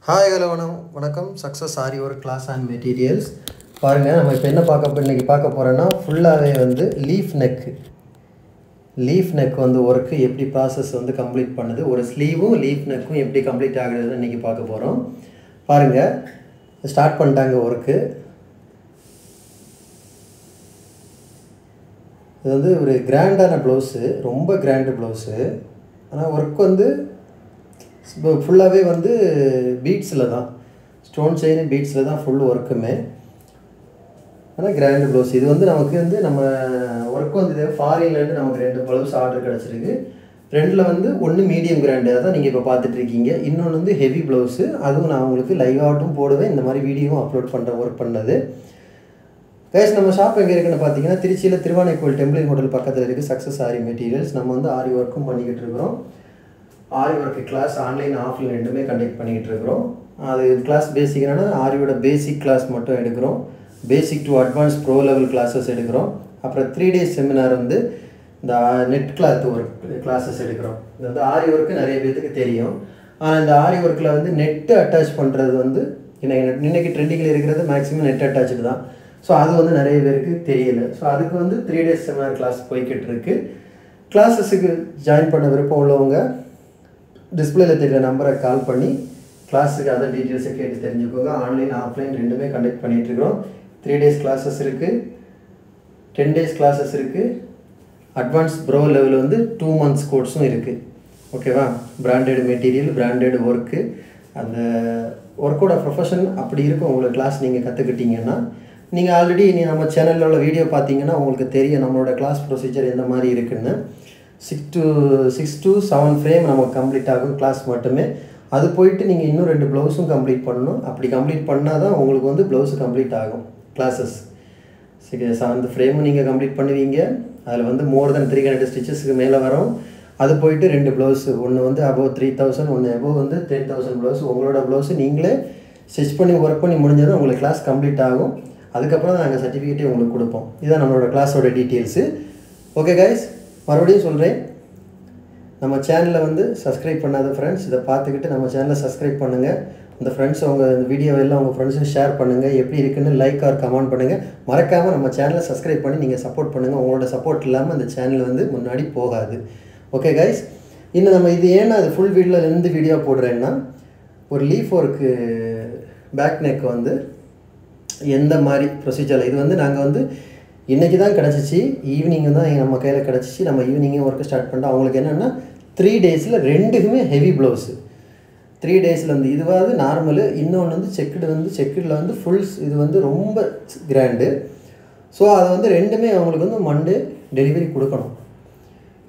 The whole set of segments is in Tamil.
ஹாய் ஹலோ வணக்கம் success aari work class and materials. பாருங்கள், நம்ம இப்போ என்ன இன்றைக்கி பார்க்க போகிறோன்னா ஃபுல்லாகவே வந்து லீஃப் நெக் வந்து ஒர்க்கு எப்படி ப்ராசஸ் வந்து கம்ப்ளீட் பண்ணுது, ஒரு ஸ்லீவும் லீஃப் நெக்கும் எப்படி கம்ப்ளீட் ஆகுதுன்னு இன்றைக்கி பார்க்க போகிறோம். பாருங்கள், ஸ்டார்ட் பண்ணிட்டாங்க ஒர்க்கு. இது வந்து ஒரு கிராண்டான ப்ளவுஸு, ரொம்ப கிராண்டு ப்ளவுஸு. ஆனால் ஒர்க் வந்து ஃபுல்லாகவே வந்து பீட்ஸில் தான், ஸ்டோன் செயின் பீட்ஸில் தான் ஃபுல் ஒர்க்குமே. ஆனால் கிராண்டு ப்ளவுஸ் இது வந்து நமக்கு வந்து நம்ம ஒர்க் வந்து இது ஃபாரின்லேருந்து நமக்கு 2 ப்ளவுஸ் ஆர்டர் கிடச்சிருக்கு. 2ல் வந்து ஒன்று மீடியம் கிராண்டு, அதான் நீங்கள் இப்போ பார்த்துட்ருக்கீங்க. இன்னொன்று வந்து ஹெவி ப்ளவுஸு, அதுவும் நான் உங்களுக்கு லைவ் ஆட்டும் போடுவேன், இந்த மாதிரி வீடியோவும் அப்லோட் பண்ணுறேன் ஒர்க் பண்ணது. கைஸ், நம்ம ஷாப் எங்கே இருக்குன்னு பார்த்தீங்கன்னா திருச்சியில் திருவானைக்கோவில் டெம்பிள் ஹோட்டல் பக்கத்தில் இருக்குது சக்ஸஸ் ஆரி மெட்டீரியல்ஸ். நம்ம வந்து ஆரி ஒர்க்கும் பண்ணிக்கிட்டு இருக்கிறோம். ஆரி ஒர்க்கு கிளாஸ் ஆன்லைன் ஆஃப்லைன் ரெண்டுமே கண்டக்ட் பண்ணிக்கிட்டு இருக்கிறோம். அது கிளாஸ் பேசிக்னா ஆரியோட பேசிக் கிளாஸ் மட்டும் எடுக்கிறோம். Basic to advance pro level classes எடுக்கிறோம். அப்புறம் 3 days செமினார் வந்து இந்த நெட் கிளாத் ஒர்க் கிளாஸஸ் எடுக்கிறோம். இது வந்து ஆரி ஒர்க்கு நிறைய பேருக்கு தெரியும். ஆனால் இந்த ஆரி ஒர்க்கில் வந்து நெட்டு அட்டாச் பண்ணுறது வந்து இன்னைக்கு ட்ரெண்டிங்கில் இருக்கிறது மேக்ஸிமம் நெட் அட்டாச்சு தான். ஸோ அது வந்து நிறைய பேருக்கு தெரியலை. ஸோ அதுக்கு வந்து 3 days செமினார் கிளாஸ் போய்கிட்டு இருக்கு. கிளாஸஸுக்கு ஜாயின் பண்ண விருப்பம் உள்ளவங்க டிஸ்பிளேல தெரிகிற நம்பரை கால் பண்ணி கிளாஸுக்கு அதர் டீட்டெயில்ஸை கேட்டு தெரிஞ்சுக்கோங்க. ஆன்லைன் ஆஃப்லைன் ரெண்டுமே கண்டக்ட் பண்ணிகிட்ருக்கிறோம். 3 days கிளாஸஸ் இருக்குது, 10 days கிளாஸஸ் இருக்குது. அட்வான்ஸ் ப்ரோ லெவல் வந்து 2 months கோர்ஸும் இருக்குது. ஓகேவா? பிராண்டட் மெட்டீரியல், பிராண்டட் ஒர்க்கு, அந்த ஒர்க்கோட ப்ரொஃபஷன் அப்படி இருக்கும். உங்களுக்கு கிளாஸ் நீங்கள் கற்றுக்கிட்டீங்கன்னா, நீங்கள் ஆல்ரெடி நம்ம சேனலில் உள்ள வீடியோ பார்த்தீங்கன்னா உங்களுக்கு தெரியும் நம்மளோட கிளாஸ் ப்ரொசீஜர் எந்த மாதிரி இருக்குன்னு. 6 to 7 ஃப்ரேம் நமக்கு கம்ப்ளீட் ஆகும் கிளாஸ் மட்டுமே. அது போயிட்டு நீங்கள் இன்னும் 2 ப்ளவுஸும் கம்ப்ளீட் பண்ணணும். அப்படி கம்ப்ளீட் பண்ணால் தான் உங்களுக்கு வந்து ப்ளவுஸு கம்ப்ளீட் ஆகும் கிளாஸஸ். 7 ஃப்ரேமும் நீங்கள் கம்ப்ளீட் பண்ணுவீங்க. அதில் வந்து மோர் தென் 300 ஸ்டிச்சஸ்க்கு மேலே வரும். அது போயிட்டு 2 ப்ளவுஸு, ஒன்று வந்து அபோவ் 3000, ஒன்று அபோவ் வந்து 10,000 ப்ளவுஸ். உங்களோட ப்ளவுஸு நீங்களே ஸ்டிச் பண்ணி ஒர்க் பண்ணி முடிஞ்சதும் உங்களுக்கு கிளாஸ் கம்ப்ளீட் ஆகும். அதுக்கப்புறம் தான் நாங்கள் சர்டிஃபிகேட்டே உங்களுக்கு கொடுப்போம். இதுதான் நம்மளோட கிளாஸோட டீட்டெயில்ஸு. ஓகே கைஸ், மறுபடியும் சொல்கிறேன், நம்ம சேனலில் வந்து சப்ஸ்கிரைப் பண்ணாத ஃப்ரெண்ட்ஸ் இதை பார்த்துக்கிட்டு நம்ம சேனலை சப்ஸ்கிரைப் பண்ணுங்கள். இந்த ஃப்ரெண்ட்ஸ் உங்கள் வீடியோ எல்லாம் உங்கள் ஃப்ரெண்ட்ஸுக்கு ஷேர் பண்ணுங்கள். எப்படி இருக்குன்னு லைக் ஆர் கமெண்ட் பண்ணுங்கள். மறக்காமல் நம்ம சேனலை சப்ஸ்கிரைப் பண்ணி நீங்கள் சப்போர்ட் பண்ணுங்கள். உங்களோட சப்போர்ட் இல்லாமல் அந்த சேனல் வந்து முன்னாடி போகாது. ஓகே கைஸ், இன்னும் நம்ம இது ஏன்னா அது ஃபுல் வீடியோவில் இருந்து வீடியோ போடுறேன்னா, ஒரு லீஃப் ஒர்க்கு பேக் நெக் வந்து எந்த மாதிரி ப்ரொசீஜரில் இது வந்து நாங்கள் வந்து இன்றைக்கி தான் கிடச்சிச்சு, ஈவினிங்கு தான் நம்ம கையில் கிடச்சிச்சு. நம்ம ஈவினிங்கே ஒர்க்கு ஸ்டார்ட் பண்ணிட்டோம். அவங்களுக்கு என்னென்னா 3 daysல 2க்குமே ஹெவி ப்ளவுஸு. 3 daysல வந்து இதுவாது நார்மலு, இன்னொன்று வந்து செக்குடில் வந்து ஃபுல்ஸ், இது வந்து ரொம்ப கிராண்டு. ஸோ அதை வந்து 2மே அவங்களுக்கு வந்து மண்டே டெலிவரி கொடுக்கணும்.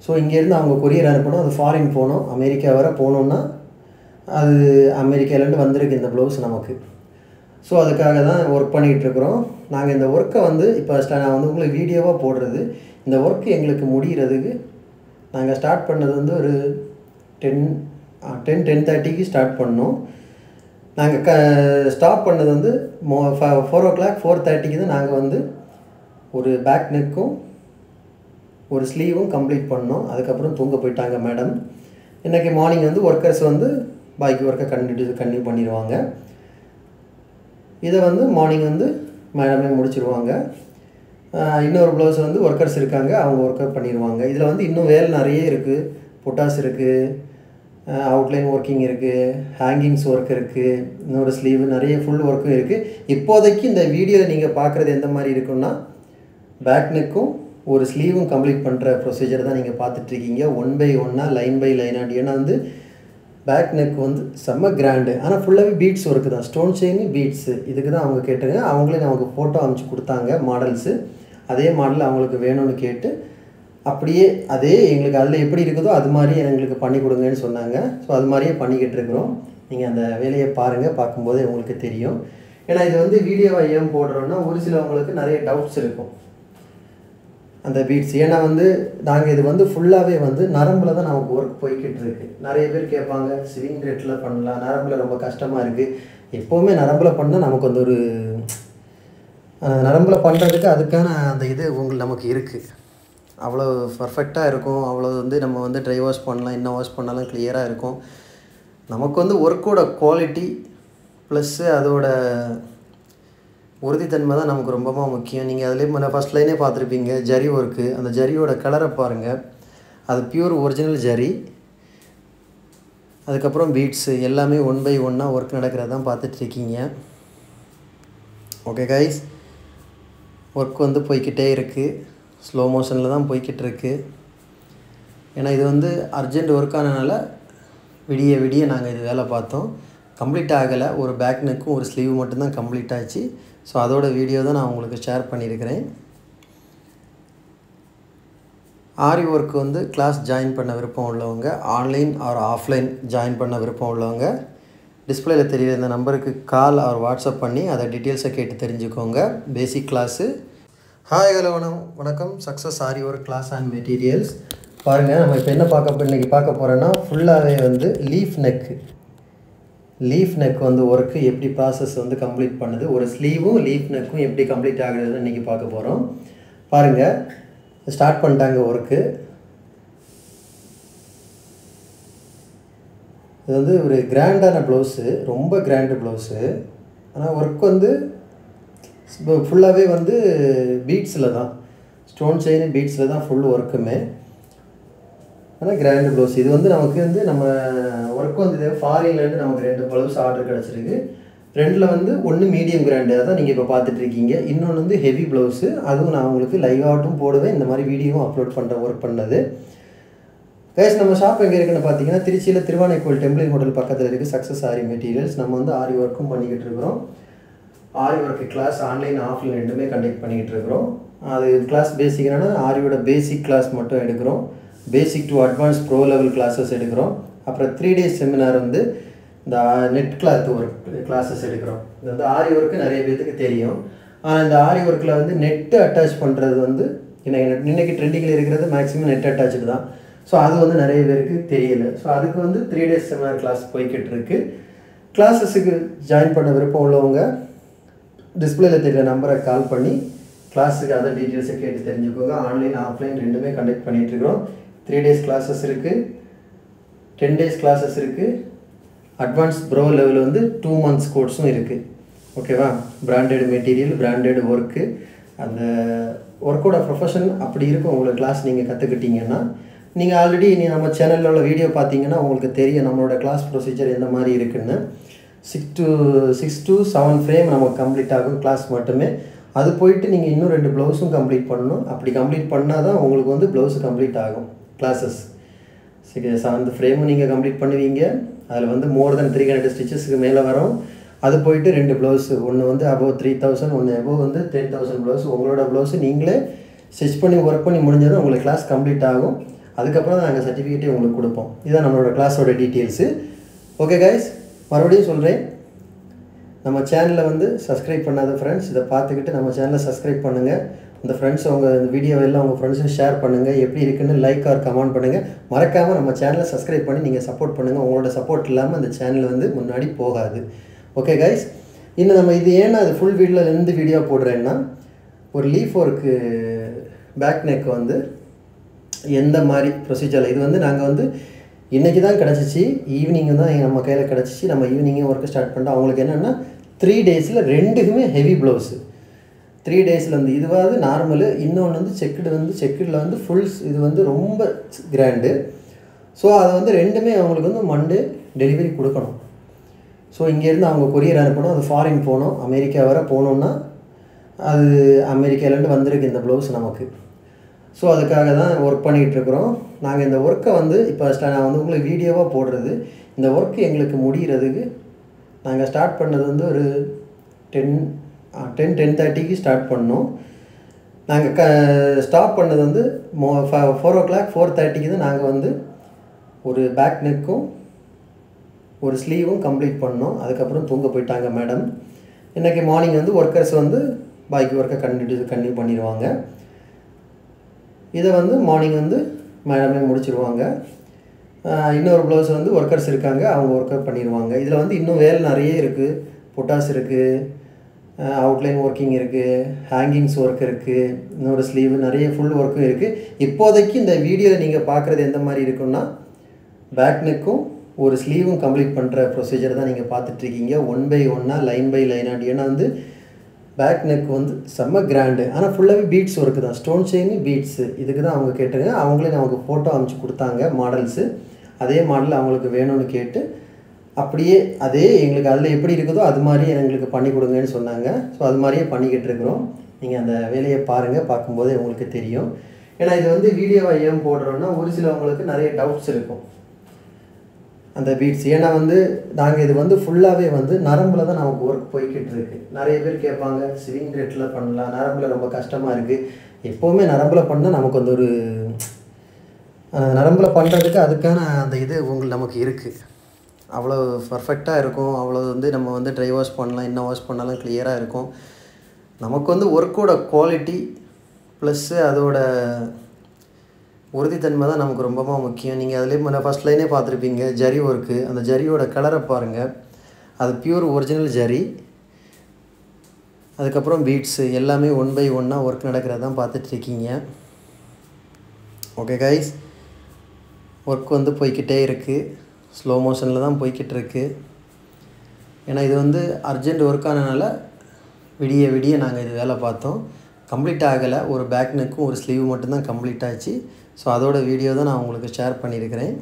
ஸோ இங்கேருந்து அவங்க கொரியர் அனுப்பணும், அது ஃபாரின் போகணும். அமெரிக்கா வர போகணுன்னா அது அமெரிக்காவிலேருந்து வந்திருக்கு இந்த ப்ளவுஸ் நமக்கு. ஸோ அதுக்காக தான் ஒர்க் பண்ணிகிட்ருக்குறோம். நாங்கள் இந்த ஒர்க்கை வந்து இப்போ நான் வந்து உங்களுக்கு வீடியோவாக போடுறது. இந்த ஒர்க்கு எங்களுக்கு முடிகிறதுக்கு நாங்கள் ஸ்டார்ட் பண்ணது வந்து ஒரு 10:30க்கு ஸ்டார்ட் பண்ணோம். நாங்கள் ஸ்டாப் பண்ணது வந்து 4 o'clock 4:30க்கு தான் நாங்கள் வந்து ஒரு பேக் நெக்கும் ஒரு ஸ்லீவும் கம்ப்ளீட் பண்ணோம். அதுக்கப்புறம் தூங்க போயிட்டாங்க மேடம். இன்றைக்கி மார்னிங் வந்து ஒர்க்கர்ஸ் வந்து பாக்கி ஒர்க்கை கண்டினியூ பண்ணிடுவாங்க. இதை வந்து மார்னிங் வந்து மேடமே முடிச்சிடுவாங்க. இன்னொரு ப்ளவுஸ் வந்து ஒர்க்கர்ஸ் இருக்காங்க, அவங்க ஒர்க்கர் பண்ணிடுவாங்க. இதில் வந்து இன்னும் வேலை நிறைய இருக்குது. புட்டாஸ் இருக்குது, அவுட்லைன் ஒர்க்கிங் இருக்குது, ஹேங்கிங்ஸ் ஒர்க் இருக்குது, இன்னொரு ஸ்லீவ், நிறைய ஃபுல் ஒர்க்கும் இருக்குது. இப்போதைக்கு இந்த வீடியோவில் நீங்கள் பார்க்குறது எந்த மாதிரி இருக்குன்னா, பேக் நெக்கும் ஒரு ஸ்லீவும் கம்ப்ளீட் பண்ணுற ப்ரொசீஜர் தான் நீங்கள் பார்த்துட்ருக்கீங்க. 1 by 1 லைன் பை லைனாக. ஏன்னா வந்து பேக் நெக் வந்து செம்ம கிராண்டு, ஆனால் ஃபுல்லாகவே பீட்ஸ் ஒர்க்கு தான், ஸ்டோன் செயின் பீட்ஸு. இதுக்கு தான் அவங்க கேட்டுங்க. அவங்களே நமக்கு ஃபோட்டோ அனுப்பிச்சி கொடுத்தாங்க மாடல்ஸு. அதே மாடல் அவங்களுக்கு வேணும்னு கேட்டு அப்படியே அதே எங்களுக்கு அதில் எப்படி இருக்குதோ அது மாதிரியே எங்களுக்கு பண்ணி கொடுங்கன்னு சொன்னாங்க. ஸோ அது மாதிரியே பண்ணிக்கிட்டு இருக்கிறோம். நீங்கள் அந்த வேலையை பாருங்கள், பார்க்கும்போதே உங்களுக்கு தெரியும். ஏன்னா இது வந்து வீடியோவை ஏன் போடுறோன்னா, ஒரு சிலவங்களுக்கு நிறைய டவுட்ஸ் இருக்கும் அந்த பீட்ஸ். ஏன்னா வந்து நாங்கள் இது வந்து ஃபுல்லாகவே வந்து நரம்பில் தான் நமக்கு ஒர்க் போய்கிட்டு இருக்குது. நிறைய பேர் கேட்பாங்க, ஸ்விங் ரேட்டில் பண்ணலாம், நரம்பில் ரொம்ப கஷ்டமாக இருக்குது. எப்போவுமே நரம்பில் பண்ணால் நமக்கு வந்து ஒரு நரம்பில் பண்ணுறதுக்கு அதுக்கான அந்த இது நமக்கு இருக்குது. அவ்வளோ பர்ஃபெக்டாக இருக்கும். அவ்வளோ வந்து நம்ம வந்து ட்ரை வாஷ் பண்ணலாம், இன்னும் வாஷ் பண்ணாலும் கிளியராக இருக்கும். நமக்கு வந்து ஒர்க்கோட குவாலிட்டி ப்ளஸ்ஸு அதோட உறுதித்தன்மை தான் நமக்கு ரொம்ப முக்கியம். நீங்கள் அதிலே ஃபஸ்ட் லைனே பார்த்துருப்பீங்க, ஜரி ஒர்க்கு. அந்த ஜரியோட கலரை பாருங்கள், அது பியூர் ஒரிஜினல் ஜரி. அதுக்கப்புறம் பீட்ஸு எல்லாமே 1 by 1 ஒர்க் நடக்கிறதான் பார்த்துட்ருக்கீங்க. ஓகே கைஸ், ஒர்க் வந்து போய்கிட்டே இருக்குது, ஸ்லோ மோஷனில் தான் போய்கிட்டு இருக்குது. ஏன்னா இது வந்து அர்ஜெண்ட் ஒர்க்கானனால விடிய நாங்கள் இது வேலை பார்த்தோம். கம்ப்ளீட் ஆகலை, ஒரு பேக் நெக்கும் ஒரு ஸ்லீவ் மட்டும்தான் கம்ப்ளீட் ஆச்சு. ஸோ அதோட வீடியோ தான் நான் உங்களுக்கு ஷேர் பண்ணியிருக்கிறேன். ஆரி ஒர்க் வந்து கிளாஸ் ஜாயின் பண்ண விருப்பம் உள்ளவங்க, ஆன்லைன் ஆர் ஆஃப்லைன் ஜாயின் பண்ண விருப்பம் உள்ளவங்க, டிஸ்பிளேயில் தெரியுற இந்த நம்பருக்கு கால் ஆர் வாட்ஸ்அப் பண்ணி அதை டீட்டெயில்ஸை கேட்டு தெரிஞ்சுக்கோங்க. Basic class. ஹாய் ஹலோ வணக்கம். Success aari work class and materials. பாருங்கள், நம்ம இப்போ என்ன இன்றைக்கி பார்க்க போகிறோன்னா ஃபுல்லாகவே வந்து லீஃப் நெக் வந்து ஒர்க்கு எப்படி ப்ராசஸ் வந்து கம்ப்ளீட் பண்ணுது, ஒரு ஸ்லீவும் லீஃப் நெக்கும் எப்படி கம்ப்ளீட் ஆகுதுன்னு இன்றைக்கி பார்க்க போகிறோம். பாருங்கள், ஸ்டார்ட் பண்ணிட்டாங்க ஒர்க்கு. இது வந்து ஒரு கிராண்டான ப்ளவுஸு, ரொம்ப கிராண்டு ப்ளவுஸு. ஆனால் ஒர்க் வந்து ஃபுல்லாகவே வந்து பீட்ஸில் தான், ஸ்டோன் செயின் பீட்ஸில் தான் ஃபுல் ஒர்க்குமே. ஆனால் கிராண்டு ப்ளவுஸ். இது வந்து நமக்கு வந்து நம்ம ஒர்க் வந்து ஃபாரின்லேருந்து நமக்கு 2 ப்ளவுஸ் ஆர்டர் கிடச்சிருக்கு. 2ல் வந்து ஒன்று மீடியம் கிராண்டு, அதான் நீங்கள் இப்போ பார்த்துட்ருக்கீங்க. இன்னொன்று வந்து ஹெவி ப்ளவுஸு. அதுவும் நான் உங்களுக்கு லைவ் ஆட்டும் போடுவேன், இந்த மாதிரி வீடியோவும் அப்லோட் பண்ணுறேன் ஒர்க் பண்ணது. கைஸ், நம்ம ஷாப் எங்கே இருக்குன்னு பார்த்தீங்கன்னா திருச்சியில் திருவானைக்கோவில் டெம்பிள் ஹோட்டல் பக்கத்தில் இருக்குது சக்ஸஸ் ஆரி மெட்டீரியல்ஸ். நம்ம வந்து ஆரி ஒர்க்கும் பண்ணிக்கிட்டு இருக்கிறோம். ஆரி ஒர்க்கு கிளாஸ் ஆன்லைன் ஆஃப்லைன் ரெண்டுமே கண்டக்ட் பண்ணிக்கிட்டு இருக்கிறோம். அது கிளாஸ் பேசிக்னா ஆரியோட பேசிக் கிளாஸ் மட்டும் எடுக்கிறோம். Basic to advance pro level classes எடுக்கிறோம். அப்புறம் 3 days செமினார் வந்து இந்த நெட் கிளாத் ஒர்க் கிளாஸஸ் எடுக்கிறோம். இது வந்து ஆரி ஒர்க்கு நிறைய பேருக்கு தெரியும். ஆனால் இந்த ஆரி ஒர்க்கில் வந்து நெட்டு அட்டாச் பண்ணுறது வந்து இன்றைக்கி ட்ரெண்டிங்கில் இருக்கிறது மேக்ஸிமம் நெட் அட்டாச்சு தான். ஸோ அது வந்து நிறைய பேருக்கு தெரியலை. ஸோ அதுக்கு வந்து 3 days செமினார் கிளாஸ் போய்கிட்டு இருக்கு. கிளாஸஸுக்கு ஜாயின் பண்ண விருப்பம் உள்ளவங்க டிஸ்பிளேயில் தெரிகிற நம்பரை கால் பண்ணி கிளாஸுக்கு அதர் டீட்டெயில்ஸை கேட்டு தெரிஞ்சுக்கோங்க. ஆன்லைன் ஆஃப்லைன் ரெண்டுமே கண்டக்ட் பண்ணிகிட்ருக்கிறோம். 3 days கிளாஸஸ் இருக்குது, 10 days கிளாஸஸ் இருக்குது. அட்வான்ஸ் ப்ரோ லெவல் வந்து 2 months கோர்ஸும் இருக்குது. ஓகேவா? Branded material, branded work. அந்த ஒர்க்கோட ப்ரொஃபஷன் அப்படி இருக்கும். உங்களுக்கு கிளாஸ் நீங்கள் கற்றுக்கிட்டீங்கன்னா, நீங்கள் ஆல்ரெடி நம்ம சேனலில் உள்ள வீடியோ பார்த்தீங்கன்னா உங்களுக்கு தெரியும் நம்மளோட கிளாஸ் ப்ரொசீஜர் எந்த மாதிரி இருக்குன்னு. 6 to 7 ஃப்ரேம் நமக்கு கம்ப்ளீட் ஆகும் கிளாஸ் மட்டுமே. அது போயிட்டு நீங்கள் இன்னும் 2 ப்ளவுஸும் கம்ப்ளீட் பண்ணணும். அப்படி கம்ப்ளீட் பண்ணால் தான் உங்களுக்கு வந்து ப்ளவுஸு கம்ப்ளீட் ஆகும் கிளாஸஸ். 7th ஃப்ரேமும் நீங்கள் கம்ப்ளீட் பண்ணுவீங்க. அதில் வந்து மோர் தென் 300 ஸ்டிச்சஸ்க்கு மேலே வரும். அது போயிட்டு 2 ப்ளவுஸு, ஒன்று வந்து அபவ் 3000, ஒன்று அபவ் வந்து 10,000 ப்ளவுஸ். உங்களோட ப்ளவுஸு நீங்களே ஸ்டிச் பண்ணி ஒர்க் பண்ணி முடிஞ்சதும் உங்களுக்கு கிளாஸ் கம்ப்ளீட் ஆகும். அதுக்கப்புறம் தான் நாங்கள் சர்டிஃபிகேட்டே உங்களுக்கு கொடுப்போம். இதுதான் நம்மளோட கிளாஸோட டீட்டெயில்ஸு. ஓகே கைஸ், மறுபடியும் சொல்கிறேன், நம்ம சேனலில் வந்து சப்ஸ்கிரைப் பண்ணாத ஃப்ரெண்ட்ஸ் இதை பார்த்துக்கிட்டு நம்ம சேனலை சப்ஸ்கிரைப் பண்ணுங்கள். இந்த ஃப்ரெண்ட்ஸ் உங்கள் வீடியோவெல்லாம் உங்கள் ஃப்ரெண்ட்ஸுக்கு ஷேர் பண்ணுங்கள். எப்படி இருக்குன்னு லைக் ஆர் கமெண்ட் பண்ணுங்கள். மறக்காமல் நம்ம சேனலை சப்ஸ்கிரைப் பண்ணி நீங்கள் சப்போர்ட் பண்ணுங்கள். உங்களோட சப்போர்ட் இல்லாமல் அந்த சேனல் வந்து முன்னாடி போகாது. ஓகே கைஸ், இன்னும் நம்ம இது ஏன்னா அது ஃபுல் வீடியோவில் வீடியோ போடுறேன்னா, ஒரு லீஃப் ஒர்க்கு பேக் நெக் வந்து எந்த மாதிரி ப்ரொசீஜரில் இது வந்து நாங்கள் வந்து இன்றைக்கி தான் கிடச்சிச்சு, ஈவினிங்கு தான் நம்ம கையில் கிடச்சிச்சு. நம்ம ஈவினிங்கே ஒர்க்கு ஸ்டார்ட் பண்ணிட்டோம். அவங்களுக்கு என்னென்னா 3 daysல 2க்குமே ஹெவி ப்ளவுஸு. 3 daysல வந்து இதுவாது நார்மலு, இன்னொன்று வந்து செக்குடில் வந்து ஃபுல்ஸ். இது வந்து ரொம்ப கிராண்டு. ஸோ அதை வந்து 2மே அவங்களுக்கு வந்து மண்டே டெலிவரி கொடுக்கணும். ஸோ இங்கேருந்து அவங்க கொரியர் அனுப்பணும். அது ஃபாரின் போகணும், அமெரிக்கா வர போகணுன்னா அது அமெரிக்காவிலேருந்து வந்திருக்கு இந்த ப்ளவுஸ் நமக்கு. ஸோ அதுக்காக தான் ஒர்க் பண்ணிகிட்டு இருக்கிறோம். நாங்கள் இந்த ஒர்க்கை வந்து இப்போ நான் வந்து உங்களுக்கு வீடியோவாக போடுறது. இந்த ஒர்க்கு எங்களுக்கு முடிகிறதுக்கு நாங்கள் ஸ்டார்ட் பண்ணது வந்து ஒரு 10:30க்கு ஸ்டார்ட் பண்ணோம். நாங்கள் ஸ்டாப் பண்ணது வந்து 4 o'clock 4:30க்கு தான் நாங்கள் வந்து ஒரு பேக் நெக்கும் ஒரு ஸ்லீவும் கம்ப்ளீட் பண்ணோம். அதுக்கப்புறம் தூங்க போயிட்டாங்க மேடம். இன்றைக்கி மார்னிங் வந்து ஒர்க்கர்ஸ் வந்து பாக்கி ஒர்க்கை கண்டினியூ பண்ணிடுவாங்க. இதை வந்து மார்னிங் வந்து மேடமே முடிச்சிடுவாங்க. இன்னொரு ப்ளவுஸ் வந்து ஒர்க்கர்ஸ் இருக்காங்க, அவங்க ஒர்க்கர் பண்ணிடுவாங்க. இதில் வந்து இன்னும் வேலை நிறைய இருக்குது. பொட்டாஸ் இருக்குது, அவுட்லைன் ஒர்க்கிங் இருக்குது, ஹேங்கிங்ஸ் ஒர்க் இருக்குது, இன்னொரு ஸ்லீவ் நிறைய ஃபுல் ஒர்க்கும் இருக்குது. இப்போதைக்கு இந்த வீடியோவில் நீங்கள் பார்க்குறது எந்த மாதிரி இருக்குன்னா பேக் நெக்கும் ஒரு ஸ்லீவும் கம்ப்ளீட் பண்ணுற ப்ரொசீஜர் தான் நீங்கள் பார்த்துட்ருக்கீங்க. 1 பை 1 லைன் பை லைனாக. ஏன்னா வந்து பேக் நெக் வந்து செம்ம கிராண்டு. ஆனால் ஃபுல்லாகவே பீட்ஸ் ஒர்க்கு தான். ஸ்டோன் செயின் பீட்ஸு இதுக்கு தான் அவங்க கேட்டுங்க. அவங்களே நமக்கு ஃபோட்டோ அனுப்பிச்சி கொடுத்தாங்க மாடல்ஸு. அதே மாடல் அவங்களுக்கு வேணும்னு கேட்டு அப்படியே அதே எங்களுக்கு அதில் எப்படி இருக்குதோ அது மாதிரி எங்களுக்கு பண்ணி கொடுங்கன்னு சொன்னாங்க. ஸோ அது மாதிரியே பண்ணிக்கிட்டு இருக்கிறோம். நீங்கள் அந்த வேலையை பாருங்கள், பார்க்கும்போதே உங்களுக்கு தெரியும். ஏன்னா இது வந்து வீடியோவாக ஏன் போடுறோன்னா ஒரு சிலவங்களுக்கு நிறைய டவுட்ஸ் இருக்கும் அந்த பீட்ஸ். ஏன்னா வந்து நாங்கள் இது வந்து ஃபுல்லாகவே வந்து நரம்பில் தான் நமக்கு ஒர்க் போய்கிட்டு இருக்குது. நிறைய பேர் கேட்பாங்க ஸ்விங் ரேட்டில் பண்ணலாம், நரம்பில் ரொம்ப கஷ்டமாக இருக்குது. எப்போவுமே நரம்பில் பண்ணால் நமக்கு வந்து ஒரு நரம்பில் பண்ணுறதுக்கு அதுக்கான அந்த இது நமக்கு இருக்குது. அவ்வளோ பர்ஃபெக்டாக இருக்கும். அவ்வளோ வந்து நம்ம வந்து ட்ரை வாஷ் பண்ணலாம், இன்னும் வாஷ் பண்ணாலும் கிளியராக இருக்கும். நமக்கு வந்து ஒர்க்கோட குவாலிட்டி ப்ளஸ்ஸு அதோட உறுதித்தன்மை தான் நமக்கு ரொம்பவும் முக்கியம். நீங்கள் அதிலே ஃபஸ்ட் லைனே பார்த்துருப்பீங்க ஜரி ஒர்க்கு. அந்த ஜரியோட கலரை பாருங்கள், அது பியூர் ஒரிஜினல் ஜரி. அதுக்கப்புறம் பீட்ஸு எல்லாமே 1 பை 1 ஒர்க் நடக்கிறத தான் பார்த்துட்ருக்கீங்க. ஓகே கைஸ், ஒர்க் வந்து போய்கிட்டே இருக்குது. ஸ்லோ மோஷனில் தான் போய்கிட்டு இருக்குது. ஏன்னா இது வந்து அர்ஜென்ட் ஒர்க் ஆனதுனால விடிய விடிய நாங்கள் இது வேலை பார்த்தோம். கம்ப்ளீட் ஆகலை. ஒரு பேக் நெக்கும் ஒரு ஸ்லீவ் மட்டும்தான் கம்ப்ளீட் ஆச்சு. ஸோ அதோட வீடியோ தான் நான் உங்களுக்கு ஷேர் பண்ணியிருக்கிறேன்.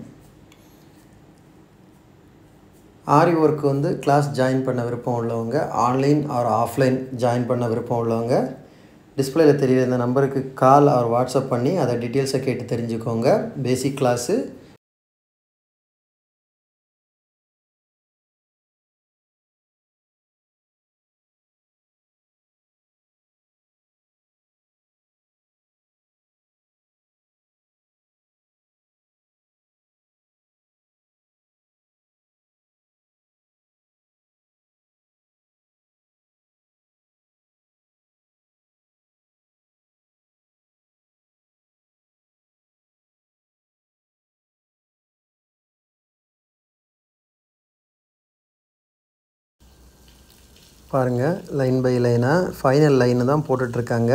ஆரி ஒர்க் வந்து கிளாஸ் ஜாயின் பண்ண விருப்பம் உள்ளவங்க, ஆன்லைன் ஆர் ஆஃப்லைன் ஜாயின் பண்ண விருப்பம் உள்ளவங்க, டிஸ்பிளேயில் தெரியுற இந்த நம்பருக்கு கால் ஆர் வாட்ஸ்அப் பண்ணி அதை டீட்டெயில்ஸை கேட்டு தெரிஞ்சுக்கோங்க. பேசிக் கிளாஸு பாருங்கள், லைன் பை லைனாக ஃபைனல் லைனு தான் போட்டுட்ருக்காங்க.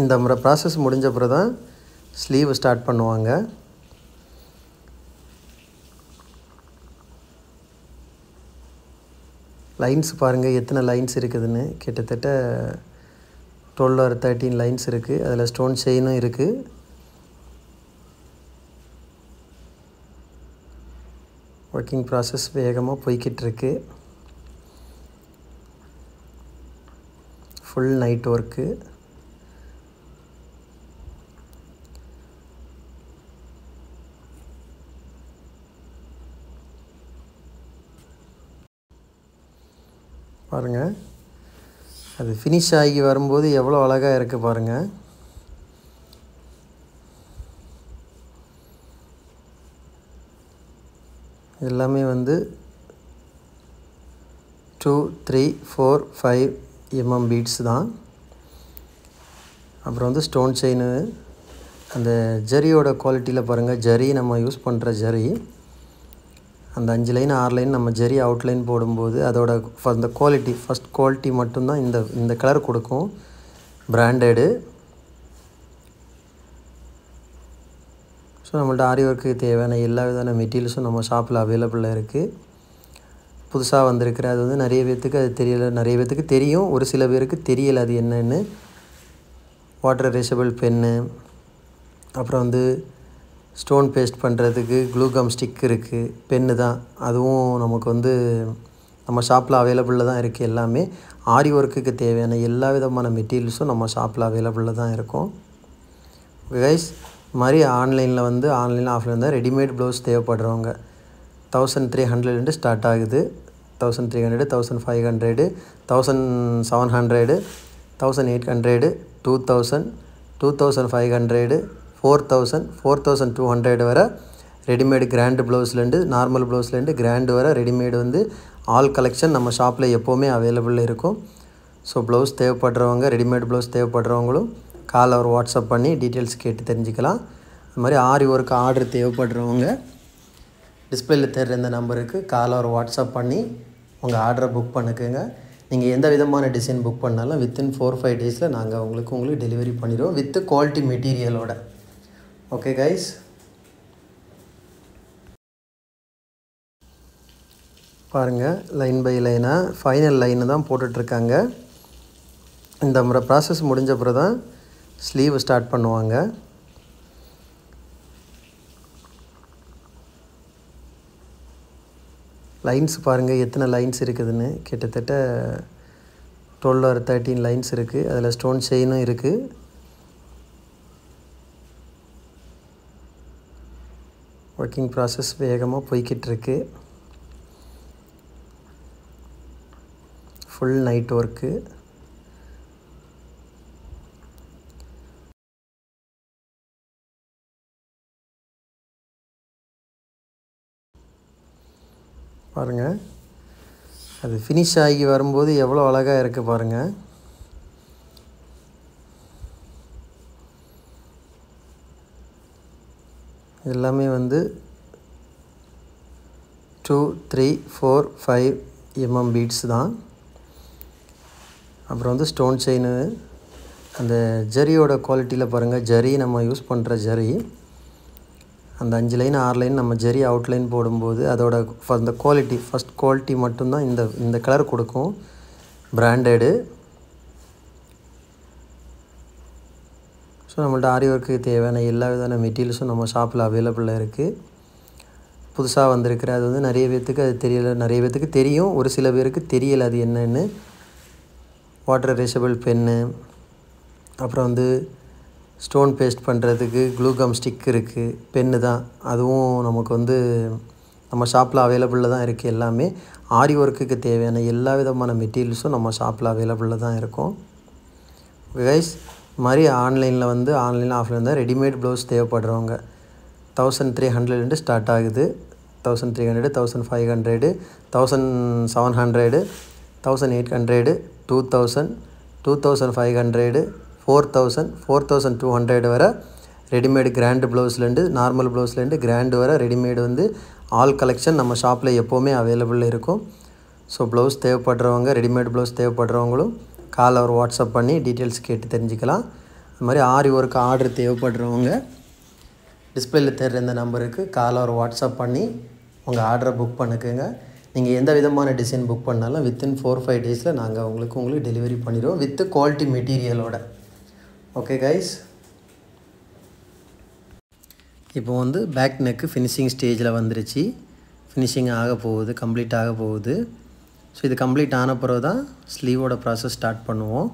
இந்த முறை ப்ராசஸ் முடிஞ்ச அப்புறம் தான் ஸ்லீவ் ஸ்டார்ட் பண்ணுவாங்க. லைன்ஸ் பாருங்கள் எத்தனை லைன்ஸ் இருக்குதுன்னு. கிட்டத்தட்ட 12 or 13 லைன்ஸ் இருக்குது. அதில் ஸ்டோன் செயினும் இருக்குது. ஒர்க்கிங் ப்ராசஸ் வேகமாக போய்கிட்டுருக்கு. Full night work. பாருங்கள், அது ஃபினிஷ் ஆகி வரும்போது எவ்வளோ அழகாக இருக்குது பாருங்கள். எல்லாமே வந்து 2, 3, 4, 5 mm பீட்ஸ் தான். அப்புறம் வந்து ஸ்டோன் செயின். அந்த ஜரியோட குவாலிட்டியில் பாருங்கள், ஜரி நம்ம யூஸ் பண்ணுற ஜரி அந்த 5 லைன் 6 லைன் நம்ம ஜரி அவுட்லைன் போடும்போது அதோட அந்த குவாலிட்டி ஃபஸ்ட் குவாலிட்டி மட்டும்தான் இந்த கலர் கொடுக்கும். பிராண்டடு. ஸோ நம்மள்ட்ட ஆரி ஒர்க்கு தேவையான எல்லா விதமான மெட்டீரியல்ஸும் நம்ம ஷாப்பில் அவைலபிளாக இருக்குது. புதுசாக வந்திருக்கிற அது வந்து நிறைய பேர்த்துக்கு அது தெரியலை, நிறைய பேர்த்துக்கு தெரியும், ஒரு சில பேருக்கு தெரியலை அது என்னென்னு. வாட்டர் எரேசபிள் பென்னு, அப்புறம் வந்து ஸ்டோன் பேஸ்ட் பண்ணுறதுக்கு க்ளூகம் ஸ்டிக் இருக்குது. பென்னு தான், அதுவும் நமக்கு வந்து நம்ம ஷாப்பில் அவைலபிளில் தான் இருக்குது. எல்லாமே ஆரி ஒர்க்குக்கு தேவையான எல்லா விதமான மெட்டீரியல்ஸும் நம்ம ஷாப்பில் அவைலபிளில் தான் இருக்கும். கைஸ், மாதிரி ஆன்லைனில் வந்து ஆன்லைன் ஆஃப்லைன் தான் ரெடிமேட் ப்ளவுஸ் தேவைப்படுறவங்க 1300 ஸ்டார்ட் ஆகுது. 1300, 1500, 1700, 1800, 2000, 2500, 4000, 4200 வரை ரெடிமேடு கிராண்டு ப்ளவுஸ்லேருந்து நார்மல் ப்ளவுஸ்லேருந்து கிராண்டு வரை ரெடிமேடு வந்து ஆல் கலெக்ஷன் நம்ம ஷாப்பில் எப்போவுமே அவைலபிள் இருக்கும். ஸோ ப்ளவுஸ் தேவைப்படுறவங்க, ரெடிமேட் ப்ளவுஸ் தேவைப்படுறவங்களும் கால் அவர் வாட்ஸ்அப் பண்ணி டீட்டெயில்ஸ் கேட்டு தெரிஞ்சுக்கலாம். அது மாதிரி ஆரி ஒர்க் ஆர்டர் தேவைப்படுறவங்க டிஸ்பிளேயில் தெரிகிற இந்த நம்பருக்கு கால் அவர் வாட்ஸ்அப் பண்ணி உங்கள் ஆர்டரை புக் பண்ணிக்கோங்க. நீங்கள் எந்த விதமான டிசைன் புக் பண்ணாலும் வித்தின் 4-5 டேஸில் நாங்கள் உங்களுக்கு டெலிவரி பண்ணிடுவோம் வித் குவாலிட்டி மெட்டீரியலோட. Okay guys. பாருங்கள், லைன் பை லைனாக ஃபைனல் லைனு தான் போட்டுட்ருக்காங்க. இந்த முறை ப்ராசஸ் முடிஞ்ச அப்புறம் தான் ஸ்லீவ் ஸ்டார்ட் பண்ணுவாங்க. லைன்ஸ் பாருங்கள் எத்தனை லைன்ஸ் இருக்குதுன்னு. கிட்டத்தட்ட 12 or 13 லைன்ஸ் இருக்குது. அதில் ஸ்டோன் செயினும் இருக்குது. ஒர்க்கிங் ப்ராசஸ் வேகமாக போய்கிட்டுருக்கு. Full night work. பாருங்கள், அது ஃபினிஷ் ஆகி வரும்போது எவ்வளோ அழகாக இருக்குது பாருங்கள். எல்லாமே வந்து 2, 3, 4, 5 mm பீட்ஸ் தான். அப்புறம் வந்து ஸ்டோன் செயின். அந்த ஜரியோட குவாலிட்டியில் பாருங்கள், ஜரி நம்ம யூஸ் பண்ணுற ஜரி அந்த 5 லைன் 6 லைன் நம்ம ஜரி அவுட்லைன் போடும்போது அதோட அந்த குவாலிட்டி ஃபஸ்ட் குவாலிட்டி மட்டும்தான் இந்த கலர் கொடுக்கும். பிராண்டடு. ஸோ நம்மள்ட்ட ஆரி ஒர்க்கு தேவையான எல்லா விதமான மெட்டீரியல்ஸும் நம்ம ஷாப்பில் அவைலபிளாக இருக்குது. புதுசாக வந்திருக்கிற அது வந்து நிறைய பேர்த்துக்கு அது தெரியலை, நிறைய பேர்த்துக்கு தெரியும், ஒரு சில பேருக்கு தெரியலை அது என்னென்னு. வாட்டர் எரேசபிள் பென்னு, அப்புறம் வந்து ஸ்டோன் பேஸ்ட் பண்ணுறதுக்கு க்ளூகம் ஸ்டிக் இருக்குது. பென்னு தான், அதுவும் நமக்கு வந்து நம்ம ஷாப்பில் அவைலபிளில் தான் இருக்குது. எல்லாமே ஆரி ஒர்க்குக்கு தேவையான எல்லா விதமான மெட்டீரியல்ஸும் நம்ம ஷாப்பில் அவைலபிளில் தான் இருக்கும். கைஸ், இது மாதிரி ஆன்லைனில் ஆஃப்லைன் தான் ரெடிமேட் ப்ளவுஸ் தேவைப்படுறவங்க 1300 ஸ்டார்ட் ஆகுது. 1300, 1500, 1700, 1800, 2000, 2500, 4000, 4200 வரை ரெடிமேடு கிராண்டு ப்ளவுஸ்லேருந்து நார்மல் ப்ளவுஸ்லேருந்து கிராண்டு வரை ரெடிமேடு வந்து ஆல் கலெக்ஷன் நம்ம ஷாப்பில் எப்போவுமே அவைலபிள் இருக்கும். ஸோ ப்ளவுஸ் தேவைப்படுறவங்க, ரெடிமேட் ப்ளவுஸ் தேவைப்படுறவங்களும் கால் அவர் வாட்ஸ்அப் பண்ணி டீட்டெயில்ஸ் கேட்டு தெரிஞ்சுக்கலாம். அது மாதிரி ஆரி ஒர்க் ஆர்டர் தேவைப்படுறவங்க டிஸ்பிளேயில் தெரிகிற இந்த நம்பருக்கு கால் அவர் வாட்ஸ்அப் பண்ணி உங்கள் ஆர்டரை புக் பண்ணிக்கோங்க. நீங்கள் எந்த விதமான டிசைன் புக் பண்ணாலும் வித்தின் 4-5 டேஸில் நாங்கள் உங்களுக்கு டெலிவரி பண்ணிடுவோம் வித் குவாலிட்டி மெட்டீரியலோட. ஓகே கைஸ், இப்போ வந்து பேக் நெக்கு ஃபினிஷிங் ஸ்டேஜில் வந்துருச்சு. ஃபினிஷிங் ஆக போகுது, கம்ப்ளீட் ஆக போகுது. ஸோ இது கம்ப்ளீட் ஆன பிறகு தான் ஸ்லீவோட ப்ராசஸ் ஸ்டார்ட் பண்ணுவோம்.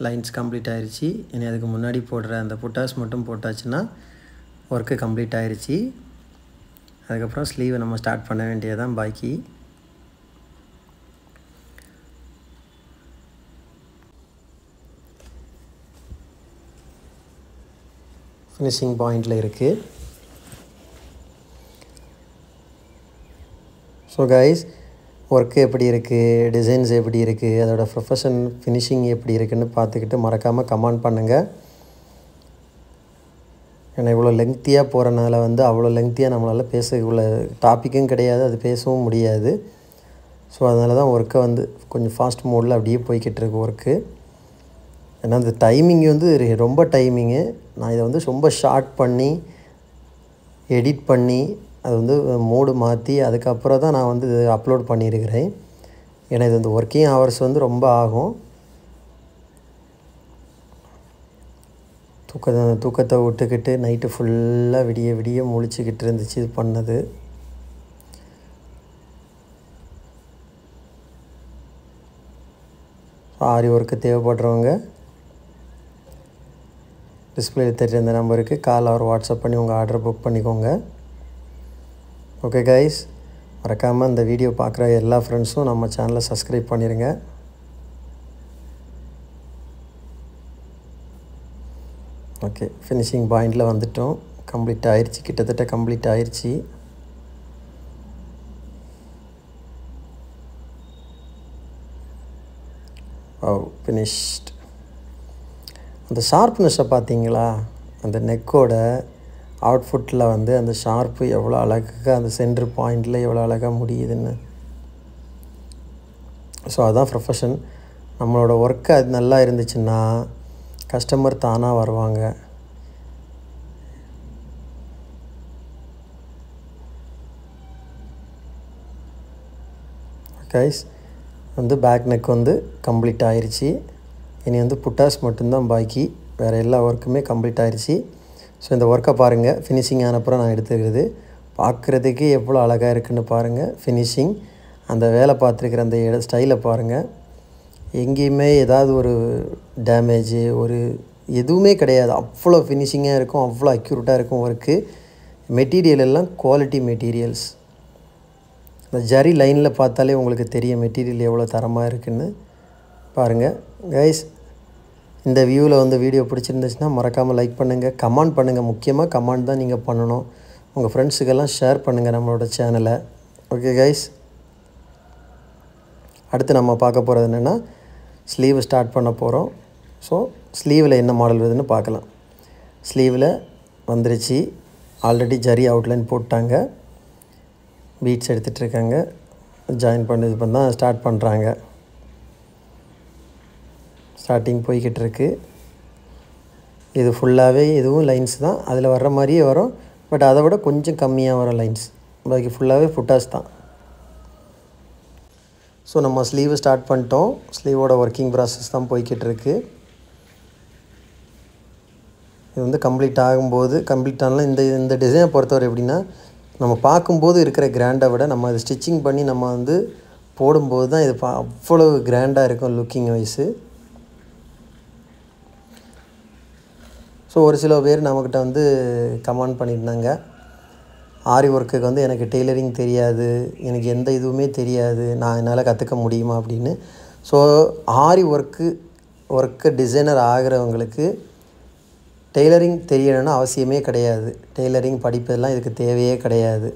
லைன்ஸ் கம்ப்ளீட் ஆகிடுச்சு. இனி அதுக்கு முன்னாடி போடுற அந்த புட்டாஸ் மட்டும் போட்டாச்சுன்னா ஒர்க்கு கம்ப்ளீட் ஆகிடுச்சு. அதுக்கப்புறம் ஸ்லீவை நம்ம ஸ்டார்ட் பண்ண வேண்டியதான் பாக்கி. ஃபினிஷிங் பாயிண்டில் இருக்குது. ஸோ கைஸ், ஒர்க்கு எப்படி இருக்குது, டிசைன்ஸ் எப்படி இருக்குது, அதோடய ப்ரொஃபஷன் ஃபினிஷிங் எப்படி இருக்குதுன்னு பார்த்துக்கிட்டு மறக்காமல் கமெண்ட் பண்ணுங்கள். ஏன்னா இவ்வளோ லெங்க்த்தியாக போகிறனால வந்து அவ்வளோ லெங்க்த்தியாக நம்மளால் பேச இவ்வளோ டாப்பிக்கும் கிடையாது, அது பேசவும் முடியாது. ஸோ அதனால தான் ஒர்க்கை வந்து கொஞ்சம் ஃபாஸ்ட் மோடில் அப்படியே போய்கிட்டு இருக்கு ஒர்க்கு. ஏன்னா அந்த டைமிங் வந்து ரொம்ப டைமிங்கு. நான் இதை வந்து ரொம்ப ஷார்ட் பண்ணி எடிட் பண்ணி அது வந்து மோடு மாற்றி அதுக்கப்புறம் தான் நான் வந்து அப்லோட் பண்ணியிருக்கிறேன். ஏன்னா இது வந்து ஒர்க்கிங் ஹவர்ஸ் வந்து ரொம்ப ஆகும். தூக்கத்தை விட்டுக்கிட்டு நைட்டு ஃபுல்லாக விடிய விடிய முழிச்சிக்கிட்டு இருந்துச்சு இது பண்ணது. ஆரி ஒர்க்கு தேவைப்படுறவங்க டிஸ்பிளேயில் தெரிஞ்ச இந்த நம்பருக்கு கால் ஆர் வாட்ஸ்அப் பண்ணி உங்கள் ஆர்டரை புக் பண்ணிக்கோங்க. ஓகே கைஸ், மறக்காமல் இந்த வீடியோ பார்க்குற எல்லா ஃப்ரெண்ட்ஸும் நம்ம சேனலை சப்ஸ்கிரைப் பண்ணிடுங்க. ஓகே, ஃபினிஷிங் பாயிண்டில் வந்துட்டோம். கம்ப்ளீட் ஆயிடுச்சு, கிட்டத்தட்ட கம்ப்ளீட் ஆயிடுச்சு. ஃபினிஷ்ட். அந்த ஷார்ப்னஸை பார்த்தீங்களா, அந்த நெக்கோட அவுட்ஃபுட்டில் வந்து அந்த ஷார்ப்பு எவ்வளோ அழகாக அந்த சென்டர் பாயிண்டில் எவ்வளோ அழகாக முடியுதுன்னு. ஸோ அதுதான் ப்ரொஃபஷன். நம்மளோட ஒர்க்கு அது நல்லா இருந்துச்சுன்னா கஸ்டமர் தானாக வருவாங்க. கைஸ் வந்து பேக் நெக் வந்து கம்ப்ளீட் ஆயிடுச்சு. இனி வந்து புட்டாஸ் மட்டும்தான் பாக்கி, வேறு எல்லா ஒர்க்குமே கம்ப்ளீட் ஆயிடுச்சு. ஸோ இந்த ஒர்க்கை பாருங்கள், ஃபினிஷிங் ஆனப்புறம் நான் எடுத்துக்கிறது பார்க்குறதுக்கு எவ்வளோ அழகாக இருக்குதுன்னு பாருங்கள். ஃபினிஷிங், அந்த வேலை பார்த்துருக்குற அந்த ஸ்டைலை பாருங்கள். எங்கேயுமே ஏதாவது ஒரு டேமேஜு ஒரு எதுவுமே கிடையாது. அவ்வளோ ஃபினிஷிங்காக இருக்கும், அவ்வளோ அக்யூரேட்டாக இருக்கும் ஒர்க்கு. மெட்டீரியல் எல்லாம் குவாலிட்டி மெட்டீரியல்ஸ். இந்த ஜரி லைனில் பார்த்தாலே உங்களுக்கு தெரியும் மெட்டீரியல் எவ்வளோ தரமாக இருக்குதுன்னு பாருங்கள். கைஸ், இந்த வியூவில் வந்து வீடியோ பிடிச்சிருந்துச்சுன்னா மறக்காமல் லைக் பண்ணுங்கள், கமெண்ட் பண்ணுங்கள். முக்கியமாக கமெண்ட் தான் நீங்கள் பண்ணணும். உங்கள் ஃப்ரெண்ட்ஸுக்கெல்லாம் ஷேர் பண்ணுங்கள் நம்மளோட சேனலை. ஓகே கைஸ், அடுத்து நம்ம பார்க்க போகிறது என்னென்னா ஸ்லீவ் ஸ்டார்ட் பண்ண போகிறோம். ஸோ ஸ்லீவில் என்ன மாடல் வருதுன்னு பார்க்கலாம். ஸ்லீவில் வந்துருச்சு, ஆல்ரெடி ஜரி அவுட்லைன் போட்டாங்க, பீட்ஸ் எடுத்துகிட்ருக்காங்க, ஜாயின் பண்ணி இப்போ தான் ஸ்டார்ட் பண்ணுறாங்க. ஸ்டார்டிங் போய்கிட்டு இருக்கு. இது ஃபுல்லாகவே இதுவும் லைன்ஸ் தான், அதில் வர்ற மாதிரியே வரும், பட் அதை விட கொஞ்சம் கம்மியாக வரும் லைன்ஸ். பாக்கி ஃபுல்லாகவே புட்டாஸ் தான். ஸோ நம்ம ஸ்லீவு ஸ்டார்ட் பண்ணிட்டோம். ஸ்லீவோட ஒர்க்கிங் ப்ராசஸ் தான் போய்கிட்டு இருக்கு. இது வந்து கம்ப்ளீட் ஆகும்போது, கம்ப்ளீட் ஆனாலும் இந்த டிசைனை பொறுத்தவரை எப்படின்னா, நம்ம பார்க்கும்போது இருக்கிற கிராண்டை விட நம்ம அது ஸ்டிச்சிங் பண்ணி நம்ம வந்து போடும்போது தான் இது அவ்வளோ கிராண்டாக இருக்கும் லுக்கிங் வைஸு. ஸோ ஒரு சில பேர் நம்மக்கிட்ட வந்து கமெண்ட் பண்ணியிருந்தாங்க, ஆரி ஒர்க்குக்கு வந்து எனக்கு டெய்லரிங் தெரியாது, எனக்கு எந்த இதுவுமே தெரியாது, நான் என்னால் கற்றுக்க முடியுமா அப்படின்னு. ஸோ ஆரி ஒர்க்கு டிசைனர் ஆகிறவங்களுக்கு டெய்லரிங் தெரியணும்னு அவசியமே கிடையாது. டெய்லரிங் படிப்பதெல்லாம் இதுக்கு தேவையே கிடையாது.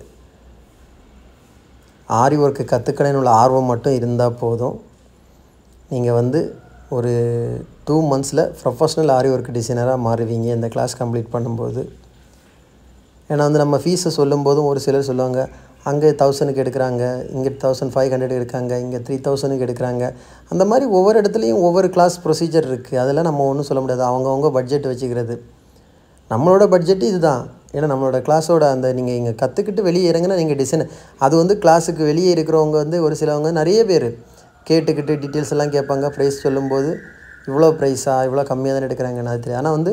ஆரி ஒர்க்கு கற்றுக்கணும்னு உள்ள ஆர்வம் மட்டும் இருந்தால் போதும். நீங்கள் வந்து ஒரு 2 monthஸில் ப்ரொஃபஷ்னல் ஆரி ஒர்க் டிசைனராக மாறுவீங்க இந்த கிளாஸ் கம்ப்ளீட் பண்ணும்போது. ஏன்னா வந்து நம்ம ஃபீஸை சொல்லும்போதும் ஒரு சிலர் சொல்லுவாங்க, அங்கே 1000க்கு எடுக்கிறாங்க, இங்கே 1500 எடுக்காங்க, இங்கே 3000க்கு எடுக்கிறாங்க. அந்த மாதிரி ஒவ்வொரு இடத்துலையும் ஒவ்வொரு கிளாஸ் ப்ரொசீஜர் இருக்குது. அதெல்லாம் நம்ம ஒன்றும் சொல்ல முடியாது, அவங்கவுங்க பட்ஜெட் வச்சுக்கிறது. நம்மளோட பட்ஜெட்டு இது தான். ஏன்னா நம்மளோட கிளாஸோட அந்த நீங்கள் இங்கே கற்றுக்கிட்டு வெளியே இறங்கினா நீங்கள் டிசைன், அது வந்து கிளாஸுக்கு வெளியே இருக்கிறவங்க வந்து ஒரு சிலவங்க நிறைய பேர் கேட்டுக்கிட்டு டீட்டெயில்ஸ் எல்லாம் கேட்பாங்க. ப்ரைஸ் சொல்லும்போது இவ்வளோ ப்ரைஸா, இவ்வளோ கம்மியாக தான் எடுக்கிறாங்கன்னு அது தெரியும். ஆனால் வந்து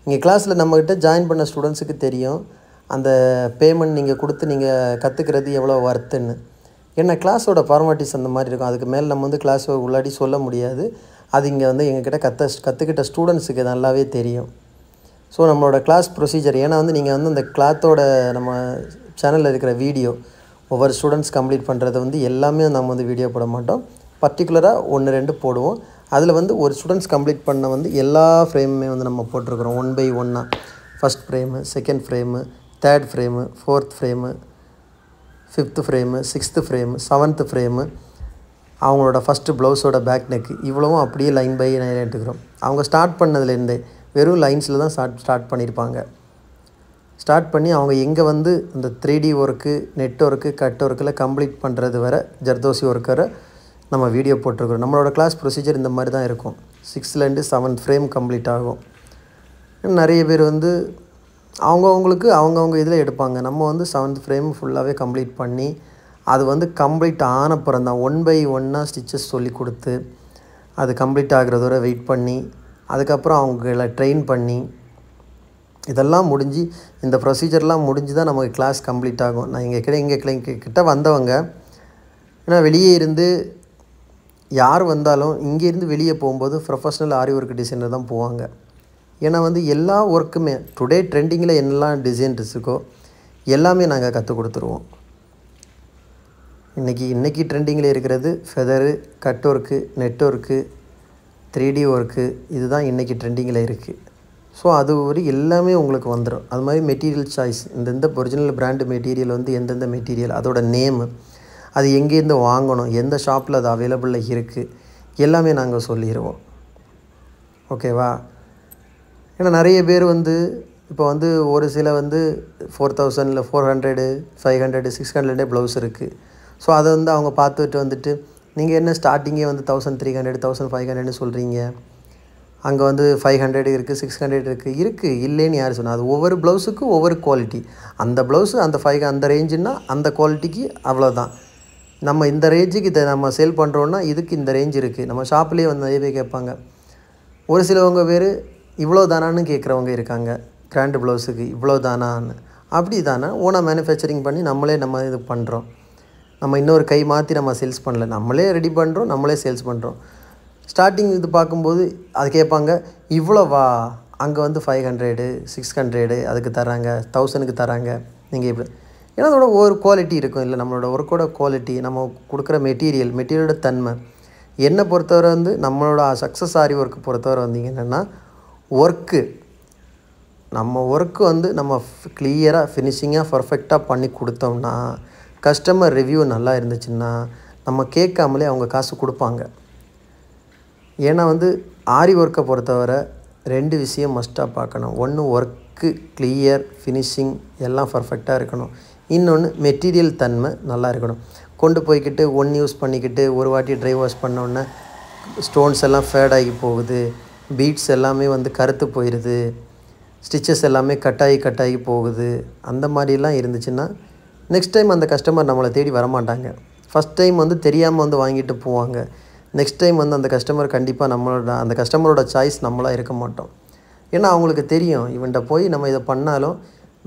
இங்கே கிளாஸில் நம்மக்கிட்ட ஜாயின் பண்ண ஸ்டூடெண்ட்ஸுக்கு தெரியும் அந்த பேமெண்ட் நீங்கள் கொடுத்து நீங்கள் கற்றுக்கிறது எவ்வளோ வர்த்துன்னு. ஏன்னா கிளாஸோட ஃபார்மாலிட்டிஸ் அந்த மாதிரி இருக்கும். அதுக்கு மேலே நம்ம வந்து கிளாஸ் உள்ளாடி சொல்ல முடியாது. அது இங்கே வந்து எங்ககிட்ட கற்றுக்கிட்ட ஸ்டூடெண்ட்ஸுக்கு நல்லாவே தெரியும். ஸோ நம்மளோட கிளாஸ் ப்ரொசீஜர், ஏன்னா வந்து நீங்கள் வந்து அந்த கிளாத்தோட நம்ம சேனலில் இருக்கிற வீடியோ ஒவ்வொரு ஸ்டூடெண்ட்ஸ் கம்ப்ளீட் பண்ணுறதை வந்து எல்லாமே நம்ம வந்து வீடியோ போட மாட்டோம். பர்டிகுலராக 1-2 போடுவோம். அதில் வந்து ஒரு ஸ்டூடெண்ட்ஸ் கம்ப்ளீட் பண்ண வந்து எல்லா ஃப்ரேமுமே வந்து நம்ம போட்டிருக்கிறோம் 1 by 1. First frame, second frame, third frame, fourth frame, fifth frame, sixth frame, seventh frame, அவங்களோட ஃபஸ்ட்டு ப்ளவுஸோட பேக் நெக்கு, இவ்வளவும் அப்படியே லைன் பை லைன் எடுத்துக்கிறோம். அவங்க ஸ்டார்ட் பண்ணதுலேருந்தே வெறும் லைன்ஸில் தான் ஸ்டார்ட் பண்ணியிருப்பாங்க. ஸ்டார்ட் பண்ணி அவங்க எங்கே வந்து இந்த 3D work, net work, cut ஒர்க்கில் கம்ப்ளீட் பண்ணுறது வர ஜர்தோசி ஒர்க்கரை நம்ம வீடியோ போட்டிருக்கிறோம். நம்மளோட கிளாஸ் ப்ரொசீஜர் இந்த மாதிரி தான் இருக்கும். 6லேருந்து 7 ஃப்ரேம் கம்ப்ளீட் ஆகும். நிறைய பேர் வந்து அவங்கவுங்களுக்கு அவங்கவுங்க இதில் எடுப்பாங்க. நம்ம வந்து 7th ஃப்ரேம் ஃபுல்லாகவே கம்ப்ளீட் பண்ணி அது வந்து கம்ப்ளீட் ஆனப்புறம் தான் 1 by 1 ஸ்டிச்சஸ் சொல்லி கொடுத்து அது கம்ப்ளீட் ஆகிறது வரை வெயிட் பண்ணி அதுக்கப்புறம் அவங்கள ட்ரெயின் பண்ணி இதெல்லாம் முடிஞ்சு இந்த ப்ரொசீஜர்லாம் முடிஞ்சு தான் நமக்கு கிளாஸ் கம்ப்ளீட் ஆகும். நான் எங்கள் கிட்ட வந்தவங்க, ஏன்னா வெளியே இருந்து யார் வந்தாலும் இங்கேருந்து வெளியே போகும்போது ப்ரொஃபஷ்னல் ஆரி ஒர்க் டிசைனர் தான் போவாங்க. ஏன்னா வந்து எல்லா ஒர்க்குமே டுடே ட்ரெண்டிங்கில் என்னெல்லாம் டிசைன் இருக்கோ எல்லாமே நாங்கள் கற்றுக் கொடுத்துருவோம். இன்றைக்கி ட்ரெண்டிங்கில் இருக்கிறது feather, cut work, net work, 3D work, இதுதான் இன்றைக்கி ட்ரெண்டிங்கில் இருக்குது. ஸோ அது ஒரு எல்லாமே உங்களுக்கு வந்துடும். அது மாதிரி மெட்டீரியல் சாய்ஸ், இந்தந்த ஒரிஜினல் பிராண்டு மெட்டீரியல் வந்து எந்தெந்த மெட்டீரியல், அதோட நேமு, அது எங்கேருந்து வாங்கணும், எந்த ஷாப்பில் அது அவைலபிளில் இருக்குது, எல்லாமே நாங்கள் சொல்லிடுவோம். ஓகேவா? ஏன்னா நிறைய பேர் வந்து இப்போ வந்து ஒரு சில வந்து 4000 இல்லை 400, 500, 600 ப்ளவுஸ் இருக்குது. ஸோ அதை வந்து அவங்க பார்த்துட்டு வந்துட்டு நீங்கள் என்ன ஸ்டார்டிங்கே வந்து 1300 1500ன்னு சொல்கிறீங்க. அங்கே வந்து 500 இருக்குது, 600 இருக்குது இல்லைன்னு யார் சொன்னால்? அது ஒவ்வொரு ப்ளவுஸுக்கும் ஒவ்வொரு குவாலிட்டி. அந்த ப்ளவுஸு அந்த ரேஞ்சுன்னா அந்த குவாலிட்டிக்கு அவ்வளோதான். நம்ம இந்த ரேஞ்சுக்கு இதை நம்ம சேல் பண்ணுறோன்னா இதுக்கு இந்த ரேஞ்ச் இருக்குது. நம்ம ஷாப்லேயே வந்து நிறைய பேர் கேட்பாங்க. ஒரு சிலவங்க பேர் இவ்வளோ தானான்னு கேட்குறவங்க இருக்காங்க. கிராண்டு ப்ளவுஸுக்கு இவ்வளோ தானான்னு. அப்படி தானே ஓனாக மேனுஃபேக்சரிங் பண்ணி நம்ம இது பண்ணுறோம். நம்ம இன்னொரு கை மாற்றி நம்ம சேல்ஸ் பண்ணல, நம்மளே ரெடி பண்ணுறோம், நம்மளே சேல்ஸ் பண்ணுறோம். ஸ்டார்டிங் இது பார்க்கும்போது அது கேட்பாங்க, இவ்வளோவா? அங்கே வந்து 500 600 அதுக்கு தராங்க, 1000க்கு தராங்க. நீங்கள் இப்படி ஏன்னா அதோட ஒரு குவாலிட்டி இருக்கும் இல்லை, நம்மளோட ஒர்க்கோட குவாலிட்டி, நம்ம கொடுக்குற மெட்டீரியலோட தன்மை. என்னை பொறுத்தவரை வந்து நம்மளோட சக்ஸஸ் ஆரி ஒர்க்கு பொறுத்தவரை வந்தீங்க என்னென்னா, நம்ம ஒர்க்கு வந்து நம்ம கிளியராக ஃபினிஷிங்காக பர்ஃபெக்டாக பண்ணி கொடுத்தோம்னா, கஸ்டமர் ரிவ்யூ நல்லா இருந்துச்சுன்னா நம்ம கேட்காமலே அவங்க காசு கொடுப்பாங்க. ஏன்னா வந்து ஆரி ஒர்க்கை பொறுத்தவரை 2 விஷயம் மஸ்ட்டாக பார்க்கணும். ஒன்று ஒர்க்கு கிளியர் ஃபினிஷிங் எல்லாம் பர்ஃபெக்டாக இருக்கணும். இன்னொன்று மெட்டீரியல் தன்மை நல்லா இருக்கணும். கொண்டு போய்க்கிட்டு யூஸ் பண்ணிக்கிட்டு ஒரு வாட்டி ட்ரை வாஷ் பண்ணோன்னே ஸ்டோன்ஸ் எல்லாம் ஃபேட் ஆகி போகுது, பீட்ஸ் எல்லாமே வந்து கருத்து போயிடுது, ஸ்டிச்சஸ் எல்லாமே கட்டாகி போகுது. அந்த மாதிரிலாம் இருந்துச்சுன்னா நெக்ஸ்ட் டைம் அந்த கஸ்டமர் நம்மளை தேடி வரமாட்டாங்க. ஃபஸ்ட் டைம் வந்து தெரியாமல் வந்து வாங்கிட்டு போவாங்க. நெக்ஸ்ட் டைம் வந்து அந்த கஸ்டமர் கண்டிப்பாக அந்த கஸ்டமரோட சாய்ஸ் நம்மளாக இருக்க மாட்டோம். ஏன்னா அவங்களுக்கு தெரியும், இவன்கிட்ட போய் நம்ம இதை பண்ணாலும்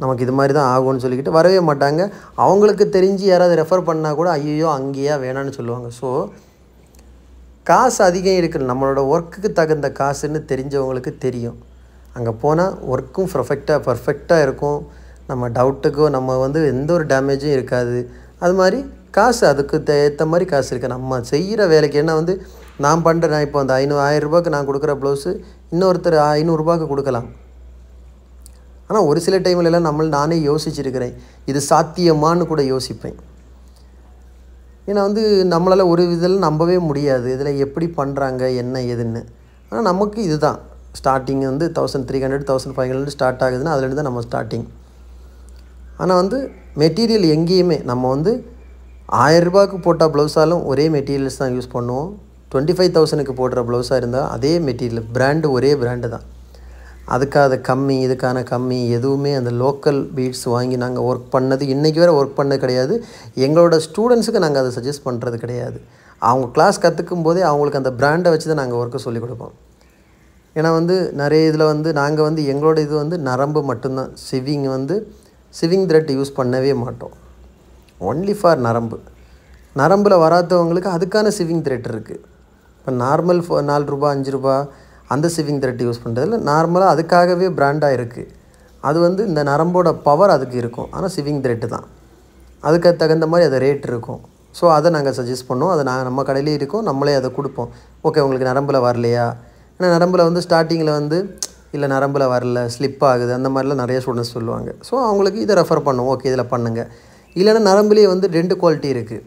நமக்கு இது மாதிரி தான் ஆகும்னு சொல்லிக்கிட்டு வரவே மாட்டாங்க. அவங்களுக்கு தெரிஞ்சு யாராவது ரெஃபர் பண்ணால் கூட ஐயோ அங்கேயா வேணான்னு சொல்லுவாங்க. ஸோ காசு அதிகம் இருக்குது, நம்மளோட ஒர்க்குக்கு தகுந்த காசுன்னு தெரிஞ்சவங்களுக்கு தெரியும். அங்கே போனால் ஒர்க்கும் பர்ஃபெக்டாக இருக்கும். நம்ம டவுட்டுக்கோ நம்ம வந்து எந்த ஒரு டேமேஜும் இருக்காது. அது மாதிரி காசு அதுக்கு ஏற்ற மாதிரி காசு இருக்குது. நம்ம செய்கிற வேலைக்கு என்ன வந்து நான் இப்போ அந்த 1000 ரூபாய்க்கு நான் கொடுக்குற ப்ளவுஸு இன்னொருத்தர் 500 ரூபாய்க்கு கொடுக்கலாம். ஆனால் ஒரு சில டைம்லலாம் நானே யோசிச்சுருக்கிறேன், இது சாத்தியமானு கூட யோசிப்பேன். ஏன்னா வந்து நம்மளால் ஒரு இதில் நம்பவே முடியாது, இதில் எப்படி பண்ணுறாங்க என்ன ஏதுன்னு. ஆனால் நமக்கு இதுதான் ஸ்டார்டிங் வந்து 1300 1500 ஸ்டார்ட் ஆகுதுன்னா அதுலேருந்து தான் நம்ம ஸ்டார்டிங். ஆனால் வந்து மெட்டீரியல் எங்கேயுமே நம்ம வந்து 1000 ரூபாய்க்கு போட்டால் ப்ளவுஸாலும் ஒரே மெட்டீரியல்ஸ் தான் யூஸ் பண்ணுவோம். 25,000க்கு போடுற ப்ளவுஸாக இருந்தால் அதே மெட்டீரியல் பிராண்டு ஒரே பிராண்டு தான். அதுக்காக கம்மி இதுக்கான கம்மி எதுவுமே அந்த லோக்கல் பீட்ஸ் வாங்கி நாங்கள் ஒர்க் பண்ணது இன்றைக்கி வேறு ஒர்க் பண்ணது கிடையாது. எங்களோட ஸ்டூடெண்ட்ஸுக்கு நாங்கள் அதை சஜஸ்ட் பண்ணுறது கிடையாது. அவங்க கிளாஸ் கற்றுக்கும் போதே அவங்களுக்கு அந்த பிராண்டை வச்சு தான் நாங்கள் ஒர்க்கை சொல்லிக் கொடுப்போம். ஏன்னா வந்து நிறைய இதில் வந்து நாங்கள் வந்து எங்களோட இது வந்து நரம்பு மட்டும்தான், சிவிங் த்ரெட் யூஸ் பண்ணவே மாட்டோம். ஒன்லி ஃபார் நரம்பில் வராதவங்களுக்கு அதுக்கான சிவிங் த்ரெட் இருக்குது. இப்போ நார்மல் 4 ரூபா 5 ரூபா அந்த சிவிங் த்ரெட் யூஸ் பண்ணுறதில்ல, நார்மலாக அதுக்காகவே பிராண்டாக இருக்குது. அது வந்து இந்த நரம்போட பவர் அதுக்கு இருக்கும். ஆனால் சிவிங் த்ரெட்டு தான், அதுக்கு தகுந்த மாதிரி அது ரேட் இருக்கும். ஸோ அதை நாங்கள் சஜஸ்ட் பண்ணுவோம். அதை நம்ம கடையிலே இருக்கோம், நம்மளே அதை கொடுப்போம். ஓகே உங்களுக்கு நரம்பில் வரலையா? ஏன்னா நரம்பில் வந்து ஸ்டார்டிங்கில் வந்து இல்லை நரம்பில் வரல, ஸ்லிப் ஆகுது, அந்த மாதிரிலாம் நிறைய ஸ்டூடெண்ட்ஸ் சொல்லுவாங்க. ஸோ அவங்களுக்கு இதை ரெஃபர் பண்ணுவோம், ஓகே இதில் பண்ணுங்கள். இல்லைன்னா நரம்புலேயே வந்து 2 குவாலிட்டி இருக்குது,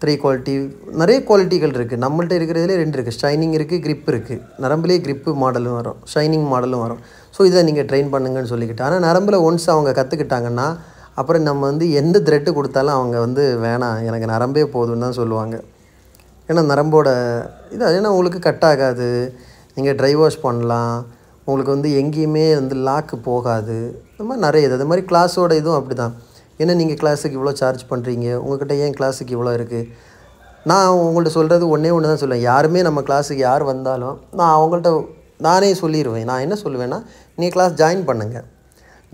3 குவாலிட்டி, நிறைய குவாலிட்டிகள் இருக்குது. நம்மள்ட்ட இருக்கிறதுலே 2 இருக்குது, ஷைனிங் இருக்குது, கிரிப் இருக்குது. நரம்புலேயே கிரிப்பு மாடலும் வரும், ஷைனிங் மாடலும் வரும். ஸோ இதை நீங்கள் ட்ரெயின் பண்ணுங்கன்னு சொல்லிக்கிட்டு. ஆனால் நரம்பில் ஒன்ஸ் அவங்க கற்றுக்கிட்டாங்கன்னா அப்புறம் நம்ம வந்து எந்த த்ரெட்டு கொடுத்தாலும் அவங்க வந்து வேணாம் எனக்கு நரம்பே போதும்னு தான் சொல்லுவாங்க. ஏன்னா நரம்போட ஏன்னா உங்களுக்கு கட் ஆகாது, நீங்கள் ட்ரை வாஷ் பண்ணலாம், உங்களுக்கு வந்து எங்கேயுமே வந்து லாக்கு போகாது. இந்த மாதிரி நிறைய அது மாதிரி கிளாஸோட இதுவும் அப்படி தான். ஏன்னா நீங்கள் கிளாஸுக்கு இவ்வளோ சார்ஜ் பண்ணுறீங்க, உங்கள்கிட்ட ஏன் கிளாஸுக்கு இவ்வளோ இருக்குது? நான் உங்கள்கிட்ட சொல்கிறது ஒன்றே தான் சொல்லுவேன். யாருமே நம்ம கிளாஸுக்கு யார் வந்தாலும் நான் அவங்கள்ட்ட நானே சொல்லிடுவேன். நான் என்ன சொல்லுவேன்னா, நீங்கள் கிளாஸ் ஜாயின் பண்ணுங்கள்,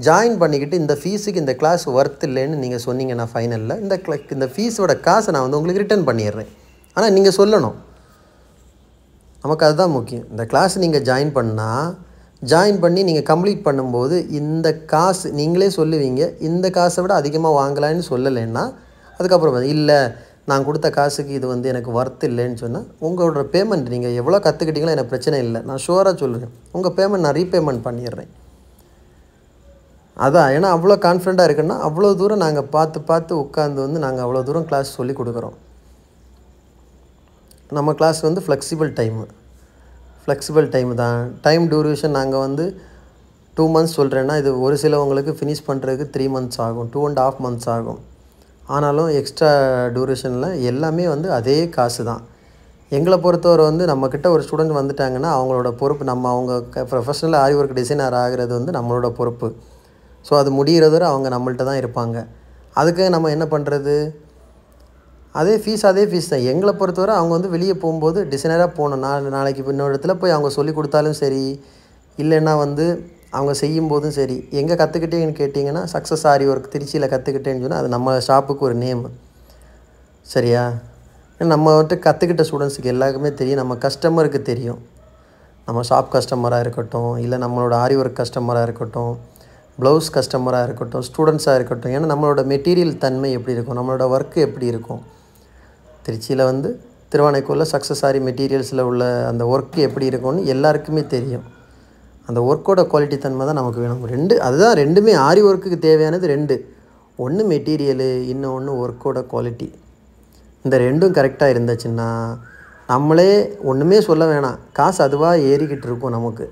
ஜாயின் பண்ணிக்கிட்டு இந்த ஃபீஸுக்கு இந்த கிளாஸ் ஒர்த் இல்லைன்னு நீங்கள் சொன்னீங்கன்னா ஃபைனலில் இந்த ஃபீஸோட காசை நான் வந்து உங்களுக்கு ரிட்டர்ன் பண்ணிடுறேன். ஆனால் நீங்கள் சொல்லணும், நமக்கு அதுதான் முக்கியம். இந்த கிளாஸ் நீங்கள் ஜாயின் பண்ணி நீங்கள் கம்ப்ளீட் பண்ணும்போது இந்த காசு நீங்களே சொல்லுவீங்க, இந்த காசை விட அதிகமாக வாங்கலான்னு சொல்லலைன்னா அதுக்கப்புறம் இல்லை நான் கொடுத்த காசுக்கு இது வந்து எனக்கு ஒர்த் இல்லைன்னு சொன்னால் உங்களோட பேமெண்ட் நீங்கள் எவ்வளோ கற்றுக்கிட்டீங்களோ எனக்கு பிரச்சனை இல்லை, நான் ஷுவராக சொல்லுவேன், உங்கள் பேமெண்ட் நான் ரீபேமெண்ட் பண்ணிடுறேன். அதான் ஏன்னா அவ்வளோ கான்ஃபிடண்ட்டாக இருக்குன்னா அவ்வளோ தூரம் நாங்கள் பார்த்து உட்காந்து வந்து நாங்கள் அவ்வளோ தூரம் கிளாஸ் சொல்லி கொடுக்குறோம். நம்ம கிளாஸ் வந்து ஃப்ளெக்சிபிள் டைம் தான். டைம் டியூரேஷன் நாங்கள் வந்து 2 months சொல்கிறேன்னா இது ஒரு சிலவங்களுக்கு ஃபினிஷ் பண்ணுறதுக்கு 3 months ஆகும், 2.5 months ஆகும். ஆனாலும் எக்ஸ்ட்ரா டியூரேஷனில் எல்லாமே வந்து அதே காசு தான். எங்களை பொறுத்தவரை வந்து நம்மக்கிட்ட ஒரு ஸ்டூடெண்ட் வந்துட்டாங்கன்னா அவங்களோட பொறுப்பு, நம்ம அவங்க ப்ரொஃபஷனல் ஆரி ஒர்க் டிசைனர் ஆகிறது வந்து நம்மளோட பொறுப்பு. ஸோ அது முடிகிறது வரை அவங்க நம்மள்ட்ட தான் இருப்பாங்க. அதுக்கு நம்ம என்ன பண்ணுறது? அதே ஃபீஸ் தான். எங்களை பொறுத்தவரை அவங்க வந்து வெளியே போகும்போது டிசைனராக போகணும். நாளைக்கு இன்னொரு இடத்துல போய் அவங்க சொல்லி கொடுத்தாலும் சரி, இல்லைன்னா வந்து அவங்க செய்யும்போதும் சரி, எங்கே கற்றுக்கிட்டேன்னு கேட்டிங்கன்னா சக்ஸஸ் ஆரி ஒர்க் திருச்சியில் கற்றுக்கிட்டேன்னு சொன்னால் அது நம்ம ஷாப்புக்கு ஒரு நேமு. சரியா? நம்ம வந்துட்டு கற்றுக்கிட்ட ஸ்டூடெண்ட்ஸுக்கு எல்லாருக்குமே தெரியும், நம்ம கஸ்டமருக்கு தெரியும். நம்ம ஷாப் கஸ்டமராக இருக்கட்டும், இல்லை நம்மளோட ஆரி ஒர்க் கஸ்டமராக இருக்கட்டும், ப்ளவுஸ் கஸ்டமராக இருக்கட்டும், ஸ்டூடெண்ட்ஸாக இருக்கட்டும். ஏன்னா நம்மளோட மெட்டீரியல் தன்மை எப்படி இருக்கும், நம்மளோட ஒர்க்கு எப்படி இருக்கும். திருச்சியில் வந்து திருவானைக்கோலில் சக்ஸஸ் ஆரி மெட்டீரியல்ஸில் உள்ள அந்த ஒர்க்கு எப்படி இருக்கும்னு எல்லாருக்குமே தெரியும். அந்த ஒர்க்கோட குவாலிட்டி தன்மை தான் நமக்கு வேணும். அதுதான் ரெண்டுமே. ஆரி ஒர்க்குக்கு தேவையானது 2. ஒன்று மெட்டீரியலு, இன்னொன்று ஒர்க்கோட குவாலிட்டி. இந்த 2ம் கரெக்டாக இருந்துச்சுன்னா நம்மளே ஒன்றுமே சொல்ல வேணாம், காசு அதுவாக ஏறிக்கிட்டு இருக்கும் நமக்கு.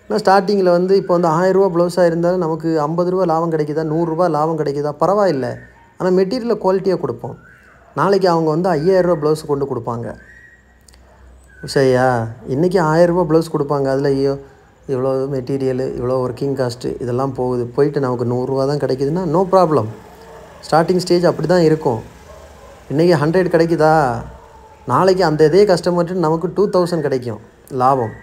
ஆனால் ஸ்டார்டிங்கில் வந்து இப்போ வந்து 1000 ரூபா ப்ளவுஸாக இருந்தாலும் நமக்கு 50 ரூபா லாபம் கிடைக்குதா, 100 ரூபா லாபம் கிடைக்குதா, பரவாயில்லை. ஆனால் மெட்டீரியலை குவாலிட்டியாக கொடுப்போம். நாளைக்கு அவங்க வந்து 5000 ரூபா ப்ளவுஸ் கொண்டு கொடுப்பாங்க. சரியா? இன்றைக்கி 1000 ரூபா ப்ளவுஸ் கொடுப்பாங்க. அதில் இவ்வளோ மெட்டீரியலு, இவ்வளோ ஒர்க்கிங் காஸ்ட்டு இதெல்லாம் போயிட்டு நமக்கு 100 ரூபா தான் கிடைக்குதுன்னா நோ ப்ராப்ளம். ஸ்டார்டிங் ஸ்டேஜ் அப்படி தான் இருக்கும். இன்றைக்கி 100 கிடைக்குதா, நாளைக்கு அந்த இதே கஸ்டமர்கிட்ட நமக்கு 2000 கிடைக்கும் லாபம்.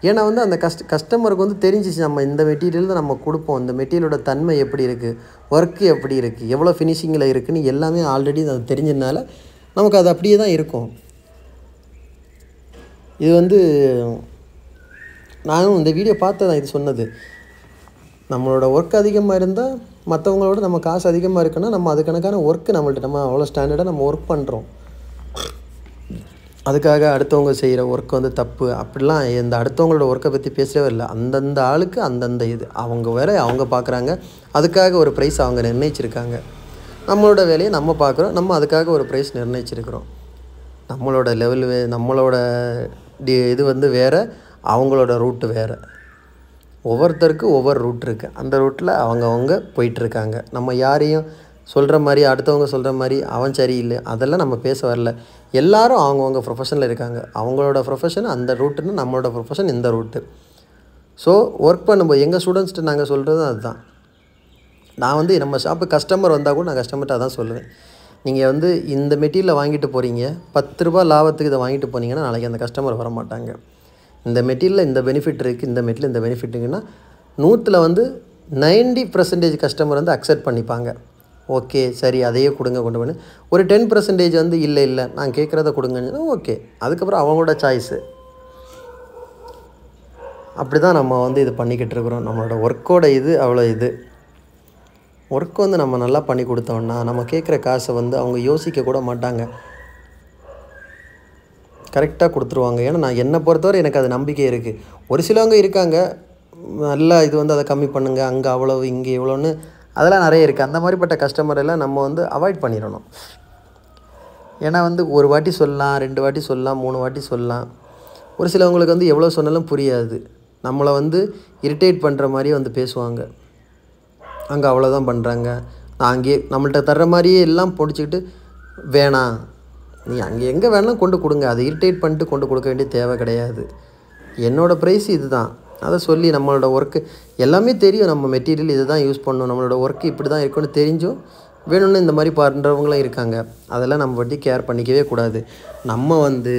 ஏன்னா வந்து அந்த கஸ்டமருக்கு வந்து தெரிஞ்சிச்சு, நம்ம இந்த மெட்டீரியல் தான் நம்ம கொடுப்போம், இந்த மெட்டீரியலோட தன்மை எப்படி இருக்குது, ஒர்க்கு எப்படி இருக்குது, எவ்வளோ ஃபினிஷிங்கில் இருக்குதுன்னு எல்லாமே ஆல்ரெடி அது தெரிஞ்சதுனால நமக்கு அது அப்படியே தான் இருக்கும். இது வந்து நானும் இந்த வீடியோ பார்த்து தான் இது சொன்னது. நம்மளோட ஒர்க் அதிகமாக இருந்தால் மற்றவங்களோட நம்ம காசு அதிகமாக இருக்குன்னா நம்ம அது கணக்கான ஒர்க்கு நம்ம அவ்வளோ ஸ்டாண்டர்டாக நம்ம ஒர்க் பண்ணுறோம். அதுக்காக அடுத்தவங்க செய்கிற ஒர்க் வந்து தப்பு அப்படிலாம் இந்த அடுத்தவங்களோட ஒர்க்கை பற்றி பேசவே இல்லை. அந்தந்த ஆளுக்கு அந்தந்த இது அவங்க வேலையை அவங்க பார்க்குறாங்க, அதுக்காக ஒரு ப்ரைஸ் அவங்க நிர்ணயிச்சிருக்காங்க. நம்மளோட வேலையை நம்ம பார்க்குறோம், நம்ம அதுக்காக ஒரு ப்ரைஸ் நிர்ணயிச்சிருக்கிறோம். நம்மளோட லெவல் நம்மளோட இது வந்து வேறு, அவங்களோட ரூட்டு வேறு. ஒவ்வொருத்தருக்கும் ஒவ்வொரு ரூட் இருக்குது. அந்த ரூட்டில் அவங்கவுங்க போயிட்டுருக்காங்க. நம்ம யாரையும் சொல்கிற மாதிரி, அடுத்தவங்க சொல்கிற மாதிரி அவன் சரியில்லை அதெல்லாம் நம்ம பேச வரல. எல்லோரும் அவங்கவுங்க ப்ரொஃபஷனில் இருக்காங்க. அவங்களோட ப்ரொஃபஷன் அந்த ரூட்டுன்னு, நம்மளோட ப்ரொஃபஷன் இந்த ரூட்டு. ஸோ ஒர்க் பண்ணும்போது எங்கள் ஸ்டூடெண்ட்ஸ்ட்டு நாங்கள் சொல்கிறது அதுதான். நான் வந்து நம்ம ஷாப்பு கஸ்டமர் வந்தால் கூட நான் கஸ்டமர்கிட்ட அதான் சொல்லுவேன். நீங்கள் வந்து இந்த மெட்டீரியலை வாங்கிட்டு போகிறீங்க, 10 ரூபா லாபத்துக்கு இதை வாங்கிட்டு போனீங்கன்னா நாளைக்கு அந்த கஸ்டமர் வர மாட்டாங்க. இந்த மெட்டீரியலில் இந்த பெனிஃபிட் இருக்குது, இந்த மெட்டீரியல் இந்த பெனிஃபிட் இருக்குன்னா 100ல் வந்து 90% கஸ்டமர் வந்து அக்செப்ட் பண்ணிப்பாங்க. ஓகே சரி அதையே கொடுங்க கொண்டு பண்ணு. ஒரு 10% வந்து இல்லை நான் கேட்குறத கொடுங்கன்னு ஓகே, அதுக்கப்புறம் அவங்களோட சாய்ஸு. அப்படி தான் நம்ம வந்து இது பண்ணிக்கிட்டு இருக்கிறோம். நம்மளோட ஒர்க்கோட இது அவ்வளோ இது. ஒர்க் வந்து நம்ம நல்லா பண்ணி கொடுத்தோம்னா நம்ம கேட்குற காசை வந்து அவங்க யோசிக்க கூட மாட்டாங்க, கரெக்டாக கொடுத்துருவாங்க. ஏன்னா நான் என்னை பொறுத்தவரை எனக்கு அது நம்பிக்கை இருக்குது. ஒரு சிலவங்க இருக்காங்க, நல்லா இது வந்து அதை கம்மி பண்ணுங்கள், அங்கே அவ்வளோ இங்கே இவ்வளோன்னு அதெல்லாம் நிறைய இருக்குது. அந்த மாதிரிப்பட்ட கஸ்டமர் எல்லாம் நம்ம வந்து அவாய்ட் பண்ணிடணும். ஏன்னா வந்து ஒரு வாட்டி சொல்லலாம், 2 வாட்டி சொல்லலாம், 3 வாட்டி சொல்லலாம். ஒரு சிலவங்களுக்கு வந்து எவ்வளோ சொன்னாலும் புரியாது. நம்மளை வந்து இரிட்டேட் பண்ணுற மாதிரியே வந்து பேசுவாங்க. அங்கே அவ்வளோதான் பண்ணுறாங்க, நான் அங்கேயே நம்மள்கிட்ட தர்ற மாதிரியே எல்லாம் பிடிச்சிக்கிட்டு வேணாம், நீ அங்கே எங்கே வேணாலும் கொண்டு கொடுங்க, அதை இரிட்டேட் பண்ணிட்டு கொண்டு கொடுக்க வேண்டிய தேவை கிடையாது. என்னோடய ப்ரைஸ் இது தான், அதை சொல்லி நம்மளோட ஒர்க்கு எல்லாமே தெரியும். நம்ம மெட்டீரியல் இது தான் யூஸ் பண்ணணும், நம்மளோட ஒர்க்கு இப்படி தான் இருக்குன்னு தெரிஞ்சும் வேணும்னு இந்த மாதிரி பண்ணுறவங்களும் இருக்காங்க. அதெல்லாம் நம்ம பற்றி கேர் பண்ணிக்கவே கூடாது. நம்ம வந்து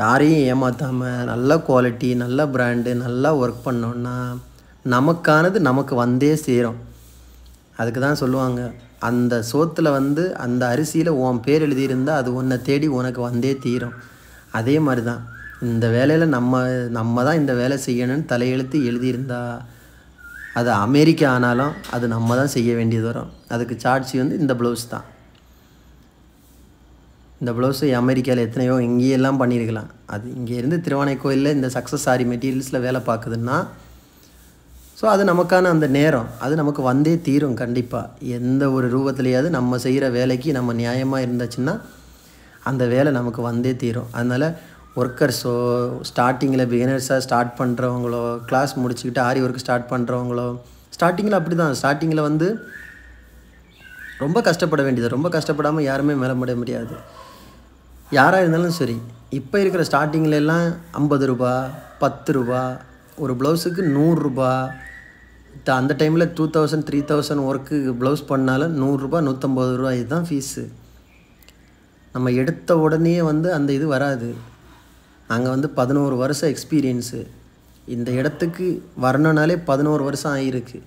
யாரையும் ஏமாற்றாமல் நல்ல குவாலிட்டி, நல்ல பிராண்டு, நல்லா ஒர்க் பண்ணோன்னா நமக்கானது நமக்கு வந்தே சேரும். அதுக்கு தான் சொல்லுவாங்க, அந்த சோத்தில் வந்து அந்த அரிசியில் உன் பேர் எழுதியிருந்தால் அது உன்னை தேடி உனக்கு வந்தே தீரும். அதே மாதிரி தான் இந்த வேலையில் நம்ம தான் இந்த வேலை செய்யணும்னு தலையெழுத்து எழுதியிருந்தா அது அமெரிக்கா ஆனாலும் அது நம்ம தான் செய்ய வேண்டியது வரும். அதுக்கு சார்ஜ் வந்து இந்த ப்ளவுஸ் தான். இந்த ப்ளவுஸு அமெரிக்காவில் எத்தனையோ இங்கேயெல்லாம் பண்ணியிருக்கலாம். அது இங்கேருந்து திருவானைக்கோயிலில் இந்த சக்ஸஸ் ஆரி மெட்டீரியல்ஸில் வேலை பார்க்குதுன்னா ஸோ அது நமக்கான அந்த நேரம் அது நமக்கு வந்தே தீரும். கண்டிப்பாக எந்த ஒரு ரூபத்துலையாவது நம்ம செய்கிற வேலைக்கு நம்ம நியாயமாக இருந்துச்சுன்னா அந்த வேலை நமக்கு வந்தே தீரும். அதனால் ஒர்க்கர்ஸோ, ஸ்டார்டிங்கில் பிகினர்ஸாக ஸ்டார்ட் பண்ணுறவங்களோ, கிளாஸ் முடிச்சுக்கிட்டு ஆரி ஒர்க் ஸ்டார்ட் பண்ணுறவங்களோ, ஸ்டார்டிங்கில் அப்படி தான். ஸ்டார்டிங்கில் வந்து ரொம்ப கஷ்டப்பட வேண்டியது. ரொம்ப கஷ்டப்படாமல் யாருமே மேலே முட முடியாது. யாராக இருந்தாலும் சரி, இப்போ இருக்கிற ஸ்டார்டிங்கில் எல்லாம் ரூ. 50, ரூ. 10, ஒரு ப்ளவுஸுக்கு ரூ. 100. அந்த டைமில் 2000 3000 ஒர்க்கு ப்ளவுஸ் பண்ணாலும் ரூ. 100 150 இதுதான் ஃபீஸு. நம்ம எடுத்த உடனே வந்து அந்த இது வராது. நாங்கள் வந்து 11 வருஷம் எக்ஸ்பீரியன்ஸு. இந்த இடத்துக்கு வரணுனாலே 11 வருஷம் ஆகிருக்கு.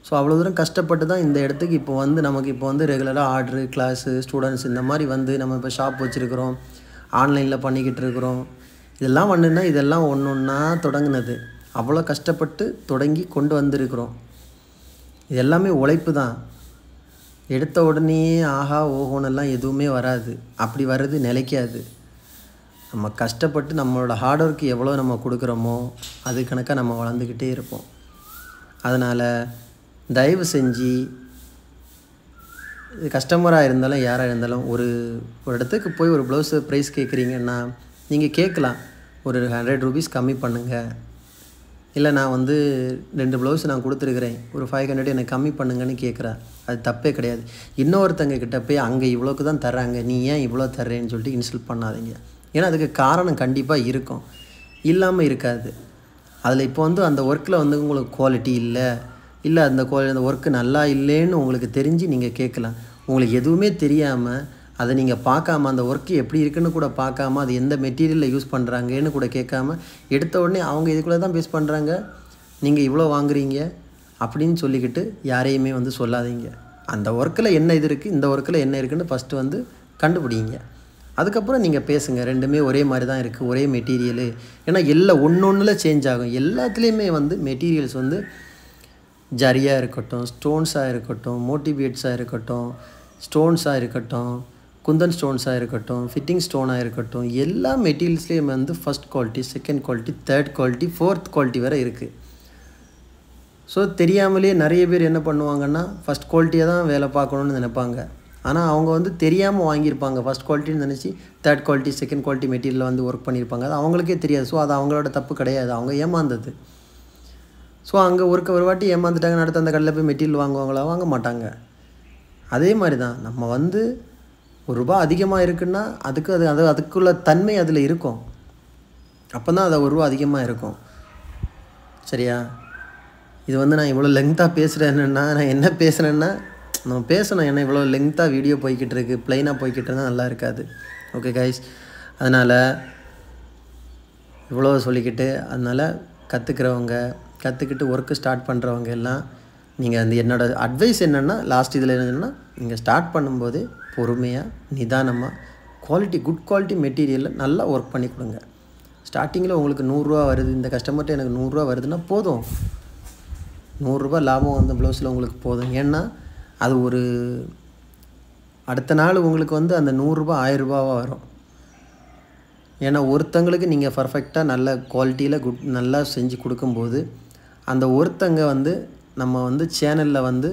ஸோ அவ்வளோ தூரம் கஷ்டப்பட்டு தான் இந்த இடத்துக்கு இப்போ வந்து நமக்கு இப்போ வந்து ரெகுலராக ஆர்டரு, கிளாஸு, ஸ்டூடெண்ட்ஸ் இந்த மாதிரி வந்து நம்ம இப்போ ஷாப் வச்சுருக்கிறோம், ஆன்லைனில் பண்ணிக்கிட்டு இருக்கிறோம். இதெல்லாம் பண்ணுன்னா இதெல்லாம் ஒன்று ஒன்றா தொடங்குனது. அவ்வளோ கஷ்டப்பட்டு தொடங்கி கொண்டு வந்திருக்கிறோம். இது எல்லாமே உழைப்பு தான். எடுத்த உடனே ஆஹா ஓஹோன்னெல்லாம் எதுவுமே வராது. அப்படி வர்றது நிலைக்காது. நம்ம கஷ்டப்பட்டு நம்மளோட ஹார்ட் ஒர்க்கு எவ்வளோ நம்ம கொடுக்குறோமோ அது கணக்காக நம்ம வளர்ந்துக்கிட்டே இருப்போம். அதனால் தயவு செஞ்சு கஸ்டமராக இருந்தாலும் யாராக இருந்தாலும் ஒரு இடத்துக்கு போய் ஒரு ப்ளவுஸு ப்ரைஸ் கேட்குறீங்கன்னா நீங்கள் கேட்கலாம், ஒரு ₹100 கம்மி பண்ணுங்கள், இல்லை நான் வந்து 2 ப்ளவுஸ் நான் கொடுத்துருக்குறேன், ஒரு 500 எனக்கு கம்மி பண்ணுங்கன்னு கேட்குறேன். அது தப்பே கிடையாது. இன்னொருத்தங்க கிட்ட போய் அங்கே இவ்வளோக்கு தான் தர்றாங்க, நீ ஏன் இவ்வளோ தர்றேன்னு சொல்லிட்டு இன்சல்ட் பண்ணாதீங்க. ஏன்னா அதுக்கு காரணம் கண்டிப்பாக இருக்கும், இல்லாமல் இருக்காது. அதில் இப்போ வந்து அந்த ஒர்க்கில் வந்து உங்களுக்கு குவாலிட்டி இல்லை அந்த ஒர்க்கு நல்லா இல்லைன்னு உங்களுக்கு தெரிஞ்சு நீங்கள் கேட்கலாம். உங்களுக்கு எதுவுமே தெரியாமல் அதை நீங்கள் பார்க்காம அந்த ஒர்க்கு எப்படி இருக்குன்னு கூட பார்க்காம அது எந்த மெட்டீரியலில் யூஸ் பண்ணுறாங்கன்னு கூட கேட்காம எடுத்த உடனே அவங்க இதுக்குள்ளே தான் பேஸ் பண்ணுறாங்க, நீங்கள் இவ்வளோ வாங்குறீங்க அப்படின்னு சொல்லிக்கிட்டு யாரையுமே வந்து சொல்லாதீங்க. அந்த ஒர்க்கில் என்ன இது இருக்குது, இந்த ஒர்க்கில் என்ன இருக்குதுன்னு ஃபஸ்ட்டு வந்து கண்டுபிடிங்க. அதுக்கப்புறம் நீங்கள் பேசுங்க. ரெண்டுமே ஒரே மாதிரி தான் இருக்குது, ஒரே மெட்டீரியலு. ஏன்னா எல்லாம் ஒன்றில் சேஞ்ச் ஆகும். எல்லாத்துலேயுமே வந்து மெட்டீரியல்ஸ் வந்து ஜரியாக இருக்கட்டும், ஸ்டோன்ஸாக இருக்கட்டும், மோட்டிவேட்ஸாக இருக்கட்டும், ஸ்டோன்ஸாக இருக்கட்டும், குந்தன் ஸ்டோன்ஸாக இருக்கட்டும், ஃபிட்டிங் ஸ்டோனாக இருக்கட்டும், எல்லா மெட்டீரியல்ஸ்லேயும் வந்து first quality, second quality, third quality, fourth quality வேறு இருக்குது. ஸோ தெரியாமலேயே நிறைய பேர் என்ன பண்ணுவாங்கன்னா ஃபஸ்ட் குவாலிட்டியாக தான் வேலை பார்க்கணுன்னு நினைப்பாங்க. ஆனால் அவங்க வந்து தெரியாமல் வாங்கியிருப்பாங்க. ஃபஸ்ட் குவாலிட்டின்னு நினச்சி தேர்ட் குவாலிட்டி, செகண்ட் குவாலிட்டி மெட்டீரியலில் வந்து ஒர்க் பண்ணியிருப்பாங்க. அது அவங்களுக்கே தெரியாது. ஸோ அது அவங்களோட தப்பு கிடையாது, அவங்க ஏமாந்தது. ஸோ அங்கே ஒரு வாட்டி ஏமாந்துட்டாங்க, அடுத்து அந்த கடையில் போய் மெட்டீரியல் வாங்குவாங்களா? வாங்க மாட்டாங்க. அதே மாதிரி தான் நம்ம வந்து ₹1 அதிகமாக இருக்குன்னா அதுக்குள்ள தன்மை அதில் இருக்கும். அப்போ தான் அது ₹1 அதிகமாக இருக்கும். சரியா? இது வந்து நான் இவ்வளோ லெங்க்த்தாக பேசுகிறேன்னா நான் என்ன பேசுகிறேன்னா நம்ம பேசணும். ஏன்னா இவ்வளோ லெங்க்த்தாக வீடியோ போய்கிட்டு இருக்குது, ப்ளைனாக போய்கிட்டு இருந்தால் நல்லா இருக்காது. ஓகே கைஸ், அதனால் இவ்வளோ சொல்லிக்கிட்டு அதனால் கற்றுக்கிட்டு ஒர்க்கு ஸ்டார்ட் பண்ணுறவங்க எல்லாம் நீங்கள் அந்த என்னோடய அட்வைஸ் என்னென்னா லாஸ்ட் இதில் என்னென்னா நீங்கள் ஸ்டார்ட் பண்ணும்போது பொறுமையாக நிதானமாக குட் குவாலிட்டி மெட்டீரியலில் நல்லா ஒர்க் பண்ணி கொடுங்க. ஸ்டார்டிங்கில் உங்களுக்கு ₹100 வருது, இந்த கஸ்டமர்கிட்ட எனக்கு ₹100 வருதுன்னா போதும். ₹100 லாபம் அந்த ப்ளவுஸில் உங்களுக்கு போதும். ஏன்னா அது ஒரு அடுத்த நாள் உங்களுக்கு வந்து அந்த ₹100 ₹1000 வரும். ஏன்னா ஒருத்தங்களுக்கு நீங்கள் பர்ஃபெக்டாக நல்ல குவாலிட்டியில் நல்லா செஞ்சு கொடுக்கும்போது அந்த ஒருத்தங்க வந்து நம்ம வந்து சேனலில் வந்து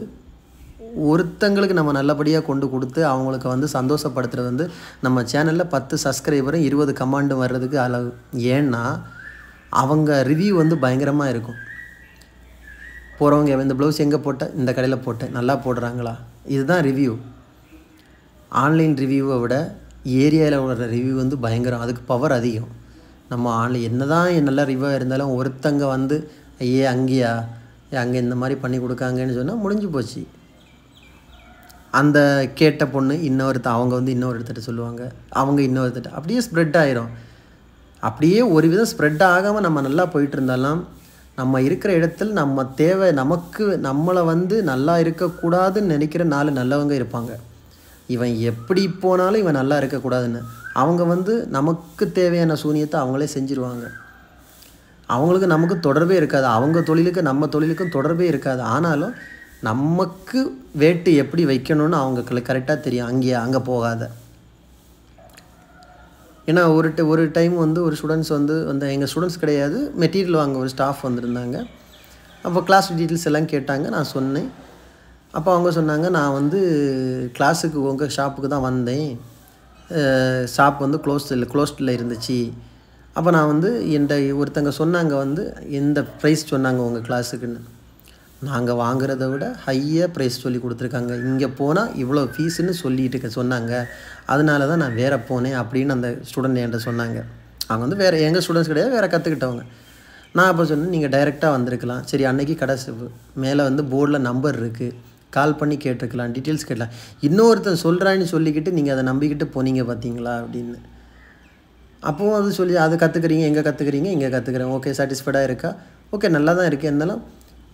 ஒருத்தங்களுக்கு நம்ம நல்லபடியாக கொண்டு கொடுத்து அவங்களுக்கு வந்து சந்தோஷப்படுத்துகிறது வந்து நம்ம சேனலில் 10 சப்ஸ்கிரைபரும் 20 கமெண்டும் வர்றதுக்கு அளவு. ஏன்னா அவங்க ரிவ்யூ வந்து பயங்கரமாக இருக்கும். போகிறவங்க இந்த ப்ளவுஸ் எங்கே போட்டேன், இந்த கடையில் போட்டேன், நல்லா போடுறாங்களா, இதுதான் ரிவ்யூ. ஆன்லைன் ரிவ்யூவை விட ஏரியாவில் வர ரிவ்யூ வந்து பயங்கரம், அதுக்கு பவர் அதிகம். நம்ம ஆன்லைன் என்ன தான் நல்ல ரிவ்யூவாக இருந்தாலும் ஒருத்தங்க வந்து அங்கேயா அங்கே இந்த மாதிரி பண்ணி கொடுக்காங்கன்னு சொன்னால் முடிஞ்சு போச்சு. அந்த கேட்ட பொண்ணு அவங்க வந்து இன்னொருத்தட்ட சொல்லுவாங்க, அவங்க இன்னொருத்தட்ட அப்படியே ஸ்ப்ரெட் ஆகிரும். அப்படியே ஒரு விதம் ஸ்ப்ரெட் ஆகாமல் நம்ம நல்லா போயிட்டு இருந்தாலும் நம்ம இருக்கிற இடத்துல நம்ம தேவை நம்மளை வந்து நல்லா இருக்கக்கூடாதுன்னு நினைக்கிற 4 நல்லவங்க இருப்பாங்க. இவன் எப்படி போனாலும் இவன் நல்லா இருக்கக்கூடாதுன்னு அவங்க வந்து நமக்கு தேவையான சூனியத்தை அவங்களே செஞ்சுருவாங்க. அவங்களுக்கு நமக்கு தொடர்பே இருக்காது, அவங்க தொழிலுக்கு நம்ம தொழிலுக்கும் தொடர்பே இருக்காது. ஆனாலும் நமக்கு வேட்டு எப்படி வைக்கணும்னு அவங்களுக்கு கரெக்டாக தெரியும். அங்கே போகாத. ஏன்னா ஒரு டைம் வந்து ஒரு ஸ்டூடெண்ட்ஸ் வந்து எங்கள் ஸ்டூடெண்ட்ஸ் கிடையாது, மெட்டீரியல் வாங்க ஒரு ஸ்டாஃப் வந்திருந்தாங்க. அப்போ கிளாஸ் டீட்டெயில்ஸ் எல்லாம் கேட்டாங்க, நான் சொன்னேன். அப்போ அவங்க சொன்னாங்க, நான் வந்து கிளாஸுக்கு உங்கள் ஷாப்புக்கு தான் வந்தேன், ஷாப் வந்து க்ளோஸ்டில் இருந்துச்சு. அப்போ நான் வந்து என்கிட்ட ஒருத்தங்க சொன்னாங்க வந்து எந்த ப்ரைஸ் சொன்னாங்க உங்கள் கிளாஸுக்குன்னு. நாங்கள் வாங்குறத விட ஹையாக ப்ரைஸ் சொல்லி கொடுத்துருக்காங்க, இங்கே போனால் இவ்வளோ ஃபீஸுன்னு சொல்லிட்டு சொன்னாங்க, அதனால தான் நான் வேறு போனேன் அப்படின்னு அந்த ஸ்டூடெண்ட் என்கிட்ட சொன்னாங்க. அவங்க வந்து வேறு எங்கள் ஸ்டூடெண்ட்ஸ் கிடையாது, வேறு கற்றுக்கிட்டவங்க. நான் அப்போ சொன்னேன், நீங்கள் டைரெக்டாக வந்திருக்கலாம், சரி அன்றைக்கி கடைசி மேலே வந்து போர்டில் நம்பர் இருக்குது, கால் பண்ணி கேட்டிருக்கலாம், டீட்டெயில்ஸ் கேட்கலாம். இன்னொருத்தன் சொல்கிறான்னு சொல்லிக்கிட்டு நீங்கள் அதை நம்பிக்கிட்டு போனீங்க பார்த்தீங்களா அப்படின்னு. அப்போவும் அது சொல்லி அது கற்றுக்குறீங்க, எங்கே கற்றுக்குறீங்க, இங்கே கற்றுக்குறேன், ஓகே சாட்டிஸ்ஃபைடாக இருக்கா, ஓகே நல்லா தான் இருக்குது, இருந்தாலும்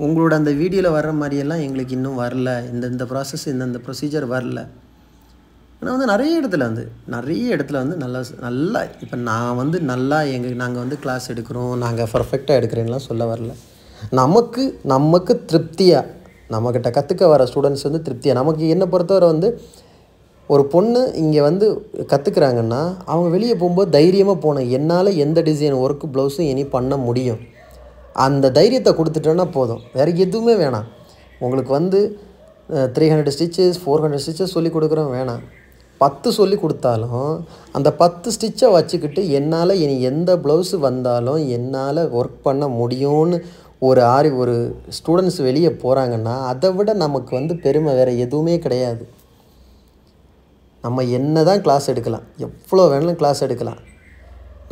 உங்களோட அந்த வீடியோவில் வர்ற மாதிரியெல்லாம் எங்களுக்கு இன்னும் வரல, இந்த ப்ராசஸ் இந்த ப்ரொசீஜர் வரல. ஆனால் வந்து நிறைய இடத்துல வந்து நல்லா இப்போ நான் வந்து நல்லா நாங்கள் வந்து கிளாஸ் எடுக்கிறோம், நாங்கள் பர்ஃபெக்டாக எடுக்கிறேன்லாம் சொல்ல வரல. நமக்கு திருப்தியாக, நம்மக்கிட்ட கற்றுக்க வர ஸ்டூடெண்ட்ஸ் வந்து திருப்தியாக, நமக்கு என்னை பொறுத்தவரை வந்து ஒரு பொண்ணு இங்கே வந்து கற்றுக்குறாங்கன்னா அவங்க வெளியே போகும்போது தைரியமாக போகணும், என்னால் எந்த டிசைன் ஒர்க்கு ப்ளவுஸும் இனி பண்ண முடியும், அந்த தைரியத்தை கொடுத்துட்டோன்னா போதும், வேறு எதுவுமே வேணாம். உங்களுக்கு வந்து 300 ஸ்டிச்சஸ் 400 ஸ்டிச்சஸ் சொல்லி கொடுக்குறோம் வேணாம், 10 சொல்லி கொடுத்தாலும் அந்த 10 ஸ்டிச்சை வச்சுக்கிட்டு என்னால் இனி எந்த ப்ளவுஸு வந்தாலும் என்னால் ஒர்க் பண்ண முடியும்னு ஒரு ஸ்டூடெண்ட்ஸ் வெளியே போகிறாங்கன்னா அதை விட நமக்கு வந்து பெருமை வேறு எதுவுமே கிடையாது. நம்ம என்ன தான் கிளாஸ் எடுக்கலாம், எவ்வளோ வேணாலும் கிளாஸ் எடுக்கலாம்,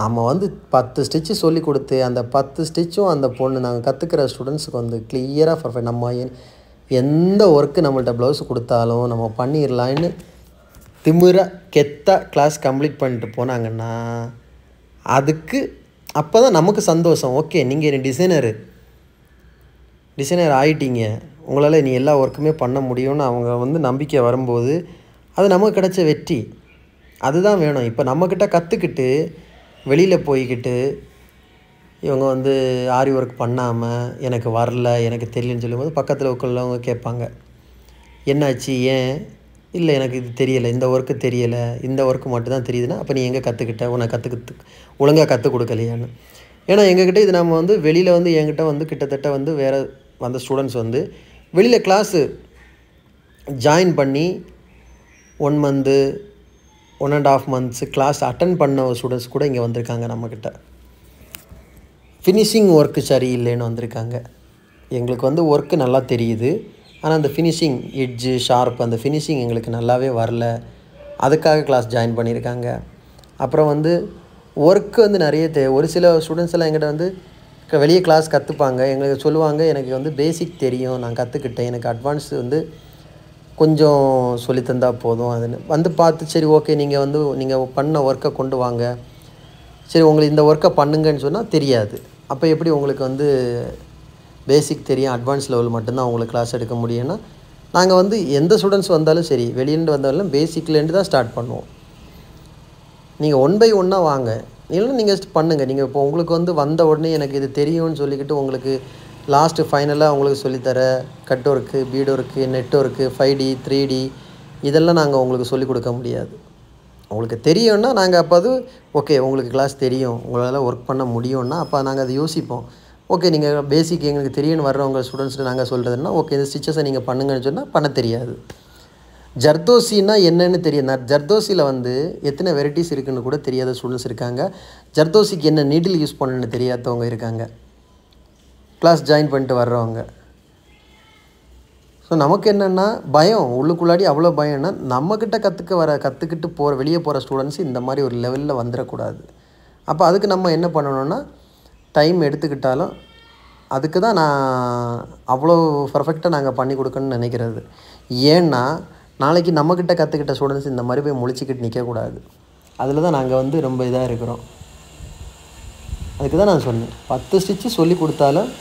நம்ம வந்து 10 ஸ்டிச்சு சொல்லி கொடுத்து அந்த 10 ஸ்டிச்சும் அந்த பொண்ணு நாங்கள் கற்றுக்கிற ஸ்டூடெண்ட்ஸுக்கு வந்து கிளியராக பர்ஃபெக்ட், நம்ம எந்த ஒர்க்கு நம்மள்ட்ட ப்ளவுஸ் கொடுத்தாலும் நம்ம பண்ணிடலான்னு திமிராக கெத்தாக கிளாஸ் கம்ப்ளீட் பண்ணிட்டு போனாங்கன்னா அதுக்கு அப்போ தான் நமக்கு சந்தோஷம். ஓகே நீங்கள் டிசைனர் ஆகிட்டீங்க, உங்களால் நீ எல்லா ஒர்க்குமே பண்ண முடியும்னு அவங்க வந்து நம்பிக்கை வரும்போது அது நமக்கு கிடைச்ச வெற்றி, அதுதான் வேணும். இப்போ நம்மக்கிட்ட கற்றுக்கிட்டு வெளியில் போய்கிட்டு இவங்க வந்து ஆரி ஒர்க் பண்ணாமல் எனக்கு வரல எனக்கு தெரியலன்னு சொல்லும்போது பக்கத்தில் உட்கார்ந்தவங்க கேட்பாங்க, என்னாச்சு, ஏன் இல்லை எனக்கு இது தெரியலை, இந்த ஒர்க்கு தெரியலை, இந்த ஒர்க்கு மட்டும்தான் தெரியுதுன்னா அப்போ நீ எங்கே கற்றுக்கிட்ட, உனக்கு ஒழுங்காக கற்றுக் கொடுக்கலையான்னு. ஏன்னா எங்ககிட்ட இது நம்ம வந்து வெளியில் வந்து என்கிட்ட வந்து கிட்டத்தட்ட வந்து வேறு வந்த ஸ்டூடெண்ட்ஸ் வந்து வெளியில் கிளாஸு ஜாயின் பண்ணி 1 month 1.5 months கிளாஸ் அட்டன் பண்ண ஸ்டூடெண்ட்ஸ் கூட இங்கே வந்திருக்காங்க. நம்மக்கிட்ட ஃபினிஷிங் ஒர்க்கு சரியில்லைன்னு வந்திருக்காங்க. எங்களுக்கு வந்து ஒர்க்கு நல்லா தெரியுது, ஆனால் அந்த ஃபினிஷிங் எட்ஜு ஷார்ப் அந்த ஃபினிஷிங் எங்களுக்கு நல்லாவே வரல, அதுக்காக கிளாஸ் ஜாயின் பண்ணியிருக்காங்க. அப்புறம் வந்து ஒர்க்கு வந்து நிறைய ஒரு சில ஸ்டூடெண்ட்ஸ் எல்லாம் எங்கிட்ட வந்து வெளியே கிளாஸ் கற்றுப்பாங்க, எங்களுக்கு சொல்லுவாங்க, எனக்கு வந்து பேசிக் தெரியும், நான் கற்றுக்கிட்டேன், எனக்கு அட்வான்ஸ் வந்து கொஞ்சம் சொல்லித்தந்தா போதும் அதுன்னு வந்து பார்த்து, சரி ஓகே நீங்கள் பண்ண ஒர்க்கை கொண்டு வாங்க, சரி உங்களுக்கு இந்த ஒர்க்கை பண்ணுங்கன்னு சொன்னால் தெரியாது. அப்போ எப்படி உங்களுக்கு வந்து பேசிக் தெரியும், அட்வான்ஸ் லெவல் மட்டும்தான் உங்களுக்கு கிளாஸ் எடுக்க முடியும்னா நாங்கள் வந்து எந்த ஸ்டூடெண்ட்ஸ் வந்தாலும் சரி வெளியிலேருந்து வந்தாலும் பேசிக்லேருந்து தான் ஸ்டார்ட் பண்ணுவோம். நீங்கள் 1 by 1 வாங்க, இல்லைன்னா நீங்கள் பண்ணுங்கள். நீங்கள் இப்போ உங்களுக்கு வந்து வந்த உடனே எனக்கு இது தெரியும்னு சொல்லிக்கிட்டு உங்களுக்கு லாஸ்ட்டு ஃபைனலாக உங்களுக்கு சொல்லித்தர cut work, beat work, net work, 5D 3D இதெல்லாம் நாங்கள் உங்களுக்கு சொல்லிக் கொடுக்க முடியாது. உங்களுக்கு தெரியும்னா நாங்கள் அப்போ அது ஓகே உங்களுக்கு கிளாஸ் தெரியும், உங்களால் ஒர்க் பண்ண முடியும்னா அப்போ நாங்கள் அதை யோசிப்போம். ஓகே நீங்கள் பேசிக் எங்களுக்கு தெரியும்னு வர்றவங்க ஸ்டூடெண்ட்ஸ்ட்டு நாங்கள் சொல்கிறதுனா ஓகே இந்த ஸ்டிச்சஸை நீங்கள் பண்ணுங்கன்னு சொன்னால் பண்ண தெரியாது. ஜர்தோசின்னா என்னென்னு தெரியும், ஜர்தோசியில் வந்து எத்தனை வெரைட்டிஸ் இருக்குதுன்னு கூட தெரியாத ஸ்டூடெண்ட்ஸ் இருக்காங்க. ஜர்தோசிக்கு என்ன நீடில் யூஸ் பண்ணணுன்னு தெரியாதவங்க இருக்காங்க கிளாஸ் ஜாயின் பண்ணிட்டு வர்றவங்க. ஸோ நமக்கு என்னென்னா பயம் உள்ளுக்குள்ளாடி, அவ்வளோ பயம்னா நம்மக்கிட்ட கற்றுக்கிட்டு வெளியே போகிற ஸ்டூடெண்ட்ஸ் இந்த மாதிரி ஒரு லெவலில் வந்துடக்கூடாது. அப்போ அதுக்கு நம்ம என்ன பண்ணணும்னா டைம் எடுத்துக்கிட்டாலும் அதுக்கு தான் நான் அவ்வளோ பர்ஃபெக்டாக நாங்கள் பண்ணி கொடுக்கணும்னு நினைக்கிறது. ஏன்னா நாளைக்கு நம்மக்கிட்ட கற்றுக்கிட்ட ஸ்டூடெண்ட்ஸ் இந்த மாதிரி போய் முழிச்சிக்கிட்டு நிற்கக்கூடாது. அதில் தான் நாங்கள் வந்து ரொம்ப இதாக இருக்கிறோம். அதுக்கு தான் நான் சொன்னேன், 10 ஸ்டிச்சு சொல்லி கொடுத்தாலும்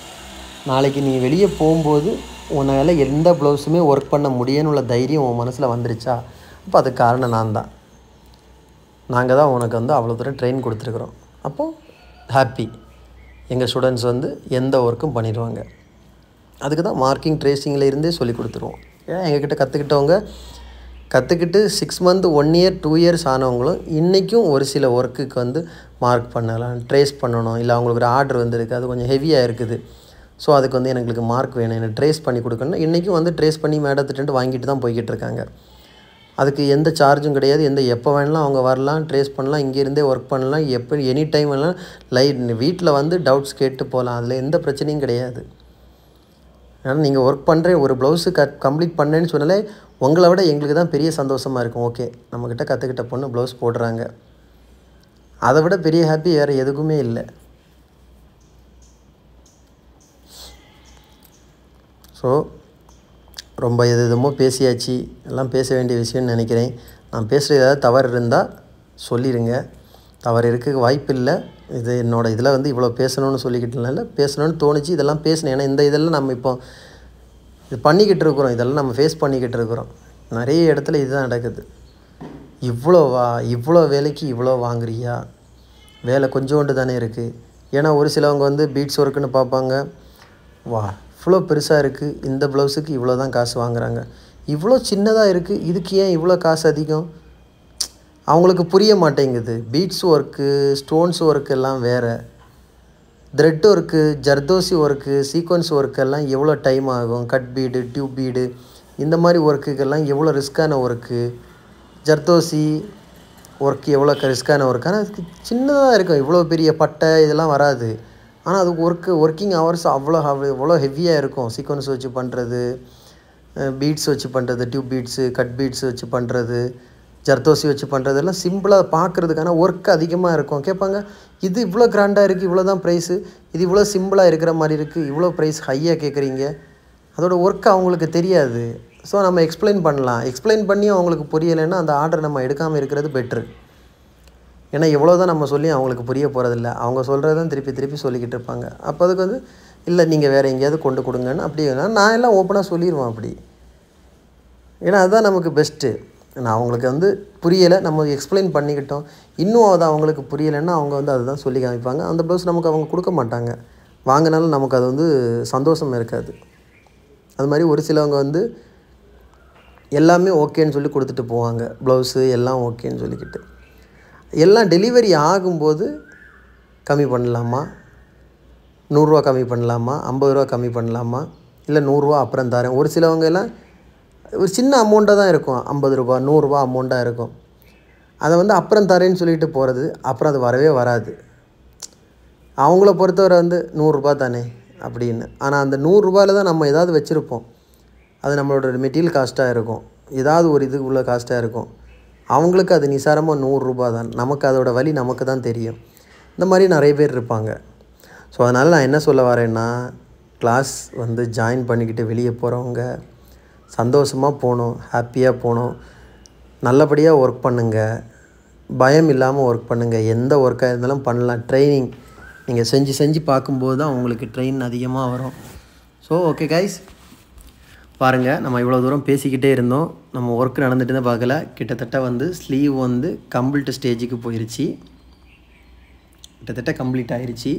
நாளைக்கு நீ வெளியே போகும்போது உன்னால் எந்த ப்ளவுஸுமே ஒர்க் பண்ண முடியும்னு உள்ள தைரியம் உன் மனசில் வந்துருச்சா, அப்போ அதுக்கு காரணம் நாங்கள் தான் உனக்கு வந்து அவ்வளோ தூரம் ட்ரெயின் கொடுத்துருக்குறோம். அப்போது ஹாப்பி, எங்கள் ஸ்டூடெண்ட்ஸ் வந்து எந்த ஒர்க்கும் பண்ணிடுவாங்க. அதுக்கு தான் மார்க்கிங் ட்ரேசிங்கில் இருந்தே சொல்லி கொடுத்துருவோம். ஏன்னா எங்ககிட்ட கற்றுக்கிட்டு 6 month 1 year 2 years ஆனவங்களும் இன்றைக்கும் ஒரு சில ஒர்க்குக்கு வந்து மார்க் பண்ணலாம், ட்ரேஸ் பண்ணணும், இல்லை அவங்களுக்கு ஒரு ஆர்டர் வந்துருக்கு, அது கொஞ்சம் ஹெவியாக இருக்குது, ஸோ அதுக்கு வந்து எங்களுக்கு மார்க் வேணும், எனக்கு ட்ரேஸ் பண்ணி கொடுக்கணும், இன்றைக்கும் வந்து ட்ரேஸ் பண்ணி மேடத்திட்டு வாங்கிட்டு தான் போய்கிட்டு இருக்காங்க. அதுக்கு எந்த சார்ஜும் கிடையாது, எப்போ வேணாலும் அவங்க வரலாம், ட்ரேஸ் பண்ணலாம், இங்கேருந்தே ஒர்க் பண்ணலாம், எப்போ எனி டைம் வேணாலும் வீட்டில் வந்து டவுட்ஸ் கேட்டு போகலாம், அதில் எந்த பிரச்சனையும் கிடையாது. ஏன்னா நீங்கள் ஒர்க் பண்ணுற ஒரு ப்ளவுஸு கம்ப்ளீட் பண்ணேன்னு சொன்னாலே உங்களை விட எங்களுக்கு தான் பெரிய சந்தோஷமாக இருக்கும். ஓகே, நம்மக்கிட்ட கற்றுக்கிட்ட பொண்ணு ப்ளவுஸ் போடுறாங்க, அதை விட பெரிய ஹாப்பி வேறு எதுக்குமே இல்லை. ஸோ ரொம்ப எதுமோ பேசியாச்சு, எல்லாம் பேச வேண்டிய விஷயம்னு நினைக்கிறேன். நான் பேசுகிற ஏதாவது தவறு இருந்தால் சொல்லிடுங்க. தவறு இருக்க வாய்ப்பு இல்லை. இது என்னோடய இதில் வந்து இவ்வளோ பேசணும்னு சொல்லிக்கிட்டனால பேசணும்னு தோணுச்சு, இதெல்லாம் பேசினேன். ஏன்னா இந்த இதெல்லாம் நம்ம இப்போ இது பண்ணிக்கிட்டு இருக்கிறோம், இதெல்லாம் நம்ம ஃபேஸ் பண்ணிக்கிட்டு இருக்கிறோம். நிறைய இடத்துல இதுதான் நடக்குது. இவ்வளோ வேலைக்கு இவ்வளோ வாங்குறியா, வேலை கொஞ்சோண்டு தானே இருக்குது. ஏன்னா ஒரு சிலவங்க வந்து பீட்ஸ் ஒர்க்குன்னு பார்ப்பாங்க, இவ்வளோ பெருசாக இருக்குது, இந்த ப்ளவுஸுக்கு இவ்வளோ தான் காசு வாங்குறாங்க, இவ்வளோ சின்னதாக இருக்குது, இதுக்கு ஏன் இவ்வளோ காசு அதிகம், அவங்களுக்கு புரிய மாட்டேங்குது. பீட்ஸ் ஒர்க்கு, ஸ்டோன்ஸ் ஒர்க்கு எல்லாம் வேறு, thread work, zardozi work, sequence ஒர்க்கெல்லாம் எவ்வளோ டைம் ஆகும், கட் பீடு, டியூப் பீடு, இந்த மாதிரி ஒர்க்குக்கெல்லாம் எவ்வளோ ரிஸ்க்கான ஒர்க்கு, ஜர்தோசி ஒர்க் எவ்வளோ ரிஸ்க்கான ஒர்க். ஆனால் அதுக்கு சின்னதாக இருக்கும், இவ்வளோ பெரிய பட்டை இதெல்லாம் வராது. ஆனால் அது ஒர்க்கிங் ஹவர்ஸ் அவ்வளோ ஹெவியாக இருக்கும். சீக்வன்ஸ் வச்சு பண்ணுறது, பீட்ஸ் வச்சு பண்ணுறது, டியூப் பீட்ஸு, கட் பீட்ஸ் வச்சு பண்ணுறது, ஜர்தோசி வச்சு பண்ணுறதெல்லாம் சிம்பிளாக பார்க்குறதுக்கான ஒர்க் அதிகமாக இருக்கும். கேட்பாங்க, இது இவ்வளோ கிராண்டாக இருக்குது, இவ்வளோ தான் ப்ரைஸு, இது இவ்வளோ சிம்பிளாக இருக்கிற மாதிரி இருக்குது, இவ்வளோ ப்ரைஸ் ஹையாக கேட்குறீங்க. அதோட ஒர்க் அவங்களுக்கு தெரியாது. ஸோ நம்ம எக்ஸ்பிளைன் பண்ணலாம். எக்ஸ்பிளைன் பண்ணி அவங்களுக்கு புரியலைன்னா அந்த ஆர்டர் நம்ம எடுக்காமல் இருக்கிறது பெட்ரு. ஏன்னா எவ்வளோ தான் நம்ம சொல்லி அவங்களுக்கு புரிய போகிறதில்ல, அவங்க சொல்கிறது தான் திருப்பி சொல்லிக்கிட்டு இருப்பாங்க. அப்போ அதுக்கு வந்து இல்லை நீங்கள் வேறு எங்கேயாவது கொண்டு கொடுங்கன்னு அப்படி நான் எல்லாம் ஓப்பனாக சொல்லிடுவேன் அப்படி. ஏன்னா அதுதான் நமக்கு பெஸ்ட்டு. நான் அவங்களுக்கு வந்து புரியலை, நம்ம எக்ஸ்பிளைன் பண்ணிக்கிட்டோம், இன்னும் அது அவங்களுக்கு புரியலைன்னா அவங்க வந்து அதுதான் சொல்லி காமிப்பாங்க. அந்த ப்ளவுஸ் நமக்கு அவங்க கொடுக்க மாட்டாங்க, வாங்கினாலும் நமக்கு அது வந்து சந்தோஷம் இருக்காது. அது மாதிரி ஒரு சிலவங்க வந்து எல்லாமே ஓகேன்னு சொல்லி கொடுத்துட்டு போவாங்க, ப்ளவுஸு எல்லாம் ஓகேன்னு சொல்லிக்கிட்டு. எல்லாம் டெலிவரி ஆகும்போது கம்மி பண்ணலாமா, 100 ரூபா கம்மி பண்ணலாமா, 50 ரூபா கம்மி பண்ணலாமா, இல்லை 100 ரூபா அப்புறம் தரேன். ஒரு சிலவங்க எல்லாம் ஒரு சின்ன அமௌண்ட்டாக தான் இருக்கும், 50 ரூபா 100 ரூபா அமௌண்ட்டாக இருக்கும். அதை வந்து அப்புறம் தரேன்னு சொல்லிட்டு போகிறது, அப்புறம் அது வரவே வராது. அவங்கள பொறுத்தவரை வந்து 100 ரூபா தானே அப்படின்னு. ஆனால் அந்த 100 ரூபாயில் தான் நம்ம ஏதாவது வச்சுருப்போம், அது நம்மளோட மெட்டீரியல் காஸ்ட்டாக இருக்கும், ஏதாவது ஒரு இது உள்ள காஸ்ட்டாக இருக்கும். அவங்களுக்கு அது நிசாரமாக 100 ரூபா தான். நமக்கு அதோட வலி நமக்கு தான் தெரியும். இந்த மாதிரி நிறைய பேர் இருப்பாங்க. ஸோ அதனால் நான் என்ன சொல்ல வரேன்னா, கிளாஸ் வந்து ஜாயின் பண்ணிக்கிட்டு வெளியே போகிறவங்க சந்தோஷமாக போகணும், ஹாப்பியாக போகணும், நல்லபடியாக ஒர்க் பண்ணுங்கள், பயம் இல்லாமல் ஒர்க் பண்ணுங்கள். எந்த ஒர்க்காக இருந்தாலும் பண்ணலாம். ட்ரைனிங் நீங்கள் செஞ்சு பார்க்கும்போது தான் உங்களுக்கு ட்ரெயின் அதிகமாக வரும். ஸோ ஓகே கைஸ், பாருங்கள், நம்ம இவ்வளோ தூரம் பேசிக்கிட்டே இருந்தோம், நம்ம ஒர்க் நடந்துட்டு தான் பார்க்கல. கிட்டத்தட்ட வந்து ஸ்லீவ் வந்து கம்ப்ளீட் ஸ்டேஜுக்கு போயிடுச்சு, கிட்டத்தட்ட கம்ப்ளீட் ஆயிடுச்சு.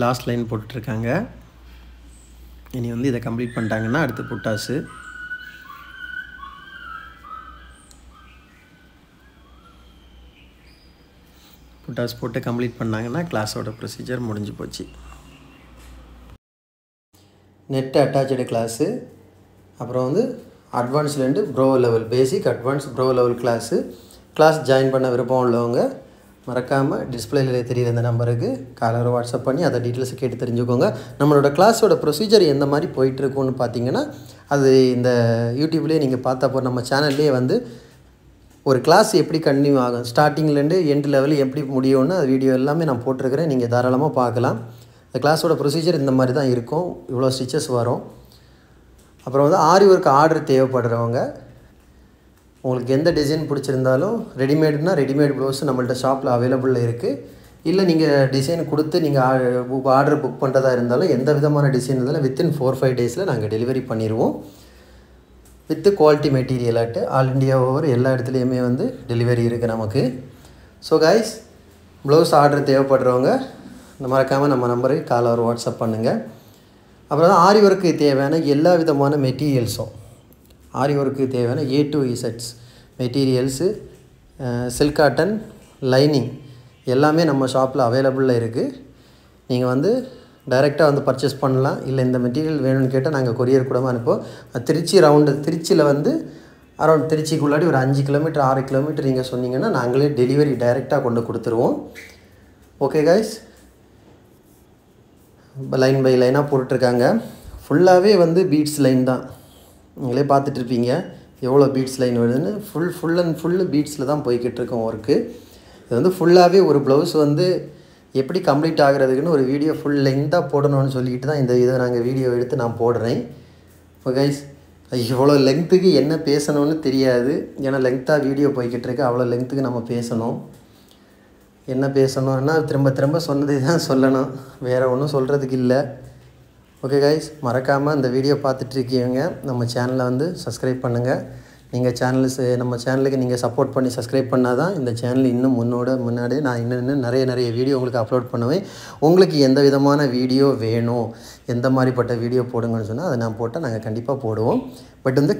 லாஸ்ட் லைன் போட்டுட்ருக்காங்க. இனி வந்து இதை கம்ப்ளீட் பண்ணிட்டாங்கன்னா அடுத்து புட்டாஸு. புட்டாஸ் போட்டு கம்ப்ளீட் பண்ணாங்கன்னா கிளாஸோட ப்ரொசீஜர் முடிஞ்சு போச்சு. நெட் அட்டாச்சு கிளாஸு, அப்புறம் வந்து அட்வான்ஸ்லேருந்து pro level, basic advance pro level class join பண்ண விருப்பம் உள்ளவங்க மறக்காமல் டிஸ்பிளேல தெரிகிற இந்த நம்பருக்கு காலரை வாட்ஸ்அப் பண்ணி அதை டீட்டெயில்ஸை கேட்டு தெரிஞ்சுக்கோங்க. நம்மளோட கிளாஸோட ப்ரொசீஜர் எந்த மாதிரி போயிட்டுருக்குன்னு பார்த்தீங்கன்னா, அது இந்த யூடியூப்லேயே நீங்கள் பார்த்தப்போ நம்ம சேனல்லே வந்து ஒரு கிளாஸ் எப்படி கண்டினியூ ஆகும், ஸ்டார்டிங்லேருந்து எண்ட் லெவல் எப்படி முடியும்னு அது வீடியோ எல்லாமே நான் போட்டிருக்கிறேன், நீங்கள் தாராளமாக பார்க்கலாம். இந்த கிளாஸோட ப்ரொசீஜர் இந்த மாதிரி தான் இருக்கும், இவ்வளோ ஸ்டிச்சஸ் வரும். அப்புறம் வந்து ஆரி ஒர்க் ஆர்டர் தேவைப்படுறவங்க, உங்களுக்கு எந்த டிசைன் பிடிச்சிருந்தாலும் ரெடிமேடுனா ரெடிமேட் ப்ளவுஸ் நம்மள்ட்ட ஷாப்பில் அவைலபிளில் இருக்குது. இல்லை நீங்கள் டிசைன் கொடுத்து நீங்கள் ஆர்டர் புக் பண்ணுறதா இருந்தாலும் எந்த விதமான டிசைன் இருந்தாலும் வித்தின் 4-5 டேஸில் நாங்கள் டெலிவரி பண்ணிடுவோம். With quality மெட்டீரியலாட்டு all India over எல்லா இடத்துலையுமே வந்து டெலிவரி இருக்குது நமக்கு. ஸோ கைஸ், ப்ளவுஸ் ஆர்டர் தேவைப்படுறவங்க மறக்காமல் நம்ம நம்பருக்கு கால் ஆர் வாட்ஸ்அப் பண்ணுங்கள். அப்புறம் தான் ஆரி ஒர்க்கு தேவையான எல்லா விதமான மெட்டீரியல்ஸும், ஆரி ஒர்க்கு தேவையான A to Z materials, silk cotton, lining, எல்லாமே நம்ம ஷாப்பில் அவைலபிளில் இருக்குது. நீங்கள் வந்து டைரெக்டாக வந்து பர்ச்சேஸ் பண்ணலாம். இல்லை இந்த மெட்டீரியல் வேணும்னு கேட்டால் நாங்கள் கொரியர் கூட அனுப்போம். திருச்சி திருச்சியில் வந்து அரௌண்ட் திருச்சிக்குள்ளாடி ஒரு 5 கிலோமீட்டர் 6 கிலோமீட்டர் நீங்கள் சொன்னீங்கன்னா நாங்களே டெலிவரி டைரெக்டாக கொண்டு கொடுத்துருவோம். ஓகே கைஸ், லைன் பை லைனாக போட்டுட்ருக்காங்க. ஃபுல்லாகவே வந்து பீட்ஸ் லைன் தான். நீங்களே பார்த்துட்ருப்பீங்க எவ்வளோ பீட்ஸ் லைன் வருதுன்னு. ஃபுல் அண்ட் ஃபுல்லு பீட்ஸில் தான் போய்கிட்டு இருக்கோம் ஒர்க்கு. இது வந்து ஃபுல்லாகவே ஒரு ப்ளவுஸ் வந்து எப்படி கம்ப்ளீட் ஆகிறதுக்குன்னு ஒரு வீடியோ ஃபுல் லென்த்தாக போடணும்னு சொல்லிட்டு தான் இதை நாங்கள் வீடியோ எடுத்து நான் போடுறேன். இப்போ கைஸ், இவ்வளோ லென்த்துக்கு என்ன பேசணும்னு தெரியாது. ஏன்னா லென்த்தாக வீடியோ போய்கிட்டு இருக்கு. அவ்வளோ லென்த்துக்கு நம்ம பேசணும். என்ன பேசணும்னா திரும்ப திரும்ப சொன்னதை தான் சொல்லணும், வேறு ஒன்றும் சொல்கிறதுக்கு இல்லை. ஓகே கைஸ், மறக்காமல் இந்த வீடியோ பார்த்துட்ருக்கீங்க நம்ம சேனலை வந்து சப்ஸ்கிரைப் பண்ணுங்கள். நீங்கள் நம்ம சேனலுக்கு நீங்கள் சப்போர்ட் பண்ணி சப்ஸ்கிரைப் பண்ணால் தான் இந்த சேனல் இன்னும் முன்னாடி நான் இன்னும் நிறைய வீடியோ உங்களுக்கு அப்லோட் பண்ணுவேன். உங்களுக்கு எந்த விதமான வீடியோ வேணும், எந்த மாதிரிப்பட்ட வீடியோ போடுங்கன்னு சொன்னால் அதை நான் போட்டால் நாங்கள் கண்டிப்பாக போடுவோம். பட் வந்து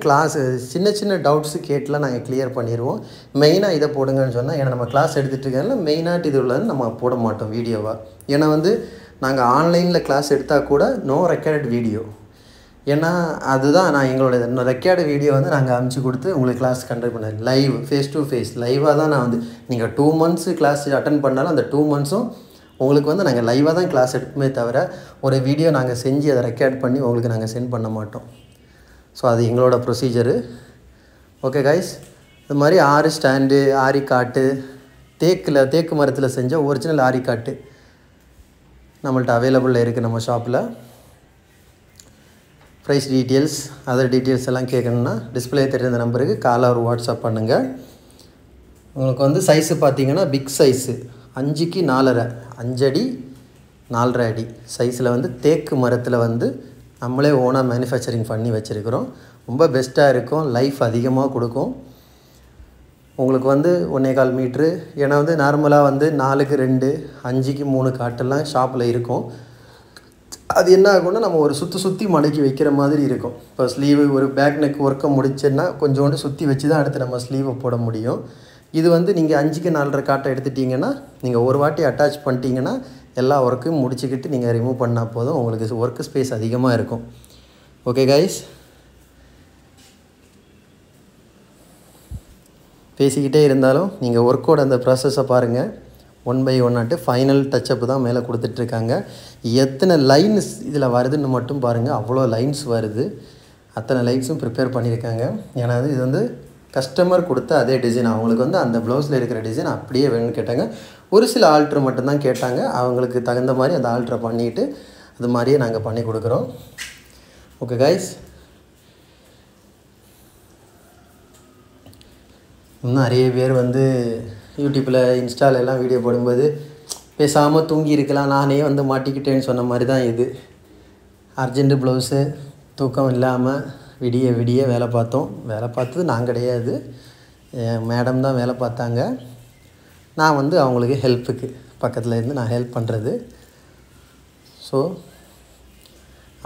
கிளாஸ் சின்ன டவுட்ஸு கேட்டுலாம் நாங்கள் கிளியர் பண்ணிடுவோம். மெயினாக இதை போடுங்கன்னு சொன்னால், ஏன்னா நம்ம கிளாஸ் எடுத்துகிட்டு இருக்கிறதுல மெயினாக இது உள்ளது நம்ம போட மாட்டோம் வீடியோவாக. ஏன்னா வந்து நாங்கள் ஆன்லைனில் கிளாஸ் எடுத்தால் கூட நோ ரெக்கார்டட் வீடியோ. ஏன்னா அதுதான் நான் எங்களோட ரெக்கார்டு வீடியோ வந்து நாங்கள் அனுப்பிச்சி கொடுத்து உங்களுக்கு கிளாஸ் கண்டக்ட் பண்ணேன். லைவ் ஃபேஸ் டு ஃபேஸ் லைவாக தான் நான் வந்து நீங்கள் 2 months கிளாஸ் அட்டன் பண்ணாலும் அந்த 2 monthsம் உங்களுக்கு வந்து நாங்கள் லைவாக தான் கிளாஸ் எடுப்போமே தவிர ஒரு வீடியோ நாங்கள் செஞ்சு அதை ரெக்கார்ட் பண்ணி உங்களுக்கு நாங்கள் சென்ட் பண்ண மாட்டோம். ஸோ அது எங்களோட ப்ரொசீஜரு. ஓகே கைஸ், இது மாதிரி 6 ஸ்டாண்டு ஆரி காட்டு தேக்கு மரத்தில் செஞ்ச ஒரிஜினல் ஆரி காட்டு நம்மள்ட்ட அவைலபிளில் இருக்குது நம்ம ஷாப்பில். ப்ரைஸ் டீட்டெயில்ஸ் அதர் டீட்டெயில்ஸ் எல்லாம் கேட்கணுன்னா டிஸ்பிளே தெரிந்த நம்பருக்கு கால் ஆர் வாட்ஸ்அப் பண்ணுங்கள். உங்களுக்கு வந்து சைஸு பார்த்தீங்கன்னா பிக் சைஸு 5க்கு 4.5 5 அடி 4.5 அடி சைஸில் வந்து தேக்கு மரத்தில் வந்து நம்மளே ஓனாக மேனுஃபேக்சரிங் பண்ணி வச்சுருக்கிறோம். ரொம்ப பெஸ்ட்டாக இருக்கும், லைஃப் அதிகமாக கொடுக்கும். உங்களுக்கு வந்து 1.25 மீட்ரு. ஏன்னா வந்து நார்மலாக வந்து 4க்கு 2 5க்கு 3 காட்டெல்லாம் ஷாப்பில் இருக்கும். அது என்ன ஆகும்னா நம்ம ஒரு சுற்றி மடக்கி வைக்கிற மாதிரி இருக்கும். இப்போ ஸ்லீவு ஒரு பேக் நெக் ஒர்க்கை முடிச்சேன்னா கொஞ்சோண்டு சுற்றி வச்சு தான் அடுத்து நம்ம ஸ்லீவை போட முடியும். இது வந்து நீங்கள் 5க்கு 4.5 காட்டை எடுத்துட்டிங்கன்னா நீங்கள் ஒரு வாட்டி அட்டாச் பண்ணிட்டீங்கன்னா எல்லா ஒர்க்கும் முடிச்சுக்கிட்டு நீங்கள் ரிமூவ் பண்ணால் போதும். உங்களுக்கு ஒர்க்கு ஸ்பேஸ் அதிகமாக இருக்கும். ஓகே கைஸ், பேசிக்கிட்டே இருந்தாலும் நீங்கள் ஒர்க்கோட அந்த ப்ராசஸை பாருங்கள். 1 by 1 ஃபைனல் டச்சப்பு தான் மேலே கொடுத்துட்ருக்காங்க. எத்தனை லைன்ஸ் இதில் வருதுன்னு மட்டும் பாருங்கள். அவ்வளோ லைன்ஸ் வருது. அத்தனை லைன்ஸும் ப்ரிப்பேர் பண்ணியிருக்காங்க. ஏன்னா இது வந்து கஸ்டமர் கொடுத்த அதே டிசைன். அவங்களுக்கு வந்து அந்த ப்ளவுஸில் இருக்கிற டிசைன் அப்படியே வேணும்னு கேட்டாங்க. ஒரு சில ஆல்ட்ரு மட்டும்தான் கேட்டாங்க. அவங்களுக்கு தகுந்த மாதிரி அந்த ஆல்ட்ரை பண்ணிவிட்டு அது மாதிரியே நாங்கள் பண்ணி கொடுக்குறோம். ஓகே கைஸ், இன்னும் நிறைய பேர் வந்து யூடியூப்பில் இன்ஸ்டாலெல்லாம் வீடியோ போடும்போது பேசாமல் தூங்கி இருக்கலாம், நானே வந்து மாட்டிக்கிட்டேன்னு சொன்ன மாதிரி தான் இது. அர்ஜென்ட்டு ப்ளவுஸு தூக்கம் இல்லாமல் விடிய வேலை பார்த்தது நான் கிடையாது, மேடம் தான் வேலை பார்த்தாங்க. நான் வந்து அவங்களுக்கு ஹெல்ப்புக்கு பக்கத்தில் இருந்து நான் ஹெல்ப் பண்ணுறது. ஸோ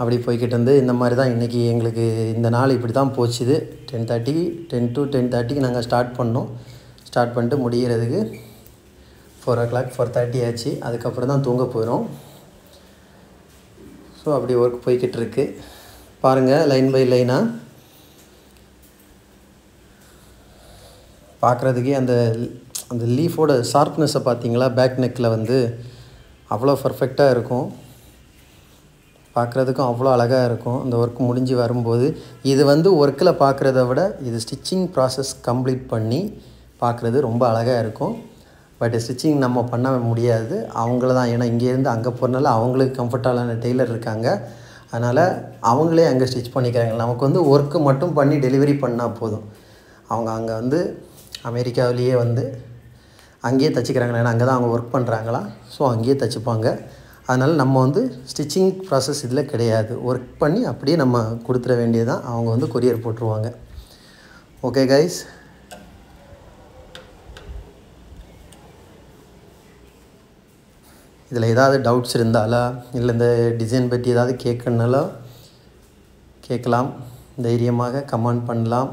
அப்படி போய்கிட்டு வந்து இந்த மாதிரி தான் இன்றைக்கி எங்களுக்கு இந்த நாள் இப்படி தான் போச்சுது. 10 to 10:30 நாங்கள் ஸ்டார்ட் பண்ணிட்டு முடிகிறதுக்கு 4 o'clock 4:30 ஆச்சு. அதுக்கப்புறம் தான் தூங்க போயிடும். ஸோ அப்படி ஒர்க் போய்கிட்டு இருக்கு. பாருங்கள், லைன் பை லைனாக பார்க்குறதுக்கே அந்த லீஃபோட ஷார்ப்னஸை பார்த்தீங்களா? பேக் நெக்கில் வந்து அவ்வளோ பர்ஃபெக்டாக இருக்கும். பார்க்குறதுக்கும் அவ்வளோ அழகாக இருக்கும். இந்த ஒர்க் முடிஞ்சு வரும்போது இது வந்து ஒர்க்கில் பார்க்குறத விட இது ஸ்டிச்சிங் ப்ராசஸ் கம்ப்ளீட் பண்ணி பார்க்குறது ரொம்ப அழகாக இருக்கும். பட் ஸ்டிச்சிங் நம்ம பண்ண முடியாது, அவங்கள தான். ஏன்னா இங்கேருந்து அங்கே போகிறனால அவங்களுக்கு கம்ஃபர்டபுளான டெய்லர் இருக்காங்க. அதனால் அவங்களே அங்கே ஸ்டிச் பண்ணிக்கிறாங்க. நமக்கு வந்து ஒர்க்கு மட்டும் பண்ணி டெலிவரி பண்ணால் போதும். அவங்க அங்கே வந்து அமெரிக்காவிலேயே வந்து அங்கேயே தைச்சிக்கிறாங்களா, ஏன்னா அங்கே தான் அவங்க ஒர்க் பண்ணுறாங்களா. ஸோ அங்கேயே தைச்சிப்பாங்க. அதனால் நம்ம வந்து ஸ்டிச்சிங் ப்ராசஸ் இதில் கிடையாது. ஒர்க் பண்ணி அப்படியே நம்ம கொடுத்துட வேண்டியதான். அவங்க வந்து கொரியர் போட்டுருவாங்க. ஓகே கைஸ், இதில் ஏதாவது டவுட்ஸ் இருந்தாலா இல்லை இந்த டிசைன் பற்றி ஏதாவது கேட்கணுனாலும் கேட்கலாம். தைரியமாக கமெண்ட் பண்ணலாம்.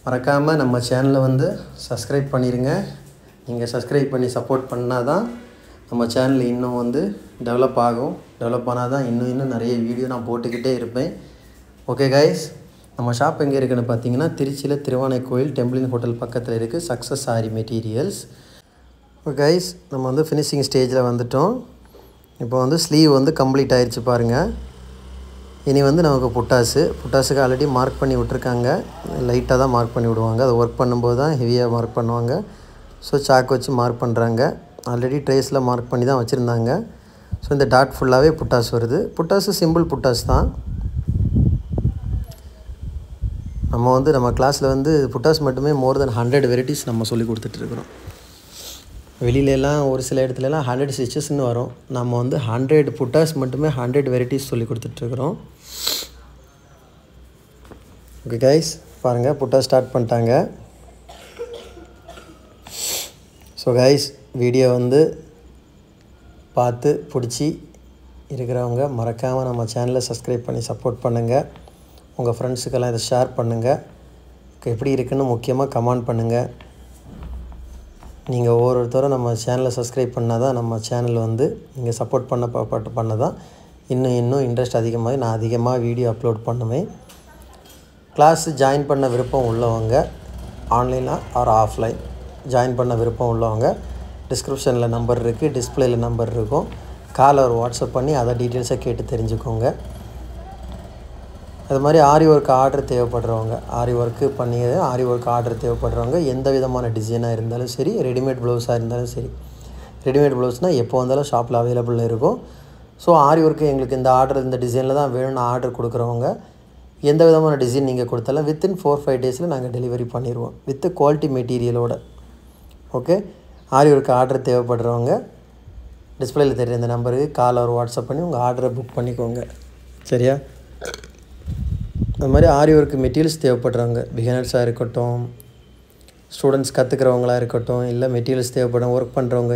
மறக்காமல் நம்ம சேனலை வந்து சப்ஸ்கிரைப் பண்ணிடுங்க. நீங்கள் சப்ஸ்கிரைப் பண்ணி சப்போர்ட் பண்ணால் தான் நம்ம சேனல் இன்னும் வந்து டெவலப் ஆகும். டெவலப் ஆனால் தான் இன்னும் நிறைய வீடியோ நான் போட்டுக்கிட்டே இருப்பேன். ஓகே கைஸ், நம்ம ஷாப் எங்கே இருக்குதுன்னு பார்த்தீங்கன்னா திருச்சியில் திருவானைக்கோயில் டெம்பிளின் ஹோட்டல் பக்கத்தில் இருக்குது. Success sorry materials. Okay guys, நம்ம வந்து ஃபினிஷிங் ஸ்டேஜில் வந்துட்டோம். இப்போ வந்து ஸ்லீவ் வந்து கம்ப்ளீட் ஆகிடுச்சு பாருங்கள். இனி வந்து நமக்கு புட்டாஸுக்கு ஆல்ரெடி மார்க் பண்ணி விட்ருக்காங்க. லைட்டாக தான் மார்க் பண்ணி விடுவாங்க. அதை ஒர்க் பண்ணும்போது தான் ஹெவியாக மார்க் பண்ணுவாங்க. ஸோ சாக் வச்சு மார்க் பண்ணுறாங்க. ஆல்ரெடி ட்ரேஸில் மார்க் பண்ணி தான் வச்சுருந்தாங்க. ஸோ இந்த டாட் ஃபுல்லாகவே புட்டாஸ் வருது. புட்டாஸு சிம்பிள் புட்டாஸ் தான். நம்ம கிளாஸில் வந்து புட்டாஸ் மட்டுமே மோர் தென் 100 வெரைட்டிஸ் நம்ம சொல்லி கொடுத்துட்ருக்குறோம். வெளியிலலாம் ஒரு சில இடத்துலலாம் 100 ஸ்டிச்சஸ்ன்னு வரும். நம்ம வந்து 100 புட்டாஸ் மட்டுமே 100 வெரைட்டிஸ் சொல்லி கொடுத்துட்ருக்குறோம். ஓகே கைஸ், பாருங்கள் புட்டாஸ் ஸ்டார்ட் பண்ணிட்டாங்க. ஸோ கைஸ், வீடியோ வந்து பார்த்து பிடிச்சி இருக்கிறவங்க மறக்காமல் நம்ம சேனலை சப்ஸ்கிரைப் பண்ணி சப்போர்ட் பண்ணுங்கள். உங்கள் ஃப்ரெண்ட்ஸுக்கெல்லாம் இதை ஷேர் பண்ணுங்கள். எப்படி இருக்குன்னு முக்கியமாக கமெண்ட் பண்ணுங்கள். நீங்கள் ஒவ்வொருத்தரும் நம்ம சேனலை சப்ஸ்கிரைப் பண்ணால் தான் நம்ம சேனல் வந்து நீங்கள் சப்போர்ட் பண்ண தான் இன்னும் இன்ட்ரெஸ்ட் அதிகமாக நான் அதிகமாக வீடியோ அப்லோட் பண்ணுவேன். கிளாஸு ஜாயின் பண்ண விருப்பம் உள்ளவங்க ஆன்லைனாக ஆர் ஆஃப்லைன் ஜாயின் பண்ண விருப்பம் உள்ளவங்க டிஸ்கிரிப்ஷனில் நம்பர் இருக்குது, டிஸ்பிளேயில் நம்பர் இருக்கும். கால் ஒரு வாட்ஸ்அப் பண்ணி அதை டீட்டெயில்ஸை கேட்டு தெரிஞ்சுக்கோங்க. அது மாதிரி ஆரி ஒர்க் ஆர்டர் தேவைப்படுறவங்க ஆரி ஒர்க் ஆர்டர் தேவைப்படுறவங்க எந்த விதமான டிசைனாக இருந்தாலும் சரி, ரெடிமேட் ப்ளவுஸாக இருந்தாலும் சரி. ரெடிமேட் ப்ளவுஸ்னால் எப்போ வந்தாலும் ஷாப்பில் அவைலபிள் இருக்கும். ஸோ ஆரி ஒர்க்கு எங்களுக்கு இந்த ஆர்டர் இந்த டிசைனில் தான் வேணும்னு ஆர்டர் கொடுக்குறவங்க எந்த விதமான டிசைன் நீங்கள் கொடுத்தாலும் வித்தின் 4-5 டேஸில் நாங்கள் டெலிவரி பண்ணிடுவோம் வித் குவாலிட்டி மெட்டீரியலோட. ஓகே, ஆரி ஒர்க்கு ஆர்டர் தேவைப்படுறவங்க டிஸ்பிளேயில் தெரியுற இந்த நம்பருக்கு கால் ஒரு வாட்ஸ்அப் பண்ணி உங்கள் ஆர்டரை புக் பண்ணிக்கோங்க. சரியா? அது மாதிரி ஆரி ஒர்க்கு மெட்டீரியல்ஸ் தேவைப்படுறவங்க பிகினர்ஸாக இருக்கட்டும், ஸ்டூடெண்ட்ஸ் கற்றுக்கிறவங்களாக இருக்கட்டும், இல்லை மெட்டீரியல்ஸ் தேவைப்படும் ஒர்க் பண்ணுறவங்க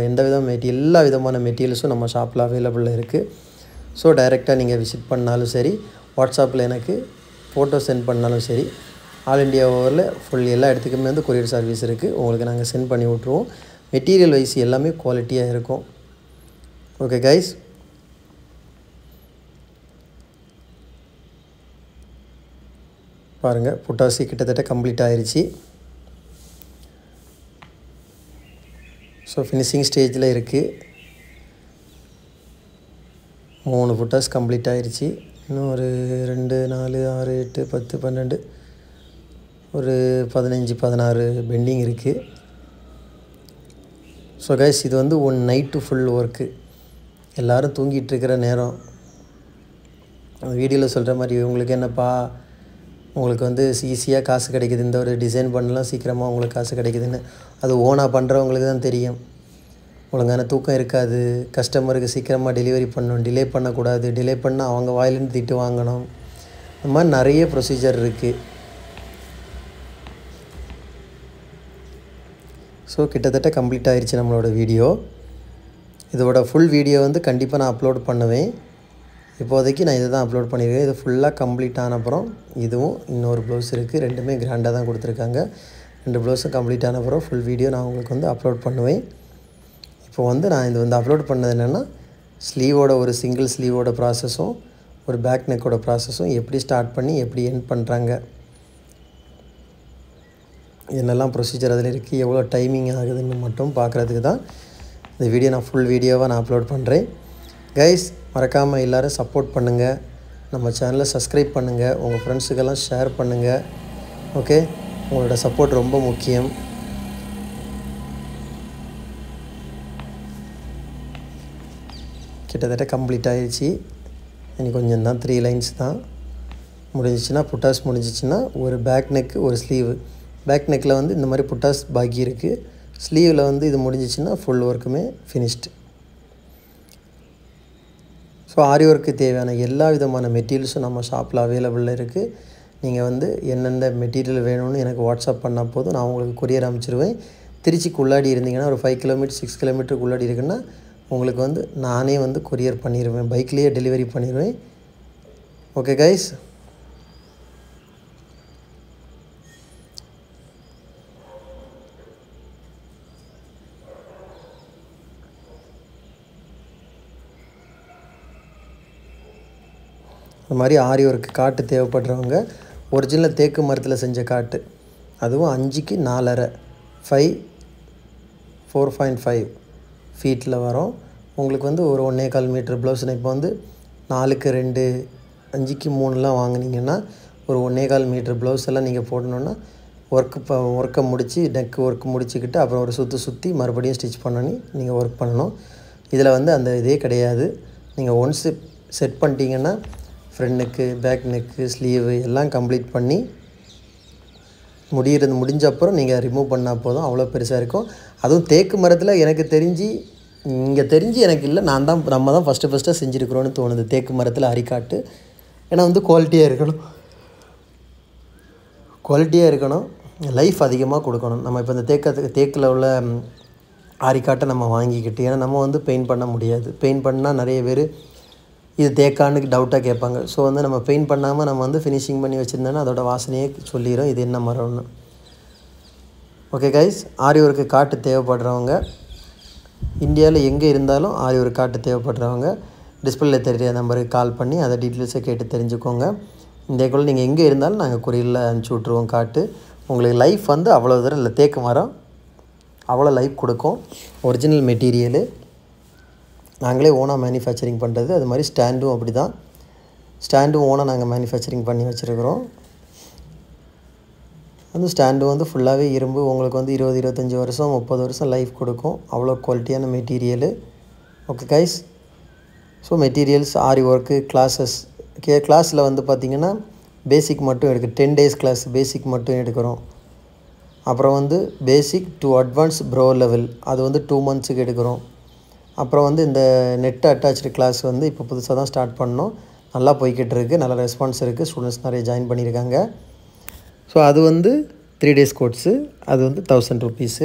எல்லா விதமான மெட்டீரியல்ஸும் நம்ம ஷாப்பில் அவைலபிளில் இருக்குது. ஸோ டைரெக்டாக நீங்கள் விசிட் பண்ணாலும் சரி, வாட்ஸ்அப்பில் எனக்கு ஃபோட்டோ சென்ட் பண்ணாலும் சரி, ஆல் இண்டியா ஓவரில் ஃபுல் எல்லா இடத்துக்குமே வந்து கொரியர் சர்வீஸ் இருக்குது. உங்களுக்கு நாங்கள் சென்ட் பண்ணி விட்ருவோம். மெட்டீரியல் வைஸ் எல்லாமே குவாலிட்டியாக இருக்கும். ஓகே கைஸ், பாருங்கள் புட்டாசி கிட்டத்தட்ட கம்ப்ளீட் ஆகிருச்சு. ஸோ ஃபினிஷிங் ஸ்டேஜில் இருக்குது. 3 புட்டாஸ் கம்ப்ளீட் ஆகிருச்சு. இன்னும் ஒரு 2, 4, 6, 8, 10, 12 ஒரு 15, 16 பெண்டிங் இருக்குது. ஸோ கைஸ், இது வந்து ஒன் நைட்டு ஃபுல் ஒர்க்கு. எல்லோரும் தூங்கிட்டுருக்கிற நேரம். வீடியோவில் சொல்கிற மாதிரி உங்களுக்கு என்னப்பா, உங்களுக்கு வந்து ஈஸியாக காசு கிடைக்குது, இந்த ஒரு டிசைன் பண்ணலாம் சீக்கிரமாக உங்களுக்கு காசு கிடைக்குதுன்னு, அது ஓனாக பண்ணுறவங்களுக்கு தான் தெரியும். ஒழுங்கான தூக்கம் இருக்காது, கஸ்டமருக்கு சீக்கிரமாக டெலிவரி பண்ணணும், டிலே பண்ணக்கூடாது, டிலே பண்ணால் அவங்க வாயிலேருந்து திட்டு வாங்கணும். இந்த மாதிரி நிறைய ப்ரொசீஜர் இருக்குது. ஸோ கிட்டத்தட்ட கம்ப்ளீட் ஆகிடுச்சு நம்மளோட வீடியோ. இதோட ஃபுல் வீடியோ வந்து கண்டிப்பாக நான் அப்லோட் பண்ணுவேன். இப்போதைக்கு நான் இதை தான் அப்லோட் பண்ணியிருக்கேன். இது ஃபுல்லாக கம்ப்ளீட் ஆன அப்புறம் இதுவும் இன்னொரு ப்ளவுஸ் இருக்குது. ரெண்டுமே கிராண்டாக தான் கொடுத்துருக்காங்க. 2 ப்ளவுஸும் கம்ப்ளீட் ஆன அப்புறம் ஃபுல் வீடியோ நான் உங்களுக்கு வந்து அப்லோட் பண்ணுவேன். இப்போ வந்து நான் இது வந்து அப்லோட் பண்ணது என்னென்னா, ஒரு சிங்கிள் ஸ்லீவோட ப்ராசஸும் ஒரு பேக் நெக்கோட ப்ராசஸும் எப்படி ஸ்டார்ட் பண்ணி எப்படி எண்ட் பண்ணுறாங்க, என்னெல்லாம் ப்ரொசீஜர் அதில் இருக்குது, எவ்வளோ டைமிங் ஆகுதுன்னு மட்டும் பார்க்குறதுக்கு தான் இந்த வீடியோ நான் ஃபுல் வீடியோவாக நான் அப்லோட் பண்ணுறேன். கைஸ், மறக்காமல் எல்லோரும் சப்போர்ட் பண்ணுங்கள். நம்ம சேனலை சப்ஸ்கிரைப் பண்ணுங்கள். உங்கள் ஃப்ரெண்ட்ஸுக்கெல்லாம் ஷேர் பண்ணுங்கள். ஓகே, உங்களோட சப்போர்ட் ரொம்ப முக்கியம். கிட்டத்தட்ட கம்ப்ளீட் ஆகிடுச்சு. இனி கொஞ்சம் தான் 3 லைன்ஸ் தான் முடிஞ்சிச்சுன்னா, புட்டாஸ் முடிஞ்சிச்சுன்னா ஒரு பேக் நெக்கு ஒரு ஸ்லீவு. பேக் நெக்கில் வந்து இந்த மாதிரி புட்டாஸ் பாக்கி இருக்குது. ஸ்லீவில் வந்து இது முடிஞ்சிச்சுன்னா ஃபுல் ஒர்க்குமே ஃபினிஷ்டு. ஸோ ஆரி ஒர்க்கு தேவையான எல்லா விதமான மெட்டீரியல்ஸும் நம்ம ஷாப்பில் அவைலபிளில் இருக்குது. நீங்கள் வந்து எந்தெந்த மெட்டீரியல் வேணும்னு எனக்கு வாட்ஸ்அப் பண்ணால் போதும், நான் உங்களுக்கு கொரியர் அனுப்பிச்சிடுவேன். திருச்சிக்குள்ளாடி இருந்தீங்கன்னா ஒரு 5 கிலோமீட்டர் 6 கிலோமீட்டருக்குள்ளாடி இருக்குன்னா உங்களுக்கு வந்து நானே வந்து கொரியர் பண்ணிடுவேன், பைக்லேயே டெலிவரி பண்ணிடுவேன். ஓகே கைஸ், இந்த மாதிரி ஆரி ஒர்க்கு காட்டு தேவைப்படுறவங்க ஒரிஜினல் தேக்கு மரத்தில் செஞ்ச காட்டு, அதுவும் 5க்கு 4.5 4.5 ஃபீட்டில் வரும். உங்களுக்கு வந்து ஒரு 1.25 மீட்டர் ப்ளவுஸ்னால் இப்போ வந்து 4க்கு 2 5க்கு 3லாம் வாங்கினீங்கன்னா ஒரு 1.25 மீட்டர் ப்ளவுஸ் எல்லாம் நீங்கள் போடணுன்னா ஒர்க்கை முடித்து நெக்கு ஒர்க் முடிச்சுக்கிட்டு அப்புறம் ஒரு சுற்றி மறுபடியும் ஸ்டிச் பண்ணி நீங்கள் ஒர்க் பண்ணணும். இதில் வந்து அந்த இதே கிடையாது. நீங்கள் ஒன்ஸு செட் பண்ணிட்டீங்கன்னா front neck, back neck, sleeve எல்லாம் கம்ப்ளீட் பண்ணி முடிஞ்ச அப்புறம் நீங்கள் ரிமூவ் பண்ணால் போதும். அவ்வளோ பெருசாக இருக்கும். அதுவும் தேக்கு மரத்தில் எனக்கு தெரிஞ்சு எனக்கு இல்லை, நம்ம தான் ஃபஸ்ட்டாக செஞ்சுருக்குறோன்னு தோணுது. தேக்கு மரத்தில் அரிக்காட்டு. ஏன்னா வந்து குவாலிட்டியாக இருக்கணும், லைஃப் அதிகமாக கொடுக்கணும். நம்ம இப்போ இந்த தேக்கில் உள்ள ஆரிக்காட்டை நம்ம வாங்கிக்கிட்டு, ஏன்னா நம்ம வந்து பெயிண்ட் பண்ண முடியாது. பெயிண்ட் பண்ணால் நிறைய பேர் இது தேக்கான்னு டவுட்டாக கேட்பாங்க. ஸோ வந்து நம்ம பெயிண்ட் பண்ணாமல் நம்ம வந்து ஃபினிஷிங் பண்ணி வச்சுருந்தோன்னா அதோட வாசனையே சொல்லிடும் இது என்ன மரம்னு. ஓகே கைஸ், ஆரி ஒர்க்கு காட்டு தேவைப்படுறவங்க இந்தியாவில் எங்கே இருந்தாலும் ஆரி ஒர்க் காட்டு தேவைப்படுறவங்க டிஸ்பிளேல தெரிய நம்பருக்கு கால் பண்ணி அதை டீட்டெயில்ஸை கேட்டு தெரிஞ்சுக்கோங்க. இந்தியாக்குள்ளே நீங்கள் எங்கே இருந்தாலும் நாங்கள் கொரியரில் அனுப்பிச்சி விட்ருவோம் காட்டு. உங்களுக்கு லைஃப் வந்து அவ்வளோ தூரம் இல்லை, தேக்கு மரம் அவ்வளோ லைஃப் கொடுக்கும். ஒரிஜினல் மெட்டீரியலு நாங்களே ஓனாக மேனுஃபேக்சரிங் பண்ணுறது. அது மாதிரி ஸ்டாண்டும் அப்படி தான், ஸ்டாண்டும் ஓனாக நாங்கள் மேனுஃபேக்சரிங் பண்ணி வச்சுருக்குறோம். அந்த ஸ்டாண்டு வந்து ஃபுல்லாகவே இரும்பு. உங்களுக்கு வந்து 20-25 வருஷம் 30 வருஷம் லைஃப் கொடுக்கும். அவ்வளோ குவாலிட்டியான material. Okay guys, so materials aari work கிளாஸில் வந்து பார்த்திங்கன்னா பேசிக் மட்டும் 10 days கிளாஸ் பேசிக் மட்டும் எடுக்கிறோம். அப்புறம் வந்து basic to advance pro level அது வந்து 2 monthsக்கு எடுக்கிறோம். அப்புறம் வந்து இந்த நெட் அட்டாச்சு கிளாஸ் வந்து இப்போ புதுசாக தான் ஸ்டார்ட் பண்ணோம். நல்லா போய்கிட்டு இருக்குது, நல்ல ரெஸ்பான்ஸ் இருக்குது, ஸ்டூடெண்ட்ஸ் நிறைய ஜாயின் பண்ணியிருக்காங்க. ஸோ அது வந்து 3 days கோர்ஸு, அது வந்து 1000 rupees.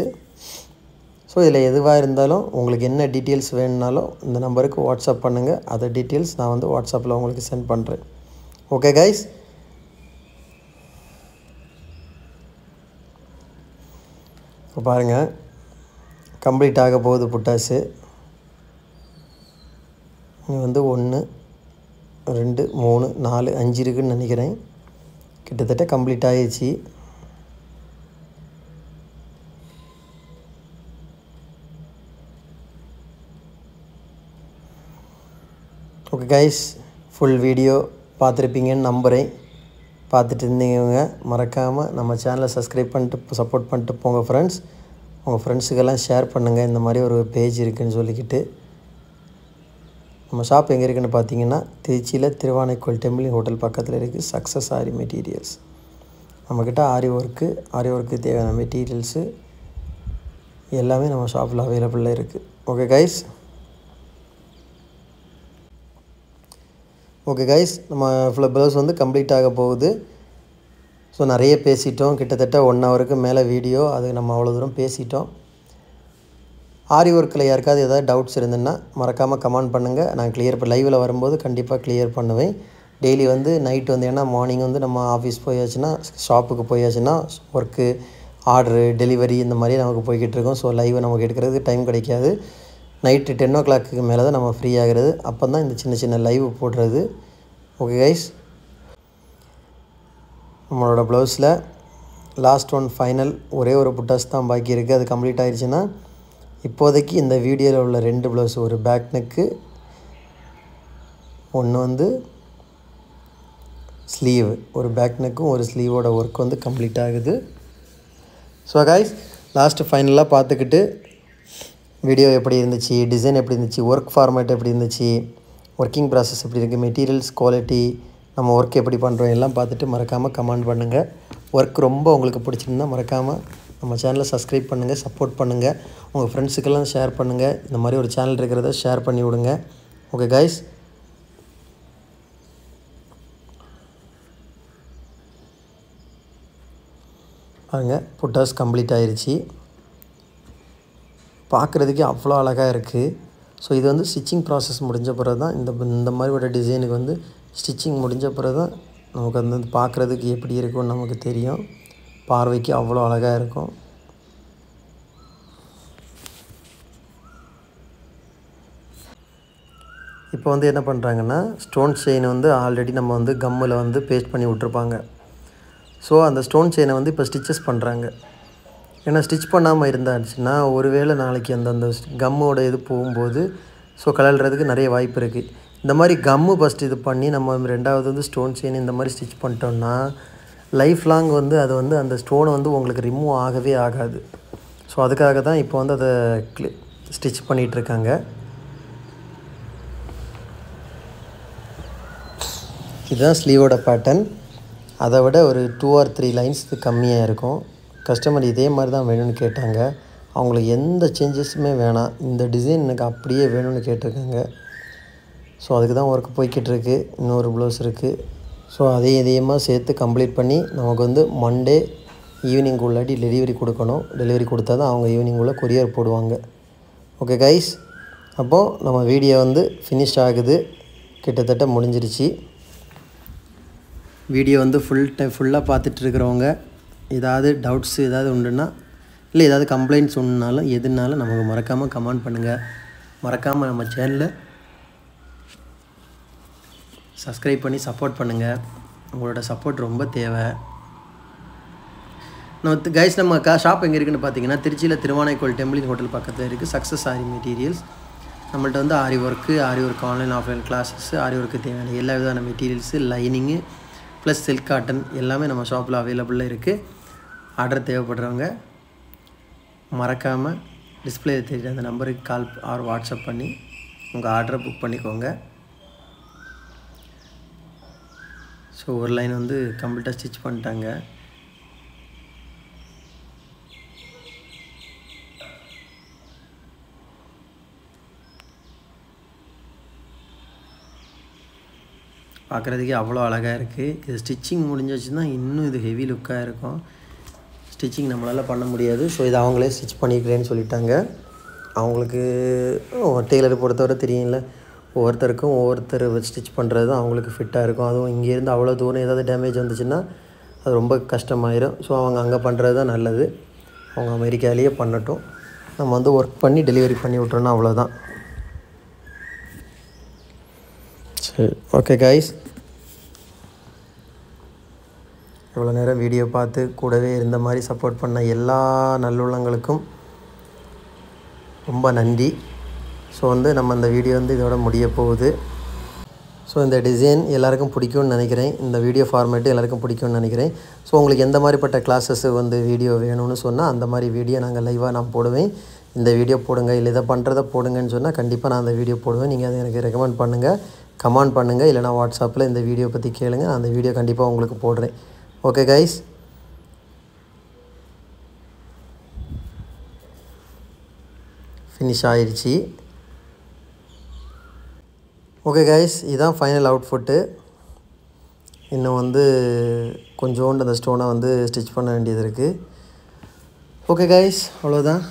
ஸோ இதில் எதுவாக இருந்தாலும் உங்களுக்கு என்ன டீட்டெயில்ஸ் வேணுனாலும் இந்த நம்பருக்கு வாட்ஸ்அப் பண்ணுங்கள். அதை டீட்டெயில்ஸ் நான் வந்து வாட்ஸ்அப்பில் உங்களுக்கு சென்ட் பண்ணுறேன். ஓகே கைஸ், இப்போ பாருங்கள் கம்ப்ளீட் ஆக போகுது புட்டாஸு. இங்கே வந்து 1 2 3 4 5 இருக்குதுன்னு நினைக்கிறேன். கிட்டத்தட்ட கம்ப்ளீட் ஆகிடுச்சு. ஓகே கைஸ், ஃபுல் வீடியோ பார்த்துருப்பீங்கன்னு நம்புகிறேன். பார்த்துட்டு இருந்தீங்க மறக்காமல் நம்ம சேனலை சப்ஸ்கிரைப் பண்ணிட்டு சப்போர்ட் பண்ணிட்டு போங்க ஃப்ரெண்ட்ஸ். உங்கள் ஃப்ரெண்ட்ஸுக்கெல்லாம் ஷேர் பண்ணுங்கள். இந்த மாதிரி ஒரு பேஜ் இருக்குதுன்னு சொல்லிக்கிட்டு. நம்ம ஷாப் எங்கே இருக்குதுன்னு பார்த்தீங்கன்னா திருச்சியில் திருவானைக்கோயில் டெம்பிள் ஹோட்டல் பக்கத்தில் இருக்குது. சக்ஸஸ் ஆரி மெட்டீரியல்ஸ். நம்மக்கிட்ட ஆரி ஒர்க்கு தேவையான மெட்டீரியல்ஸு எல்லாமே நம்ம ஷாப்பில் அவைலபிளாக இருக்குது. ஓகே கைஸ், நம்ம ஃபுல்லாக ப்ளவுஸ் வந்து கம்ப்ளீட் ஆக போகுது. ஸோ நிறைய பேசிட்டோம், கிட்டத்தட்ட 1 hourக்கு மேலே வீடியோ. அது நம்ம அவ்வளோ தூரம் பேசிட்டோம். ஆரி ஒர்க்கில் யாருக்காவது ஏதாவது டவுட்ஸ் இருந்ததுன்னா மறக்காமல் கமெண்ட் பண்ணுங்கள். நான் லைவில் வரும்போது கண்டிப்பாக கிளியர் பண்ணுவேன். டெய்லி வந்து நைட்டு வந்து, ஏன்னா மார்னிங் வந்து நம்ம ஆஃபீஸ் போயாச்சுன்னா ஷாப்புக்கு போயாச்சுன்னா ஒர்க்கு ஆர்டரு டெலிவரி இந்த மாதிரி நமக்கு போய்கிட்டு இருக்கோம். ஸோ லைவை நமக்கு எடுக்கிறதுக்கு டைம் கிடைக்காது. நைட்டு 10 o'clock மேலே தான் நம்ம ஃப்ரீ ஆகிறது. அப்போ தான் இந்த சின்ன லைவ் போடுறது. ஓகே கைஸ், நம்மளோட ப்ளவுஸில் லாஸ்ட் ஒன் ஃபைனல் ஒரே ஒரு புட்டாஸ் தான் பாக்கி இருக்குது. அது கம்ப்ளீட் ஆகிடுச்சுன்னா இப்போதைக்கு இந்த வீடியோவில் உள்ள 2 ப்ளவுஸ், ஒரு பேக் நெக்கு, ஒன்று வந்து ஸ்லீவ், ஒரு பேக் நெக்கும் ஒரு ஸ்லீவோட ஒர்க் வந்து கம்ப்ளீட் ஆகுது. ஸோ கைஸ், லாஸ்ட்டு ஃபைனலாக பார்த்துக்கிட்டு வீடியோ எப்படி இருந்துச்சு, டிசைன் எப்படி இருந்துச்சு, ஒர்க் ஃபார்மேட் எப்படி இருந்துச்சு, ஒர்க்கிங் ப்ராசஸ் எப்படி இருக்குது, மெட்டீரியல்ஸ் குவாலிட்டி, நம்ம ஒர்க் எப்படி பண்ணுறோம் எல்லாம் பார்த்துட்டு மறக்காமல் கமெண்ட் பண்ணுங்கள். ஒர்க் ரொம்ப உங்களுக்கு பிடிச்சிருந்தா மறக்காமல் நம்ம சேனலை சப்ஸ்கிரைப் பண்ணுங்கள், சப்போர்ட் பண்ணுங்கள். உங்கள் ஃப்ரெண்ட்ஸுக்கெல்லாம் ஷேர் பண்ணுங்கள். இந்த மாதிரி ஒரு சேனல் இருக்கிறத ஷேர் பண்ணி விடுங்க. ஓகே கைஸ், பாருங்க புட்டாஸ் கம்ப்ளீட் ஆயிடுச்சு. பார்க்குறதுக்கே அவ்வளோ அழகாக இருக்குது. ஸோ இது வந்து ஸ்டிச்சிங் ப்ராசஸ் முடிஞ்ச பிறகு தான் இந்த மாதிரி ஒரு டிசைனுக்கு வந்து ஸ்டிச்சிங் முடிஞ்ச பிறகு தான் நமக்கு வந்து பார்க்குறதுக்கு எப்படி இருக்கும்னு நமக்கு தெரியும். பார்வைக்கு அவ்வளோ அழகாக இருக்கும். இப்போ வந்து என்ன பண்ணுறாங்கன்னா, ஸ்டோன் செயின் வந்து ஆல்ரெடி நம்ம வந்து கம்மில் வந்து பேஸ்ட் பண்ணி விட்ருப்பாங்க. ஸோ அந்த ஸ்டோன் செயினை வந்து இப்போ ஸ்டிச்சஸ் பண்ணுறாங்க. ஏன்னா ஸ்டிச் பண்ணாமல் இருந்தாச்சுன்னா ஒருவேளை நாளைக்கு அந்த கம்மோட இது போகும்போது ஸோ கலல்றதுக்கு நிறைய வாய்ப்பு இருக்குது. இந்த மாதிரி கம்மு ஃபஸ்ட் இது பண்ணி நம்ம ரெண்டாவது வந்து ஸ்டோன் செயின் இந்த மாதிரி ஸ்டிச் பண்ணிட்டோம்னா லைஃப் லாங் வந்து அது வந்து அந்த ஸ்டோனை வந்து உங்களுக்கு ரிமூவ் ஆகவே ஆகாது. ஸோ அதுக்காக தான் இப்போ வந்து அதை ஸ்டிச் பண்ணிகிட்ருக்காங்க. இதுதான் ஸ்லீவோட பேட்டர்ன். அதை விட ஒரு 2 or 3 லைன்ஸ் கம்மியாக இருக்கும். கஸ்டமர் இதே மாதிரி தான் வேணும்னு கேட்டாங்க. அவங்களுக்கு எந்த சேஞ்சஸுமே வேணாம், இந்த டிசைன் எனக்கு அப்படியே வேணும்னு கேட்டிருக்காங்க. ஸோ அதுக்கு தான் ஒர்க் போய்கிட்டுருக்கு. இன்னொரு ப்ளவுஸ் இருக்குது. ஸோ இதையமாக சேர்த்து கம்ப்ளீட் பண்ணி நமக்கு வந்து மண்டே ஈவினிங் உள்ளாடி டெலிவரி கொடுக்கணும். டெலிவரி கொடுத்தா தான் அவங்க ஈவினிங் உள்ள கொரியர் போடுவாங்க. ஓகே கைஸ், அப்போது நம்ம வீடியோ வந்து ஃபினிஷ் ஆகுது, கிட்டத்தட்ட முடிஞ்சிருச்சு. வீடியோ வந்து ஃபுல்லாக பார்த்துட்ருக்கிறவங்க ஏதாவது டவுட்ஸ் ஏதாவது உண்டுன்னா இல்லை ஏதாவது கம்ப்ளைண்ட்ஸ் ஒன்றுனாலும் எதுனாலும் நமக்கு மறக்காமல் கமெண்ட் பண்ணுங்கள். மறக்காமல் நம்ம சேனலை சப்ஸ்கிரைப் பண்ணி சப்போர்ட் பண்ணுங்கள். உங்களோட சப்போர்ட் ரொம்ப தேவை. கைஸ் நம்ம ஷாப் எங்கே இருக்குதுன்னு பார்த்தீங்கன்னா திருச்சியில் திருவானைக்கோள் டெம்பிள் ஹோட்டல் பக்கத்தில் இருக்குது. சக்ஸஸ் ஆரி மெட்டீரியல்ஸ். நம்மள்ட்ட வந்து ஆரி ஒர்க்கு ஆன்லைன் ஆஃப்லைன் கிளாஸஸ், ஆரி ஒர்க்கு தேவையான எல்லா விதமான materials, lining plus silk cotton எல்லாமே நம்ம ஷாப்பில் அவைலபிளாக இருக்குது. ஆர்டர் தேவைப்படுறவங்க மறக்காமல் டிஸ்பிளே தெரியுற அந்த நம்பருக்கு கால் ஆர் வாட்ஸ்அப் பண்ணி உங்கள் ஆர்டரை புக் பண்ணிக்கோங்க. ஸோ ஒரு லைன் வந்து கம்ப்ளீட்டாக ஸ்டிச் பண்ணிட்டாங்க. பார்க்குறதுக்கே அவ்வளோ அழகாக இருக்குது. இது ஸ்டிச்சிங் முடிஞ்சிச்சுன்னா இன்னும் இது ஹெவி லுக்காக இருக்கும். ஸ்டிச்சிங் நம்மளால் பண்ண முடியாது. ஸோ இதை அவங்களே ஸ்டிச் பண்ணிக்கிறேன்னு சொல்லிட்டாங்க. அவங்களுக்கு டெய்லரை பொறுத்தவரை தெரியும்ல, ஒவ்வொருத்தருக்கும் ஒவ்வொருத்தர் ஸ்டிச் பண்ணுறது தான் அவங்களுக்கு ஃபிட்டாக இருக்கும். அதுவும் இங்கேருந்து அவ்வளோ தூரம் ஏதாவது டேமேஜ் வந்துச்சுன்னா அது ரொம்ப கஷ்டமாயிடும். ஸோ அவங்க அங்கே பண்ணுறது தான் நல்லது. அவங்க அமெரிக்காலேயே பண்ணட்டும், நம்ம வந்து ஒர்க் பண்ணி டெலிவரி பண்ணி விட்றோன்னா அவ்வளோதான். சரி, ஓகே கைஸ், இவ்வளோ நேரம் வீடியோ பார்த்து கூடவே இருந்த மாதிரி சப்போர்ட் பண்ண எல்லா நல்லுள்ளங்களுக்கும் ரொம்ப நன்றி. ஸோ வந்து நம்ம இந்த வீடியோ வந்து இதோட முடிய போகுது. ஸோ இந்த டிசைன் எல்லாேருக்கும் பிடிக்கும்னு நினைக்கிறேன். இந்த வீடியோ ஃபார்மேட்டு எல்லாேருக்கும் பிடிக்கும்னு நினைக்கிறேன். ஸோ உங்களுக்கு எந்த மாதிரிப்பட்ட கிளாஸஸ் வந்து வீடியோ வேணும்னு சொன்னால் அந்த மாதிரி வீடியோ நாங்கள் லைவாக நான் போடுவேன். இந்த வீடியோ போடுங்க, இல்லை இதை பண்ணுறதை போடுங்கன்னு சொன்னால் கண்டிப்பாக நான் அந்த வீடியோ போடுவேன். நீங்கள் அதை எனக்கு ரெக்கமெண்ட் பண்ணுங்கள், கமெண்ட் பண்ணுங்கள், இல்லைனா வாட்ஸ்அப்பில் இந்த வீடியோ பற்றி கேளுங்க. நான் அந்த வீடியோ கண்டிப்பாக உங்களுக்கு போடுறேன். ஓகே கைஸ், ஃபினிஷ் ஆயிடுச்சு. ஓகே கைஸ், இதுதான் ஃபைனல் அவுட்ஃபுட்டு. இன்னும் வந்து கொஞ்சோண்டு அந்த ஸ்டோனை வந்து ஸ்டிச் பண்ண வேண்டியது இருக்குது. ஓகே கைஸ், அவ்வளோதான்.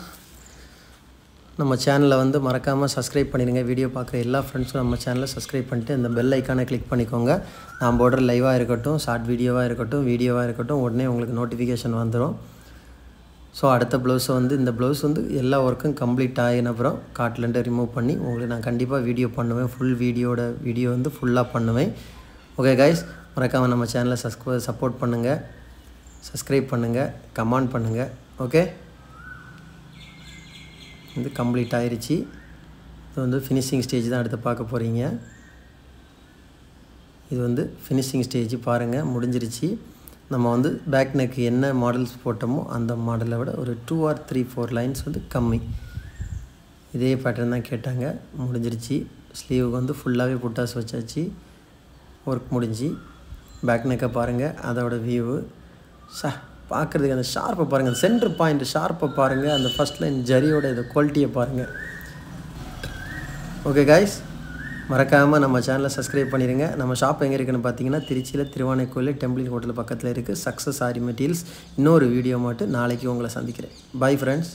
நம்ம சேனலை வந்து மறக்காமல் சப்ஸ்கிரைப் பண்ணிடுங்க. வீடியோ பார்க்குற எல்லா ஃப்ரெண்ட்ஸும் நம்ம சேனலை சப்ஸ்கிரைப் பண்ணிவிட்டு அந்த பெல் ஐக்கானை கிளிக் பண்ணிக்கோங்க. நான் போடுற லைவாக இருக்கட்டும், ஷார்ட் வீடியோவாக இருக்கட்டும், வீடியோவாக இருக்கட்டும், உடனே உங்களுக்கு நோட்டிஃபிகேஷன் வந்துடும். ஸோ அடுத்த ப்ளவுஸை வந்து இந்த ப்ளவுஸ் வந்து எல்லா ஒர்க்கும் கம்ப்ளீட் ஆகின அப்புறம் காட்டிலேருந்து ரிமூவ் பண்ணி உங்களுக்கு நான் கண்டிப்பாக வீடியோ பண்ணுவேன். ஃபுல் வீடியோ வந்து ஃபுல்லாக பண்ணுவேன். ஓகே கைஸ், மறக்காமல் நம்ம சேனலை சப்போர்ட் பண்ணுங்கள், சப்ஸ்கிரைப் பண்ணுங்கள், கமெண்ட் பண்ணுங்கள். ஓகே, இது கம்ப்ளீட் ஆயிடுச்சு. இது வந்து ஃபினிஷிங் ஸ்டேஜ் தான் அடுத்து பார்க்க போகிறீங்க. இது வந்து ஃபினிஷிங் ஸ்டேஜ் பாருங்கள், முடிஞ்சிருச்சு. நம்ம வந்து பேக் நெக்கு என்ன மாடல்ஸ் போட்டோமோ அந்த மாடலை விட ஒரு 2 or 3-4 லைன்ஸ் வந்து கம்மி. இதே பேட்டர்ன் தான் கேட்டாங்க. முடிஞ்சிருச்சு. ஸ்லீவுக்கு வந்து ஃபுல்லாகவே புட்டாஸ் வச்சாச்சு. ஒர்க் முடிஞ்சு பேக் நெக்கை பாருங்கள், அதோட வியூவு பார்க்குறதுக்கு அந்த ஷார்ப்பை பாருங்கள், சென்டர் பாயிண்ட் ஷார்ப்பை பாருங்கள், அந்த ஃபஸ்ட் லைன் ஜரியோட இந்த குவாலிட்டியை பாருங்கள். ஓகே கைஸ், மறக்காமல் நம்ம சேனலை சப்ஸ்கிரைப் பண்ணிடுங்க. நம்ம ஷாப் எங்கே இருக்குதுன்னு பார்த்தீங்கன்னா திருச்சியில் திருவானைக்கோயில் டெம்பிள் ஹோட்டல் பக்கத்தில் இருக்குது. சக்ஸஸ் ஆரி மெட்டீரியல்ஸ். இன்னொரு வீடியோ மட்டும் நாளைக்கு உங்களை சந்திக்கிறேன். Bye friends.